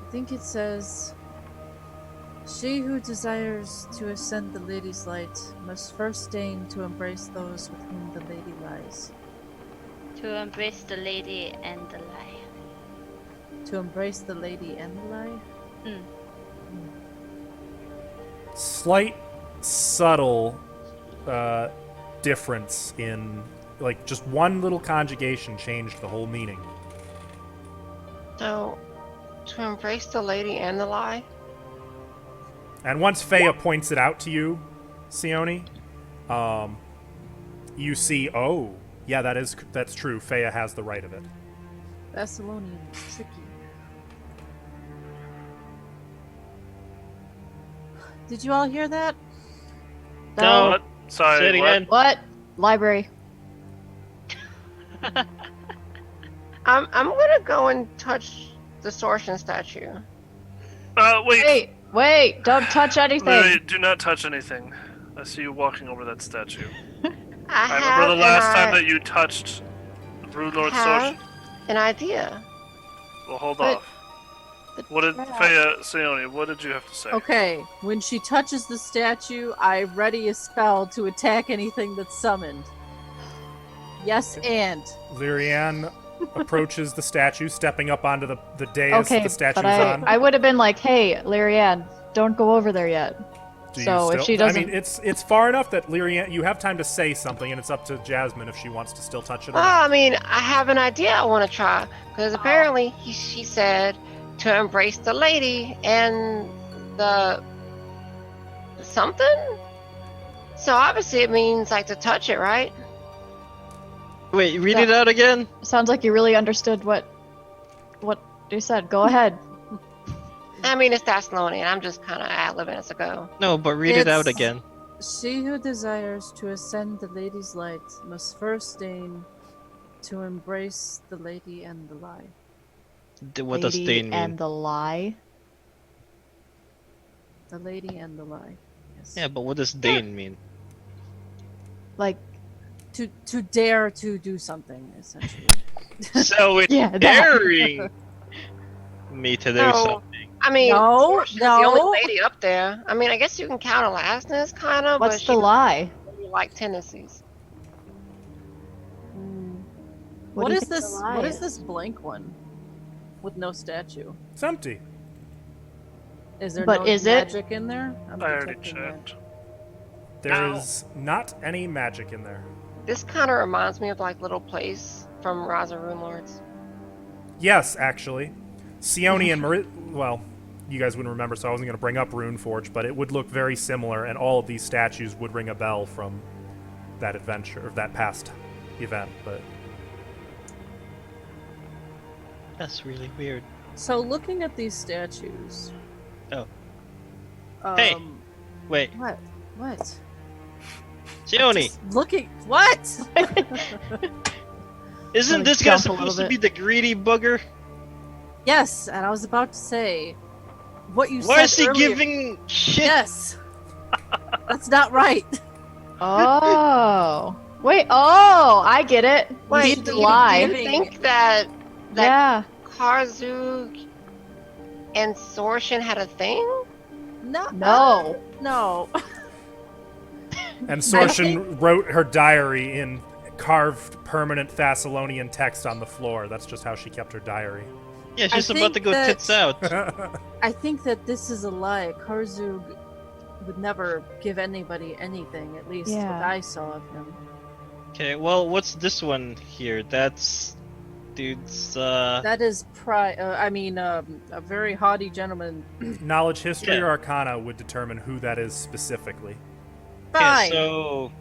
F: I think it says, she who desires to ascend the lady's light must first deign to embrace those with whom the lady lies.
C: To embrace the lady and the lie.
F: To embrace the lady and the lie?
B: Slight, subtle difference in, like, just one little conjugation changed the whole meaning.
E: So, to embrace the lady and the lie?
B: And once Feya points it out to you, Sione, you see, oh, yeah, that's true. Feya has the right of it.
F: Thessalonian is tricky. Did you all hear that?
G: No.
A: What? Sorry.
G: Say it
A: what?
G: again.
D: What? Library.
E: I'm gonna go and touch the Sortion statue.
A: Wait.
D: Wait! Don't touch anything.
A: Lily, do not touch anything. I see you walking over that statue.
E: I
A: I
E: have
A: remember the last
E: an
A: time that you touched Rude Lord
E: have
A: Sortion.
E: an idea.
A: Well, hold
E: but-
A: off. What did
E: crap.
A: Feya, Seone, what did you have to say?
F: Okay, when she touches the statue, I ready a spell to attack anything that's summoned. Yes, and.
B: Lyrian approaches the statue, stepping up onto the dais
D: Okay,
B: the statue's
D: but I
B: on.
D: would have been like, hey, Lyrian, don't go over there yet.
B: Do you
D: so if
B: still-
D: she doesn't-
B: I mean, it's far enough that Lyrian, you have time to say something, and it's up to Jasmine if she wants to still touch it or
E: Well,
B: not.
E: I mean, I have an idea I want to try. Because apparently she said to embrace the lady and the something? So obviously it means like to touch it, right?
G: Wait, read it out again.
D: Sounds like you really understood what you said. Go ahead.
E: I mean, it's Thessalonian. I'm just kind of ad-libbing as I go.
G: No, but read it out
F: It's-
G: again.
F: She who desires to ascend the lady's light must first deign to embrace the lady and the lie.
G: What does
D: Lady
G: Dane mean?
D: and the lie.
F: The lady and the lie. Yes.
G: Yeah, but what does Dane mean?
D: Like,
F: To dare to do something, essentially.
G: So it's
D: Yeah, that.
G: daring me to do
E: No.
G: something.
E: I mean,
F: No,
E: Portia's the only
F: no.
E: lady up there. I mean, I guess you can count Elastinus, kind of, but
D: what's
E: she
D: the lie?
E: doesn't like tendencies.
D: What
F: What
D: do you
F: is
D: think the
F: this?
D: lie
F: What is
D: is?
F: this blank one with no statue?
B: It's empty.
F: Is there
D: But
F: no
D: is it?
F: magic in there? I'm
A: I already
F: detecting that.
A: checked.
B: There is not any magic in there.
E: This kind of reminds me of like Little Place from Rise of Rune Lords.
B: Yes, actually. Sione and well, you guys wouldn't remember, so I wasn't going to bring up Runeforge, but it would look very similar, and all of these statues would ring a bell from that adventure, or that past event, but...
G: That's really weird.
F: So looking at these statues.
G: Oh. Hey. Wait,
F: What? What?
G: Sione,
F: Just looking. What?
G: isn't
D: Wanna
G: this guy
D: jump a little
G: supposed to
D: bit?
G: be the greedy bugger?
F: Yes, and I was about to say what you said.
G: Why is he
F: earlier.
G: giving shit?
F: Yes. That's not right.
D: Oh. Wait, oh, I get it.
E: Wait,
D: He's
E: do
D: the
E: you
D: lie.
E: think that
D: Yeah.
E: Karzug and Sorshin had a thing?
F: No.
D: No.
F: No.
B: And Sorshin wrote her diary in carved permanent Thessalonian text on the floor. That's just how she kept her diary.
G: Yeah, she's
F: I
G: about to
F: think
G: go
F: that-
G: tits out.
F: I think that this is a lie. Karzug would never give anybody anything, at least
D: Yeah.
F: what I saw of him.
G: Okay, well, what's this one here? That's dude's.
F: That is a very haughty gentleman.
B: Knowledge, history,
G: Yeah.
B: or arcana would determine who that is specifically.
G: Okay,
F: Fine.
G: so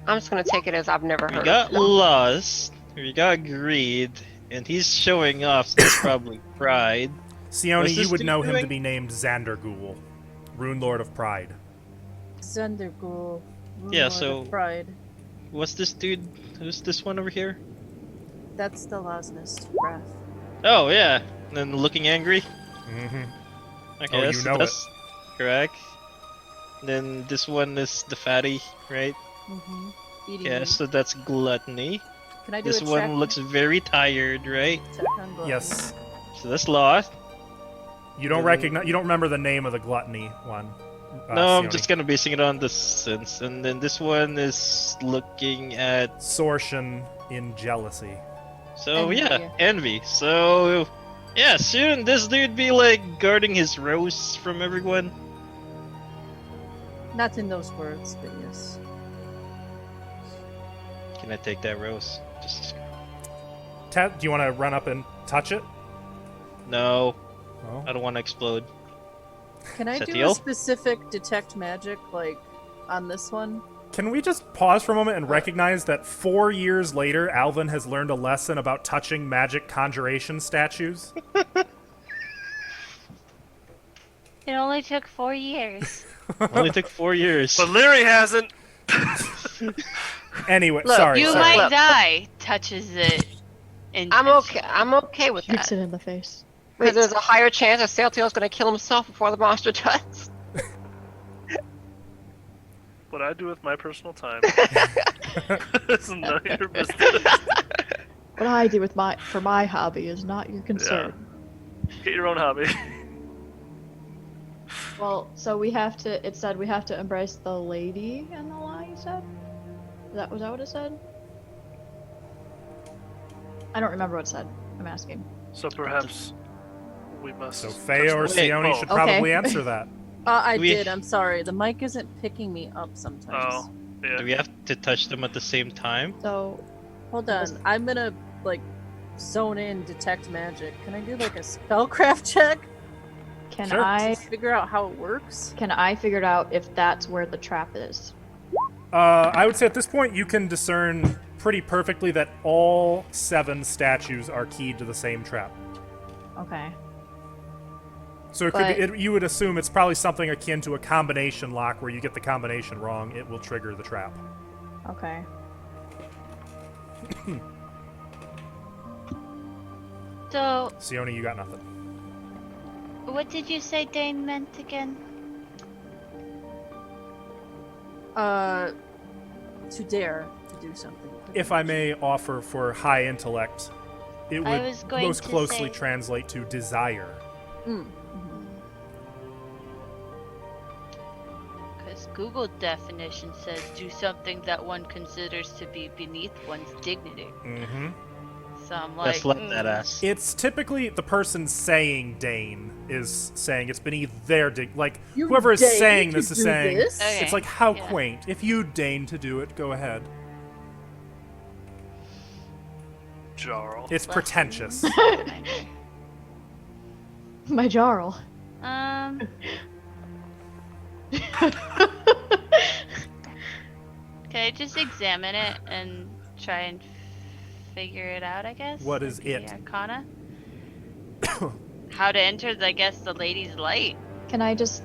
E: I'm just gonna take it as I've never
G: we
E: heard
G: got
E: of them.
G: lust, we got greed, and he's showing off. So that's probably pride.
B: Sione,
G: What's
B: you
G: this
B: would
G: dude
B: know him to
G: doing?
B: be named Xandergul, Rune Lord of Pride.
F: Zendergul.
G: Yeah,
F: Lord
G: so-
F: of Pride.
G: What's this dude? Who's this one over here?
F: That's the Losnist Wrath.
G: Oh yeah, and then looking angry.
B: Mm-hmm.
G: Okay,
B: Oh,
G: that's,
B: you know
G: that's correct. Then this one is the fatty, right?
F: Mm-hmm. Eating
G: Yeah,
F: meat.
G: so that's gluttony.
F: Can I do
G: This
F: a
G: one
F: check?
G: looks very tired, right?
F: check on gluttony?
B: Yes.
G: So that's lost.
B: You don't
G: Then-
B: recognize. You don't remember the name of the gluttony one.
G: No, I'm
B: Sione.
G: just kind of basing it on the sense. And then this one is looking at.
B: Sorshin in jealousy.
G: So
F: Envy.
G: yeah, envy. So yeah, shouldn't this dude be like guarding his rose from everyone?
F: Not in those words, but yes.
G: Can I take that rose? Just
B: Ted, do you want to run up and touch it?
G: no,
B: Oh.
G: I don't want to explode.
F: Can I
G: Is that
F: do
G: deal?
F: a specific detect magic, like, on this one?
B: Can we just pause for a moment and recognize that 4 years later, Alvin has learned a lesson about touching magic conjuration statues?
C: It only took 4 years.
G: Only took 4 years.
A: But Leary hasn't.
B: Anyway,
E: Look,
B: sorry.
C: You
B: sorry.
C: might
E: Look.
C: die. Touches it.
E: I'm okay. I'm okay with
D: Shoots
E: that
D: it in the face.
E: because there's a higher chance that Sailtail's gonna kill himself before the monster does.
A: What I do with my personal time. It's none of your business.
D: What I do with for my hobby is not your concern.
A: Get your own hobby.
D: Well, so we have to. It said we have to embrace the lady and the lie. You said. Was that what it said? I don't remember what it said. I'm asking.
A: So perhaps we must.
B: So Faye or
A: touch the-
B: Sione
A: Oh,
B: should
D: Okay.
B: probably answer that.
F: I
G: We-
F: did, I'm sorry. The mic isn't picking me up sometimes.
A: Oh, yeah.
G: Do we have to touch them at the same time?
D: So
F: Hold on, I'm gonna, like, zone in detect magic. Can I do, like, a spellcraft check?
B: Sure.
F: To figure out how it works?
D: can I figure it out if that's where the trap is?
B: I would say at this point you can discern pretty perfectly that all 7 statues are keyed to the same trap.
D: Okay.
B: So you would assume it's probably something akin to a combination lock where you get the combination wrong, it will trigger the trap.
D: Okay.
C: So,
B: Sione, you got nothing.
C: what did you say Dane meant again?
F: To dare to do something.
B: If I may offer for high intellect, it
C: I
B: would
C: was going
B: most
C: to
B: closely
C: say-
B: translate to desire.
C: Because Google definition says do something that one considers to be beneath one's dignity.
B: Mm-hmm.
C: So I'm like,
G: Let's let that ass.
B: It's typically the person saying Dane is saying it's beneath their like
F: You
B: whoever is
F: deign
B: saying
F: to
B: this is
F: do
B: saying
F: this?
C: Okay.
B: it's like how
C: Yeah.
B: quaint. If you deign to do it, go ahead.
A: Jarl.
B: It's pretentious.
D: My Jarl.
C: Can I just examine it and try and figure it out, I guess?
B: What is
C: The
B: it?
C: Arcana? How to enter, I guess, the lady's light.
D: Can I just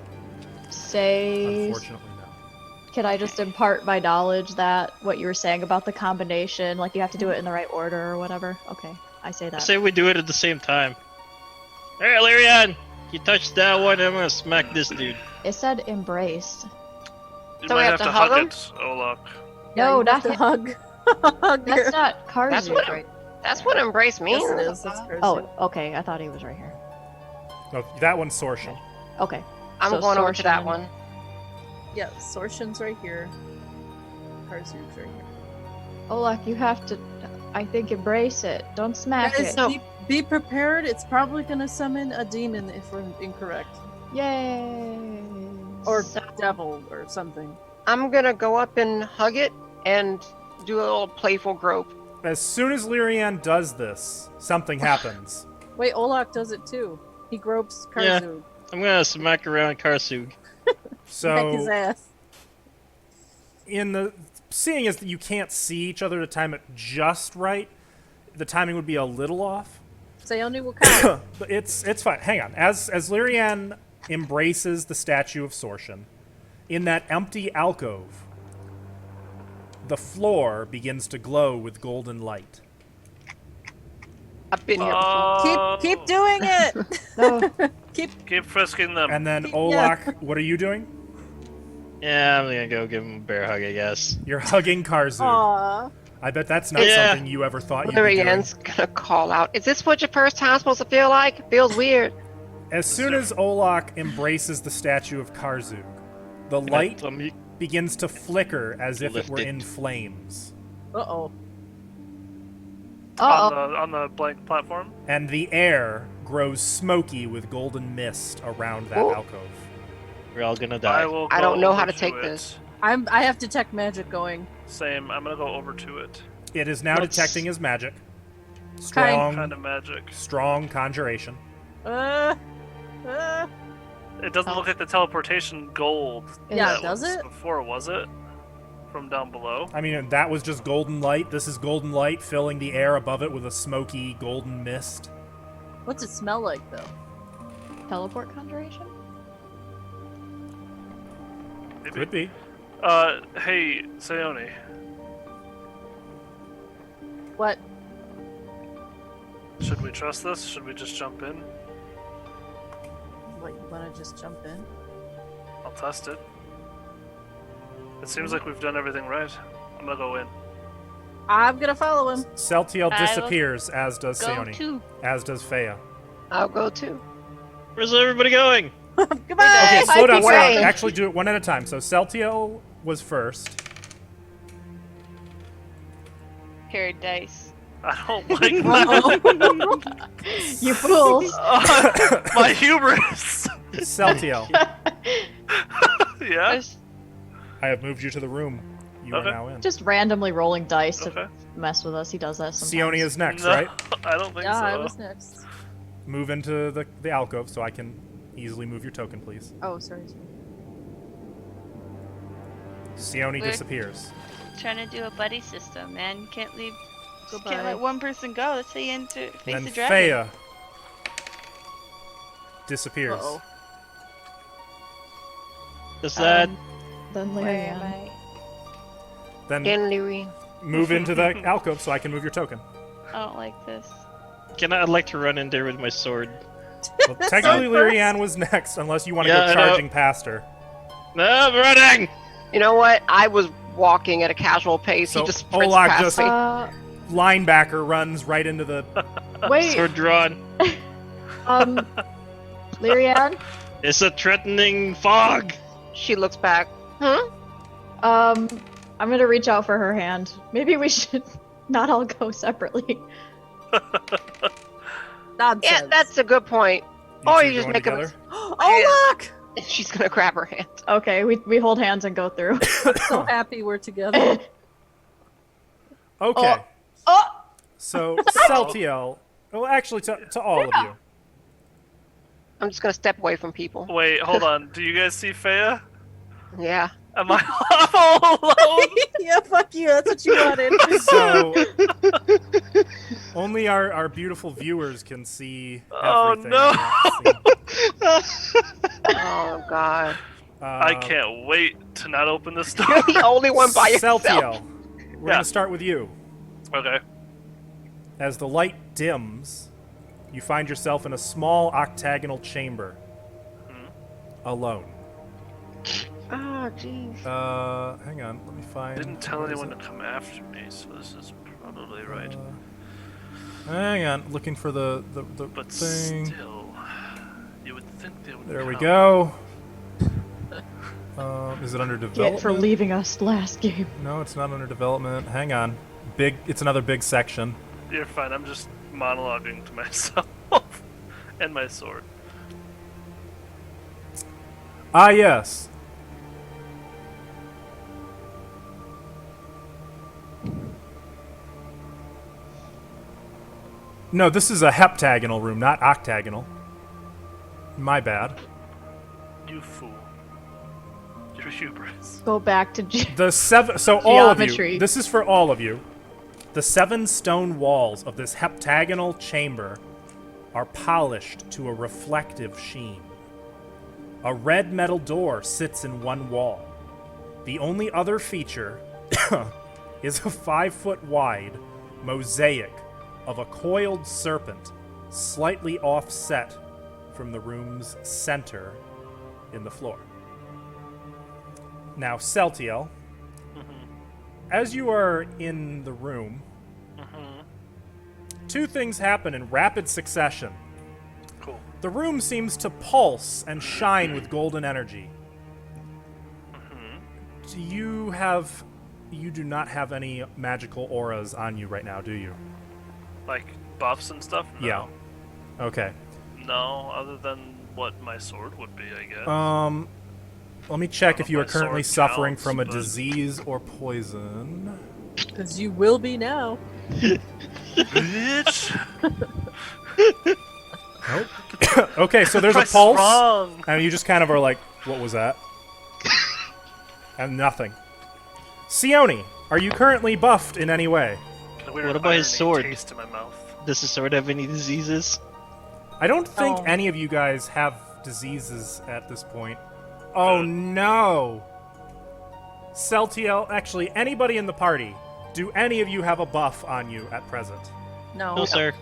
D: say?
B: Unfortunately, no.
D: Can I just impart my knowledge that what you were saying about the combination, like you have to do it in the right order or whatever? Okay, I say
G: I
D: that.
G: say we do it at the same time. Hey, Lyrian! You touch that one, I'm gonna smack this dude.
D: It said embraced.
A: You
E: So we
A: might
E: have
A: have
E: to
A: to hug
E: hug him?
A: it, Olaf.
D: No,
F: you have
D: not
F: to
D: him.
F: hug. hug
D: That's
F: her.
D: not
E: That's
D: Karzu,
E: what
D: right?
E: That's what embrace means.
F: Yes, it is. That's Karzu.
D: Oh, okay. I thought he was right here.
B: No, that one's Sortian.
D: Okay.
E: I'm
D: So
E: going over to that
D: Sortian-
E: one.
F: Yeah, Sorshin's right here. Karzu's right here.
D: Olak, you have to, I think, embrace it. Don't smack
F: Guys,
D: it.
E: No.
F: be prepared. It's probably gonna summon a demon if we're incorrect,
D: Yay!
F: or
E: So-
F: devil or something.
E: I'm gonna go up and hug it and do a little playful grope.
B: As soon as Lyrian does this, something happens.
F: Wait, Olak does it too. He gropes
G: Yeah.
F: Karzu.
G: I'm gonna smack around Karsug.
F: Smack his
B: So,
F: ass.
B: in the seeing as you can't see each other to time it just right, the timing would be a little off.
F: Sayoni will count.
B: But it's fine. Hang on. As Lyrian embraces the statue of Sortian, in that empty alcove, the floor begins to glow with golden light.
E: I've been here before.
F: keep doing it.
D: Oh,
A: Keep frisking them.
B: And then Olak, what are you doing?
G: Yeah, I'm gonna go give him a bear hug, I guess.
B: You're hugging Karzu.
F: Aww.
B: I bet that's not
G: Yeah.
B: something you ever thought you'd be doing.
E: Lyrian's gonna call out. Is this what your first time's supposed to feel like? It feels weird.
B: As soon as Olak embraces the statue of Karzug, the light begins to flicker as if it
G: Lift
B: were
G: it.
B: in flames.
F: Uh-oh.
D: uh-oh.
A: on the blank platform.
B: And the air grows smoky with golden mist around that
E: Ooh.
B: alcove.
G: We're all gonna
A: I
G: die.
A: will.
E: I
A: go
E: don't know how
A: over
E: to take
A: it.
E: this.
F: I have detect magic going.
A: Same. I'm gonna go over to it.
B: It is now
G: Let's-
B: detecting his magic. Strong,
A: Kind of magic.
B: strong conjuration.
F: Uh,
A: It doesn't look like the teleportation gold.
F: Yeah,
A: that
F: does
A: was
F: it?
A: Before, was it? From down below.
B: I mean, that was just golden light. This is golden light filling the air above it with a smoky golden mist.
F: what's it smell like though?
D: Teleport conjuration?
A: Maybe.
B: Could be.
A: Hey, Sayoni.
F: What?
A: Should we trust this? Should we just jump in?
F: What, you wanna just jump in?
A: I'll test it. It seems like we've done everything right. I'm gonna go in.
F: I'm gonna follow him.
B: Celtiel
C: I will
B: disappears, as does
C: Go
B: Seoni,
C: to.
B: as does Fea.
E: I'll go too.
G: Where's everybody going?
F: Goodbye.
B: Okay, slow down. Slow down.
E: Wait.
B: Actually, do it one at a time. So Celtiel was first.
C: Paradise.
A: I don't like that.
D: You fools!
A: My hubris.
B: Celtiel,
A: Yeah.
C: There's-
B: I have moved you to the room. You
A: Okay.
B: are now in.
D: Just randomly rolling dice
A: Okay.
D: to mess with us. He does that sometimes.
B: Seoni is next,
A: No,
B: right?
A: I don't think
F: Yeah,
A: so.
F: I was next.
B: Move into the alcove so I can easily move your token, please.
F: Oh, sorry.
B: Sione
C: We're-
B: disappears.
C: Trying to do a buddy system, man. Can't leave. Just
F: Goodbye.
C: can't let one person go. That's how you face
B: Then
C: the dragon.
B: Faya disappears.
F: Uh-oh.
G: Does that
D: Then
C: Where am
D: Lyrian.
C: I?
B: Then
E: Again, Lyrian.
B: move into the alcove so I can move your token.
C: I don't like this.
G: I'd like to run in there with my sword.
B: Well, technically, Lyrian was next, unless you want to
G: Yeah,
B: go
G: I know.
B: charging past her.
G: No, I'm running!
E: You know what? I was walking at a casual pace.
B: So
E: he just sprints
B: Oleg
E: past
B: just-
E: me.
B: Linebacker runs right into the.
D: Wait,
G: Sword drawn.
D: Lyrian,
G: It's a threatening fog!
E: She looks back. Huh?
D: I'm gonna reach out for her hand. Maybe we should not all go separately.
F: Nonsense.
E: Yeah, that's a good point.
B: You
E: Or
B: two
E: you just
B: going
E: make
B: together?
F: Oh, look!
E: a. She's gonna grab her hand.
D: Okay, we hold hands and go through.
F: So happy we're together.
B: Okay.
D: Oh!
B: So Celtiel. Well, actually, to all of you.
E: I'm just gonna step away from people.
A: Wait, hold on. Do you guys see Faya?
E: Yeah.
A: Am I all alone?
F: Yeah, fuck you. That's what you wanted.
B: So only our beautiful viewers can see
A: Oh,
B: everything.
A: no.
B: on that scene.
E: Oh God.
A: I
B: Um,
A: can't wait to not open this door.
E: You're the only one by yourself.
B: Celtiel, we're
A: Yeah.
B: gonna start with you.
A: Okay.
B: As the light dims, you find yourself in a small octagonal chamber, alone.
E: Oh jeez.
B: Hang on, let me find.
A: Didn't tell
B: where is
A: anyone
B: it?
A: to come after me, so this is probably right.
B: Hang on, looking for the
A: But
B: thing.
A: still, you would think they would.
B: There we
A: come.
B: go. Is it under
D: Get
B: development?
D: for leaving us last game.
B: No, it's not under development. Hang on. Big. It's another big section.
A: You're fine. I'm just monologuing to myself and my sword.
B: Ah, yes. No, this is a heptagonal room, not octagonal. My bad.
A: You fool. Your hubris.
D: Go back to G-
B: The seven. So all of you.
D: Geometry.
B: This is for all of you. The 7 stone walls of this heptagonal chamber are polished to a reflective sheen. A red metal door sits in one wall. The only other feature is a 5-foot wide mosaic of a coiled serpent slightly offset from the room's center in the floor. Now, Celtiel, as you are in the room, two things happen in rapid succession.
A: Cool.
B: The room seems to pulse and shine with golden energy. You do not have any magical auras on you right now, do you?
A: Like buffs and stuff? No.
B: Yeah. Okay.
A: No, other than what my sword would be, I guess.
B: Let me check if you are
A: My
B: currently
A: sword
B: suffering
A: counts,
B: from a
A: but-
B: disease or poison.
F: Because you will be now.
A: Bitch!
B: Nope. Okay, so there's a
A: Press
B: pulse,
A: wrong.
B: and you just kind of are like, what was that? And nothing. Sione, are you currently buffed in any way?
A: The weird
G: What about his
A: irony
G: sword?
A: Taste in my mouth.
G: Does the sword have any diseases?
B: I don't think
F: Oh.
B: any of you guys have diseases at this point. Oh no! Celtiel, actually, anybody in the party, do any of you have a buff on you at present?
F: No.
G: No, sir.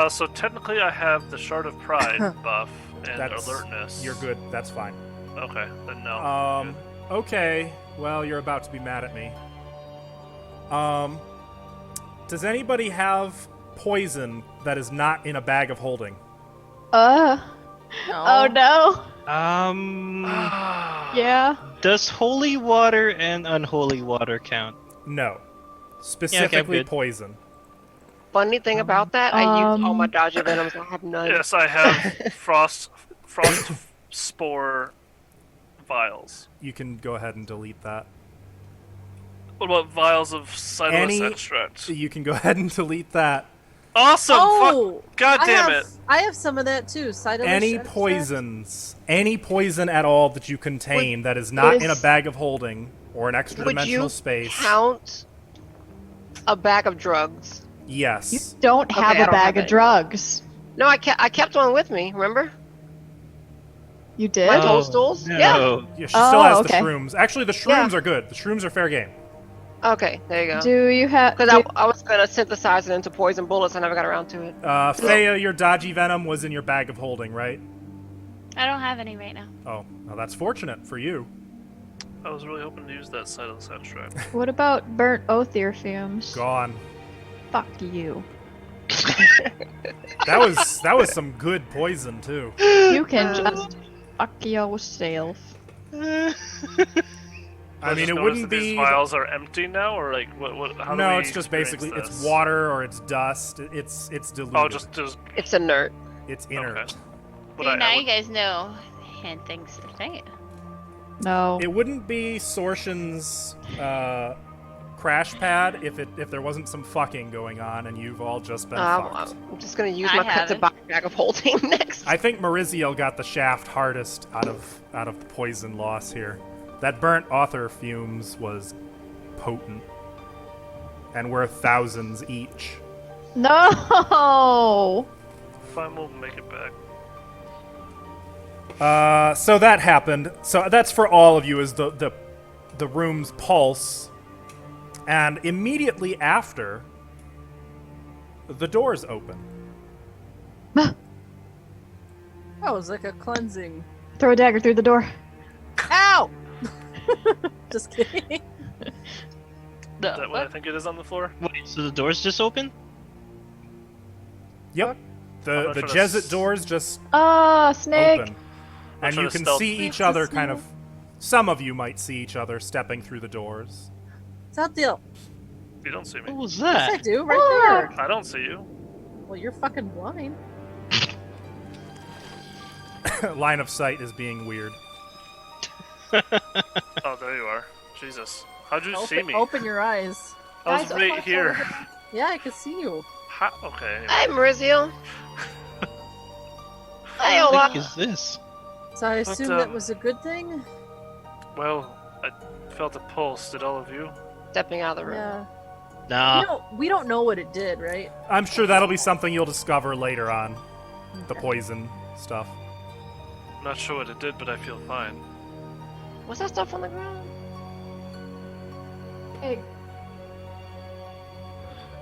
A: So technically, I have the Shard of Pride buff and
B: That's
A: alertness.
B: You're good. That's fine.
A: Okay, then no.
B: Okay. Well, you're about to be mad at me. Does anybody have poison that is not in a bag of holding?
F: No.
D: Oh no. Yeah.
G: Does holy water and unholy water count?
B: No. Specifically
G: good.
B: poison.
E: Funny thing about that, I use all my
D: Um,
E: dodgy venoms. I have none.
A: Yes, I have frost spore vials.
B: You can go ahead and delete that.
A: What about vials of Cytilus extract?
B: You can go ahead and delete that.
A: Awesome!
F: Oh!
A: God damn it!
F: I have some of that too. Cider
B: Any
F: extract.
B: any poison at all that you contain that is not in a
E: is-
B: bag of holding or an extra
E: Would
B: dimensional
E: you
B: space.
E: count a bag of drugs?
D: You
B: Yes.
D: don't
E: Okay,
D: have
E: I
D: a
E: don't
D: bag
E: have
D: of
E: any more.
D: drugs.
E: No, I kept one with me. Remember
D: You
E: my
D: did?
E: toadstools?
G: No.
E: Yeah.
B: Yeah, she still has
D: okay.
B: the shrooms. Actually, the
E: Yeah.
B: shrooms are good. The shrooms are fair game.
E: Okay, there you go.
D: Do you have?
E: Because I was gonna synthesize it into poison bullets. I never got around to it.
B: Faya, your dodgy venom was in your bag of holding, right?
C: I don't have any right now.
B: Oh, well, that's fortunate for you.
A: I was really hoping to use that Silas extract.
D: What about burnt oathier fumes?
B: Gone.
D: Fuck you.
B: That was some good poison too.
D: You can just fuck yourself.
B: I mean,
A: just
B: it
A: noticed
B: wouldn't
A: that these
B: be.
A: vials are empty now, or like what? How do
B: No,
A: we
B: it's just
A: experience
B: basically
A: this?
B: it's water or it's dust. It's diluted.
A: Oh, just
E: It's inert.
B: It's inert.
A: Okay. But
C: See,
A: I
C: now you
A: would-
C: guys know hand things to say it.
D: No.
B: It wouldn't be Sorshin's crash pad if there wasn't some fucking going on and you've all just been fucked.
E: I'm just gonna use
C: I
E: my cut to
C: haven't.
E: buy a bag of holding next.
B: I think Mariziel got the shaft hardest out of the poison loss here. That burnt author fumes was potent and worth thousands each.
D: No.
A: Fine, we'll make it back.
B: So that happened. So that's for all of you is the room's pulse. And immediately after, the doors open.
F: That was like a cleansing.
D: Throw a dagger through the door.
F: Ow! Just kidding.
A: Is that what I think it is on the floor?
G: Wait, so the doors just open?
B: Yep.
A: I'm
B: The
A: gonna try to
B: Jesuit doors just
D: Ah, snake.
B: open.
A: I'll
B: And
A: try
B: you
A: to
B: can
A: stealth-
B: see each other kind of. Some of you might see each other stepping through the doors.
F: Zadil.
A: You don't see
G: What
A: me.
G: was
F: Yes, I
G: that?
F: do, right there.
A: I don't see you.
F: Well, you're fucking blind.
B: Line of sight is being weird.
A: Oh, there you are. Jesus. How'd you see me?
F: Open your eyes.
A: I was
D: Guys,
A: right
D: open
A: here.
D: over
F: Yeah, I can see you.
A: Okay. Anyway.
E: Hi, Mariziel. Hi,
G: What the
E: Ola.
G: heck is this?
F: So I
A: But,
F: assume that was a good thing?
A: Well, I felt a pulse. Did all of you?
E: Stepping out of the room.
F: Yeah.
G: Nah.
F: We don't know what it did, right?
B: I'm sure that'll be something you'll discover later on. The poison stuff.
A: I'm not sure what it did, but I feel fine.
E: What's that stuff on the ground?
D: Egg.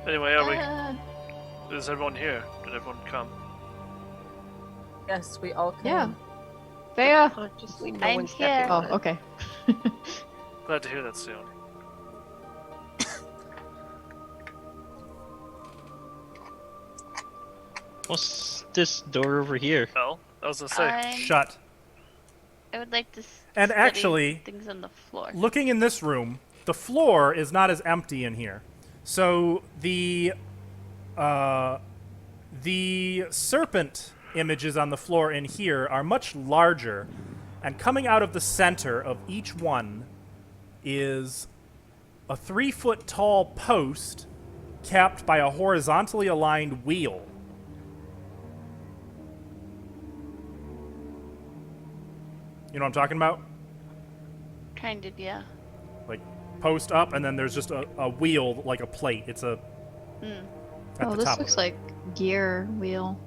A: Anyway, are we?
D: Ah.
A: Is everyone here? Did everyone come?
F: Yes, we all can.
D: Yeah. Faya.
E: Consciously, no
C: I'm
E: one's stepping
C: here.
D: Oh,
E: on it.
D: okay.
A: Glad to hear that, Sion.
G: What's this door over here?
A: Well, I was gonna say.
B: Shut.
C: I would like to.
B: And
C: study
B: actually,
C: things on the floor.
B: looking in this room, the floor is not as empty in here. So the serpent images on the floor in here are much larger, and coming out of the center of each one is a 3-foot tall post capped by a horizontally aligned wheel. You know what I'm talking about?
C: Kind of, yeah.
B: Like post up, and then there's just a wheel, like a plate. It's a
C: Mm.
B: at
D: Oh,
B: the
D: this
B: top
D: looks
B: of it.
D: like gear wheel,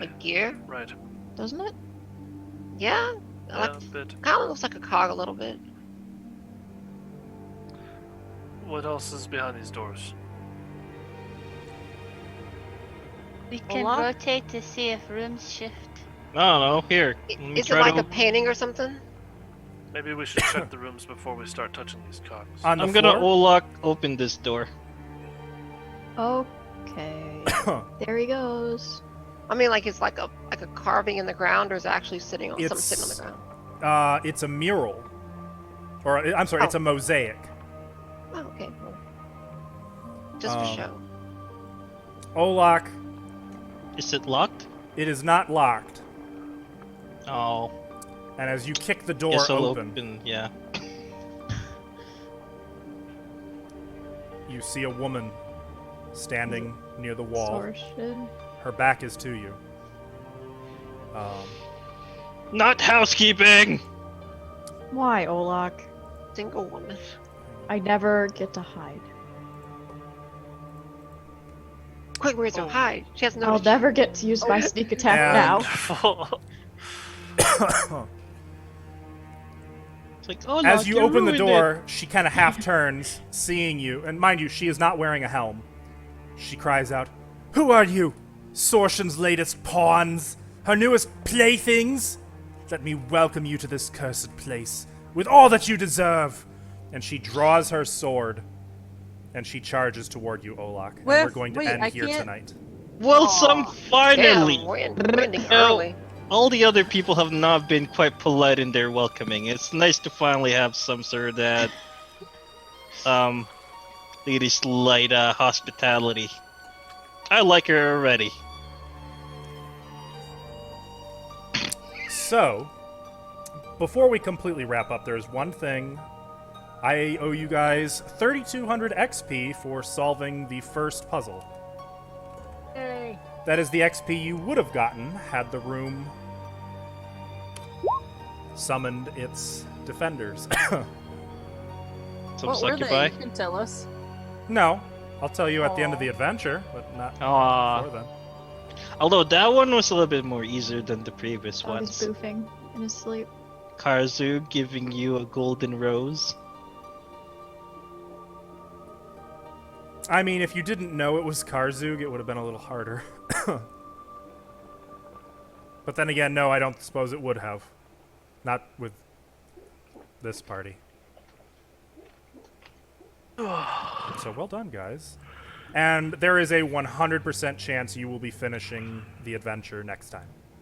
E: A gear?
A: Right.
D: doesn't it?
E: Yeah.
A: Yeah,
E: Like,
A: a bit.
E: kind of looks like a cog a little bit.
A: What else is behind these doors?
C: We can
F: Hola?
C: rotate to see if rooms shift.
G: I don't know. Here. Let me
E: Is it
G: try
E: like
G: to...
E: a painting or something?
A: Maybe we should check the rooms before we start touching these cogs.
B: On the
G: I'm gonna
B: floor?
G: Olak open this door.
D: Okay. There he goes.
E: I mean, like it's like a carving in the ground, or is it actually sitting on something sitting on the
B: It's-
E: ground?
B: It's a mural, or I'm sorry,
E: Oh.
B: it's a mosaic.
E: Oh, okay. Cool. Just for
B: Um,
E: show.
B: Olak,
G: Is it locked?
B: it is not locked,
G: Oh.
B: and as you kick the door
G: Guess I'll
B: open,
G: open. Yeah.
B: you see a woman standing near the wall.
D: Sortion.
B: Her back is to you.
G: Not housekeeping!
D: Why, Olak?
E: Single woman.
D: I never get to hide.
E: Quick, where's her hide? She has no.
D: I'll never get to use my sneak attack
B: And-
D: now.
G: It's like, oh,
B: As you open the
G: ruined
B: door, she kind of half turns, seeing you. And mind you, she is not wearing a helm. She cries out, "Who are you? Sortion's latest pawns? Her newest playthings? Let me welcome you to this cursed place, with all that you deserve." And she draws her sword, and she charges toward you, Olak. And we're going to
F: Wait,
B: end
F: I
B: here
F: can't-
B: tonight.
G: Well, some finally!
E: Damn, winning
G: No.
E: early.
G: All the other people have not been quite polite in their welcoming. It's nice to finally have some sort of that, ladies light hospitality. I like her already.
B: So, before we completely wrap up, there's one thing. I owe you guys 3,200 XP for solving the first puzzle.
F: Yay.
B: That is the XP you would have gotten had the room summoned its defenders.
G: Some
F: What were
G: succubi.
F: they? You can tell us.
B: No, I'll tell you at the end of the adventure, but not
G: Aww.
B: before then.
G: Although that one was a little bit more easier than the previous
D: Oh, he's
G: ones.
D: boofing in his sleep.
G: Karzu giving you a golden rose.
B: I mean, if you didn't know it was Karzug, it would have been a little harder. But then again, no, I don't suppose it would have. Not with this party. So well done, guys. And there is a 100% chance you will be finishing the adventure next time.